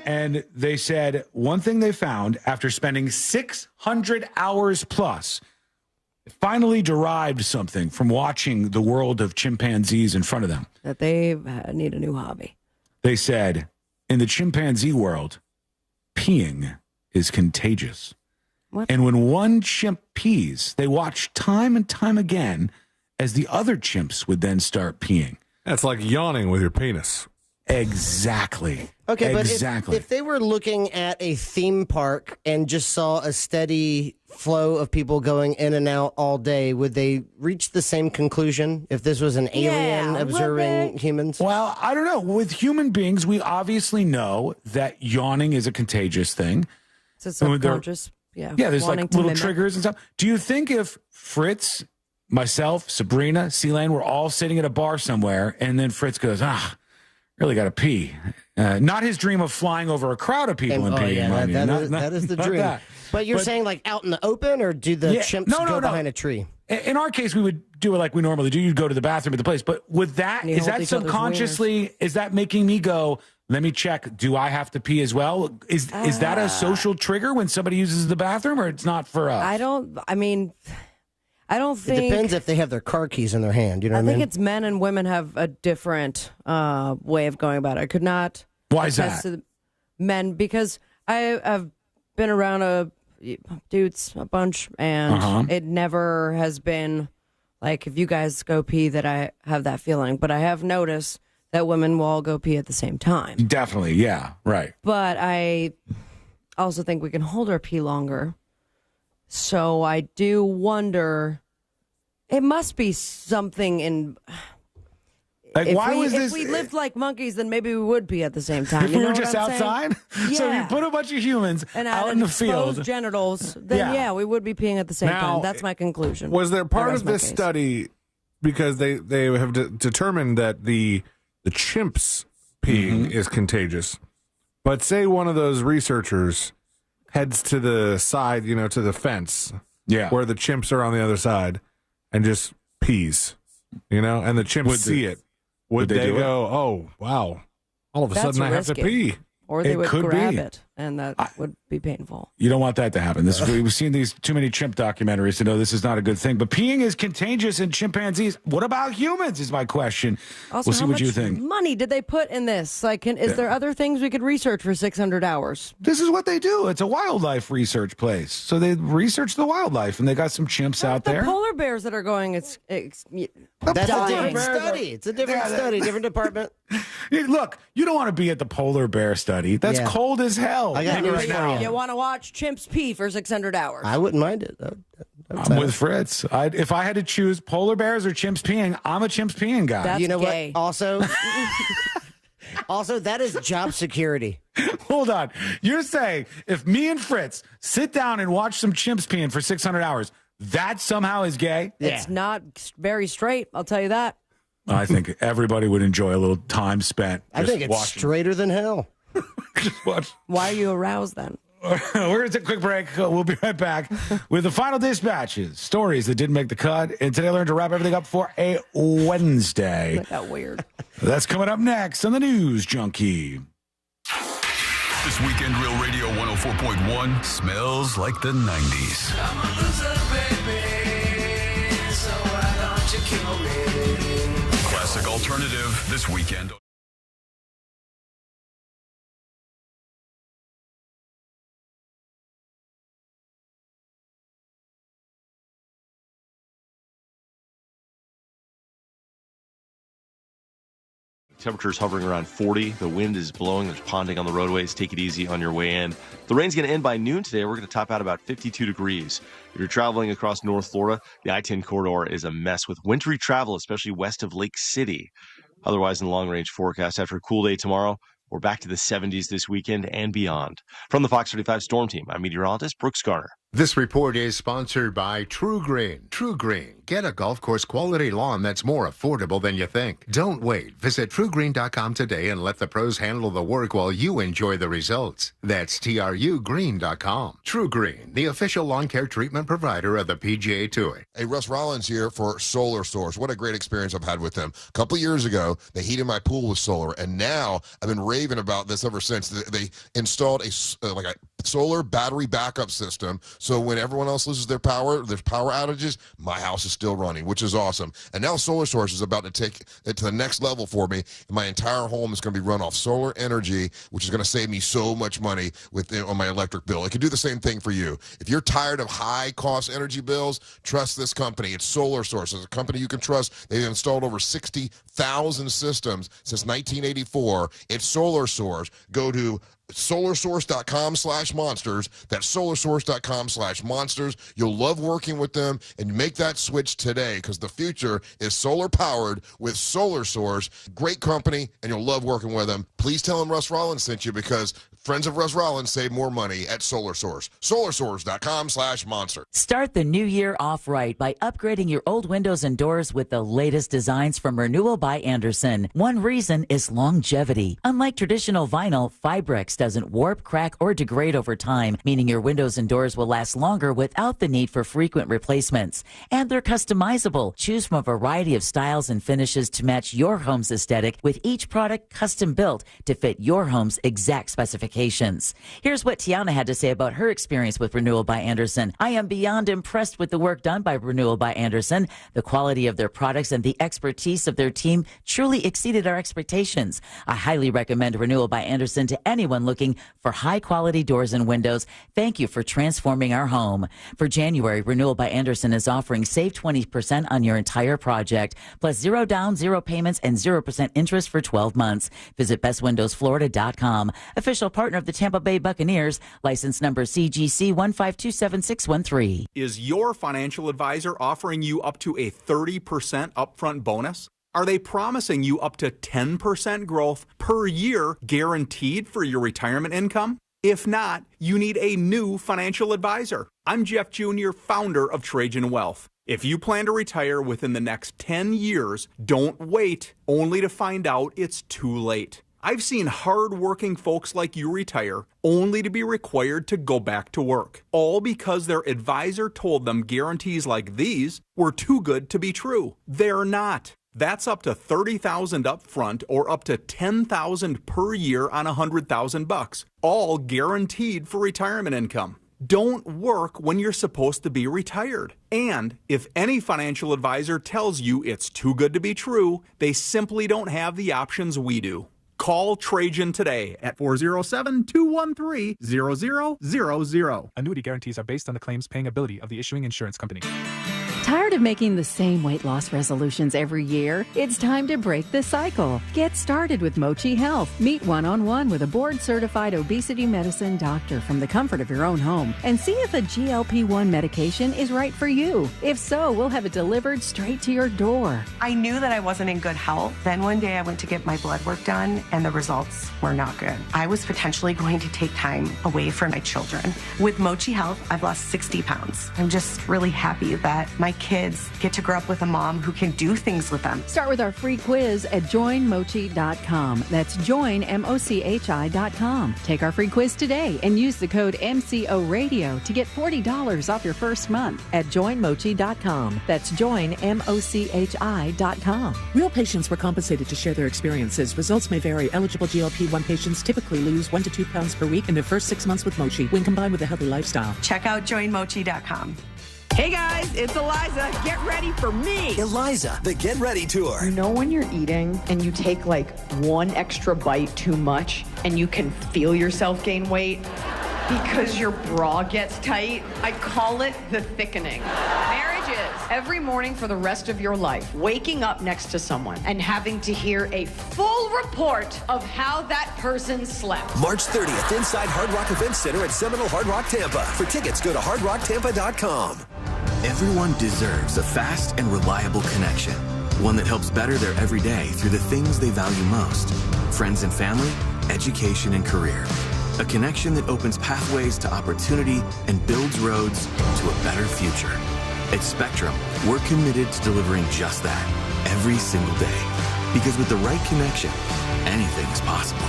And they said one thing they found after spending 600 hours plus, finally derived something from watching the world of chimpanzees in front of them. That they need a new hobby. They said in the chimpanzee world, peeing is contagious. What? And when one chimp pees, they watch time and time again as the other chimps would then start peeing. That's like yawning with your penis. Exactly. Okay, exactly. but if they were looking at a theme park and just saw a steady flow of people going in and out all day, would they reach the same conclusion if this was an alien observing humans? Well, I don't know. With human beings, we obviously know that yawning is a contagious thing. It's a subconscious. Yeah, Yeah, there's wanting like to little mimic. triggers and stuff. Do you think if Fritz, myself, Sabrina, C-Lane were all sitting at a bar somewhere and then Fritz goes, really got to pee. Not his dream of flying over a crowd of people and peeing. mind you. that is the not dream. that. But you're saying like out in the open, or do the chimps go behind a tree? In our case, we would do it like we normally do. You'd go to the bathroom at the place. But with that, And you is hold that each other's subconsciously, is that making me go, let me check, do I have to pee as well? Is that a social trigger when somebody uses the bathroom, or it's not for us? I don't think. It depends if they have their car keys in their hand. You know what I mean? think it's men and women have a different way of going about it. I could not. Why is attest that? to the men, because I've been around dudes a bunch, and it never has been like, if you guys go pee, that I have that feeling. But I have noticed that women will all go pee at the same time. Definitely, yeah, right. But I also think we can hold our pee longer. So I do wonder, it must be something in. Like, If we lived like monkeys, then maybe we would pee at the same time. If You we know were what just I'm saying? outside? Yeah. So you put a bunch of humans and out had in the exposed field. genitals, then yeah, we would be peeing at the same Now, time. That's my conclusion. Was there part rest of my this case. study because they have determined that the chimps peeing is contagious, but say one of those researchers heads to the side, to the fence, where the chimps are on the other side, and just pees, and the chimps see it. Would they do go, oh, wow, all of a That's sudden I have to risky. pee? Or they It would could grab be. it, and that would be painful. You don't want that to happen. We've seen these too many chimp documentaries to know this is not a good thing. But peeing is contagious in chimpanzees. What about humans is my question. Also, We'll see how what much you think. money did they put in this? Like, is there other things we could research for 600 hours? This is what they do. It's a wildlife research place. So they research the wildlife, and they got some chimps out The there. polar bears that are going, That's a different study. It's a different study, different department. Look, you don't want to be at the polar bear study. That's Yeah. cold as hell. I got Maybe news right for now. You want to watch chimps pee for 600 hours? I wouldn't mind it. I'm with Fritz. If I had to choose polar bears or chimps peeing, I'm a chimps peeing guy. That's you know gay. what? Also, that is job security. Hold on. You're saying if me and Fritz sit down and watch some chimps peeing for 600 hours, that somehow is gay? It's not very straight, I'll tell you that. I think everybody would enjoy a little time spent. I think it's straighter than hell. Just watch. Why are you aroused then? We're going to take a quick break. We'll be right back with the final dispatches, stories that didn't make the cut. And today I learned to wrap everything up for a Wednesday. That got weird. That's coming up next on the News Junkie. This weekend, Real Radio 104.1 smells like the 90s. I'm a loser, baby, so why don't you kill me? Classic alternative this weekend. Temperatures hovering around 40. The wind is blowing. There's ponding on the roadways. Take it easy on your way in. The rain's going to end by noon today. We're going to top out about 52 degrees. If you're traveling across North Florida, the I-10 corridor is a mess with wintry travel, especially west of Lake City. Otherwise, in the long-range forecast, after a cool day tomorrow, we're back to the 70s this weekend and beyond. From the Fox 35 Storm Team, I'm meteorologist Brooks Garner. This report is sponsored by True Green. True Green. Get a golf course quality lawn that's more affordable than you think. Don't wait. Visit TrueGreen.com today and let the pros handle the work while you enjoy the results. That's TrueGreen.com. True Green, the official lawn care treatment provider of the PGA Tour. Hey, Russ Rollins here for Solar Source. What a great experience I've had with them. A couple years ago, they heated my pool with solar, and now I've been raving about this ever since. They installed a solar battery backup system. So when everyone else loses their power, there's power outages, my house is still running, which is awesome. And now Solar Source is about to take it to the next level for me. My entire home is going to be run off solar energy, which is going to save me so much money on my electric bill. It can do the same thing for you. If you're tired of high-cost energy bills, trust this company. It's Solar Source. It's a company you can trust. They've installed over 60,000 systems since 1984. It's Solar Source. Go to solarsource.com/monsters. That's solarsource.com/monsters. You'll love working with them, and make that switch today, because the future is solar powered with Solar Source. Great company, and you'll love working with them. Please tell them Russ Rollins sent you, because friends of Russ Rollins save more money at Solar Source. solarsource.com/monster. Start the new year off right by upgrading your old windows and doors with the latest designs from Renewal by Andersen. One reason is longevity. Unlike traditional vinyl, Fibrex doesn't warp, crack, or degrade over time, meaning your windows and doors will last longer without the need for frequent replacements. And they're customizable. Choose from a variety of styles and finishes to match your home's aesthetic, with each product custom built to fit your home's exact specifications. Here's what Tiana had to say about her experience with Renewal by Andersen. I am beyond impressed with the work done by Renewal by Andersen. The quality of their products and the expertise of their team truly exceeded our expectations. I highly recommend Renewal by Andersen to anyone looking for high-quality doors and windows. Thank you for transforming our home. For January, Renewal by Andersen is offering save 20% on your entire project, plus 0 down, 0 payments, and 0% interest for 12 months. Visit bestwindowsflorida.com. Official partner of the Tampa Bay Buccaneers. License number CGC 1527613. Is your financial advisor offering you up to a 30% upfront bonus? Are they promising you up to 10% growth per year guaranteed for your retirement income? If not, you need a new financial advisor. I'm Jeff Jr., founder of Trajan Wealth. If you plan to retire within the next 10 years, don't wait only to find out it's too late. I've seen hard-working folks like you retire only to be required to go back to work, all because their advisor told them guarantees like these were too good to be true. They're not. That's up to $30,000 up front or up to $10,000 per year on $100,000, all guaranteed for retirement income. Don't work when you're supposed to be retired. And if any financial advisor tells you it's too good to be true, they simply don't have the options we do. Call Trajan today at 407-213-0000. Annuity guarantees are based on the claims paying ability of the issuing insurance company. Tired of making the same weight loss resolutions every year? It's time to break the cycle. Get started with Mochi Health. Meet one-on-one with a board-certified obesity medicine doctor from the comfort of your own home and see if a GLP-1 medication is right for you. If so, we'll have it delivered straight to your door. I knew that I wasn't in good health. Then one day I went to get my blood work done, and the results were not good. I was potentially going to take time away from my children. With Mochi Health, I've lost 60 pounds. I'm just really happy that my kids get to grow up with a mom who can do things with them. Start with our free quiz at joinmochi.com. That's joinmochi.com. Take our free quiz today and use the code MCORadio to get $40 off your first month at joinmochi.com. That's joinmochi.com. Real patients were compensated to share their experiences. Results may vary. Eligible GLP-1 patients typically lose 1 to 2 pounds per week in their first 6 months with Mochi when combined with a healthy lifestyle. Check out joinmochi.com. Hey guys, it's Eliza. Get ready for me. Eliza, the Get Ready Tour. You know when you're eating and you take like one extra bite too much and you can feel yourself gain weight because your bra gets tight? I call it the thickening. Marriages, every morning for the rest of your life, waking up next to someone and having to hear a full report of how that person slept. March 30th, inside Hard Rock Event Center at Seminole Hard Rock Tampa. For tickets, go to hardrocktampa.com. Everyone deserves a fast and reliable connection. One that helps better their everyday through the things they value most. Friends and family, education and career. A connection that opens pathways to opportunity and builds roads to a better future. At Spectrum, we're committed to delivering just that every single day. Because with the right connection, anything is possible.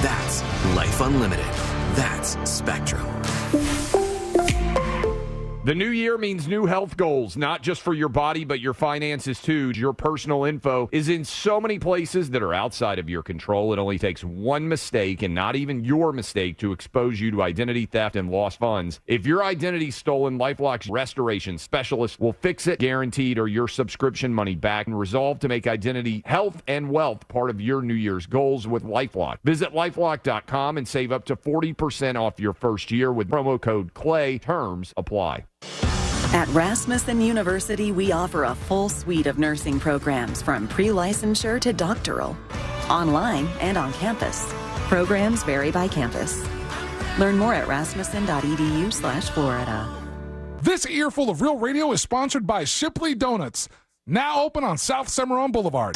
That's Life Unlimited. That's Spectrum. The new year means new health goals, not just for your body, but your finances too. Your personal info is in so many places that are outside of your control. It only takes one mistake, and not even your mistake, to expose you to identity theft and lost funds. If your identity's stolen, LifeLock's restoration specialist will fix it, guaranteed, or your subscription money back, and resolve to make identity, health, and wealth part of your New Year's goals with LifeLock. Visit LifeLock.com and save up to 40% off your first year with promo code CLAY. Terms apply. At Rasmussen University, we offer a full suite of nursing programs from pre-licensure to doctoral, online and on campus. Programs vary by campus. Learn more at rasmussen.edu/Florida. This earful of Real Radio is sponsored by Shipley Donuts, now open on South Cimarron Boulevard.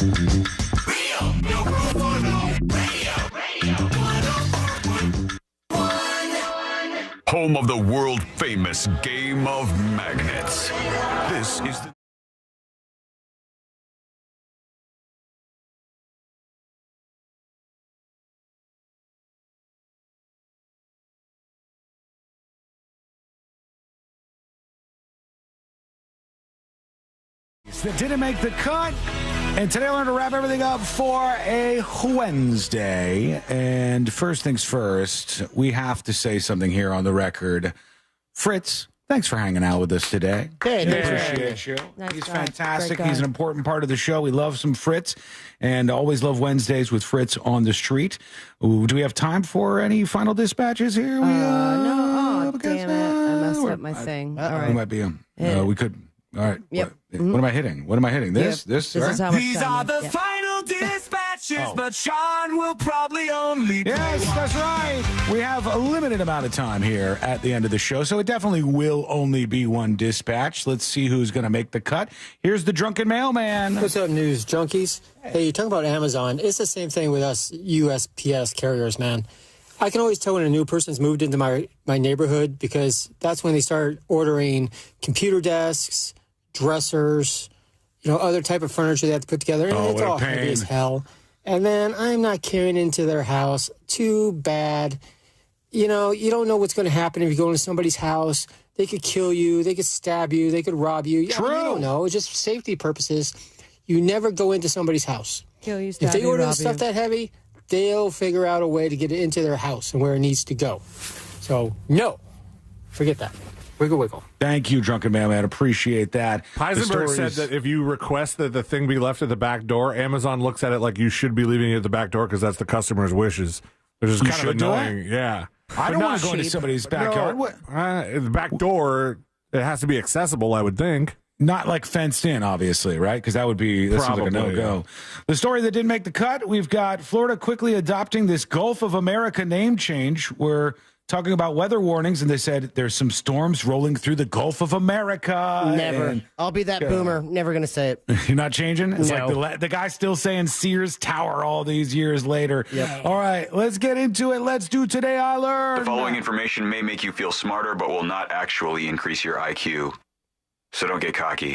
Home of the world-famous game of magnets. This is the... That didn't make the cut. And today we're going to wrap everything up for a Wednesday. And first things first, we have to say something here on the record. Fritz, thanks for hanging out with us today. Hey, appreciate you. Nice He's guy. fantastic. Great guy. He's an important part of the show. We love some Fritz and always love Wednesdays with Fritz on the street. Ooh, do we have time for any final dispatches here? No. Oh, damn it. I messed up my thing. All right. We might be. We could. All right. Yep. What am I hitting? What am I hitting? This? This All right. is how much These time are the yeah. final dispatches, but Sean will probably only do Yes, that's right. We have a limited amount of time here at the end of the show, so it definitely will only be one dispatch. Let's see who's going to make the cut. Here's the drunken mailman. What's up, news junkies? Hey, you talk about Amazon. It's the same thing with us USPS carriers, man. I can always tell when a new person's moved into my neighborhood because that's when they start ordering computer desks, dressers, other type of furniture they have to put together. And it's all heavy as hell. And then I'm not carrying into their house. Too bad. You don't know what's going to happen if you go into somebody's house. They could kill you. They could stab you. They could rob you. True. You don't know. It's just safety purposes. You never go into somebody's house. Kill you, stab If they you, order rob the stuff you. that heavy, they'll figure out a way to get it into their house and where it needs to go. So, no. Forget that. Wiggle, wiggle. Thank you, drunken mailman. Appreciate that. Heisenberg said that if you request that the thing be left at the back door, Amazon looks at it like you should be leaving it at the back door because that's the customer's wishes, which is You kind of should do annoying. Yeah. I don't But want not to go into cheap. somebody's backyard. No, the back door, it has to be accessible, I would think. Not like fenced in, obviously, right? Because that seems like a Probably, no-go. yeah. The story that didn't make the cut, we've got Florida quickly adopting this Gulf of America name change. We're talking about weather warnings, and they said there's some storms rolling through the Gulf of America. Never. And I'll be that boomer. Never going to say it. you're not changing? It's No. like the guy's still saying Sears Tower all these years later. Yep. All right, let's get into it. Let's do Today I Learned. The following information may make you feel smarter, but will not actually increase your IQ. So don't get cocky.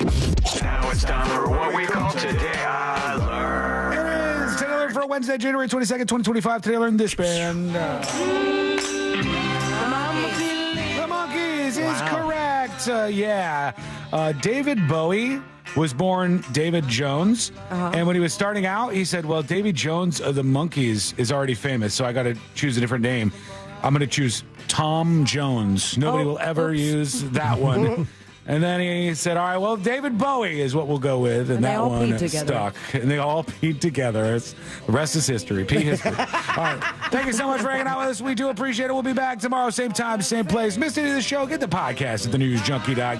Now it's time for what we call Today I Learned. It is Today I Learned for Wednesday, January 22nd, 2025. Today I Learned this band. The Monkees is correct. David Bowie was born David Jones. And when he was starting out, he said, well, Davy Jones of the Monkees is already famous, so I got to choose a different name. I'm going to choose Tom Jones. Nobody will ever use that one. And then he said, all right, well, David Bowie is what we'll go with. And they that all one peed together. stuck. And they all peed together. The rest is history. Pee history. All right. Thank you so much for hanging out with us. We do appreciate it. We'll be back tomorrow, same time, same place. Missed any of the show? Get the podcast at thenewsjunkie.com.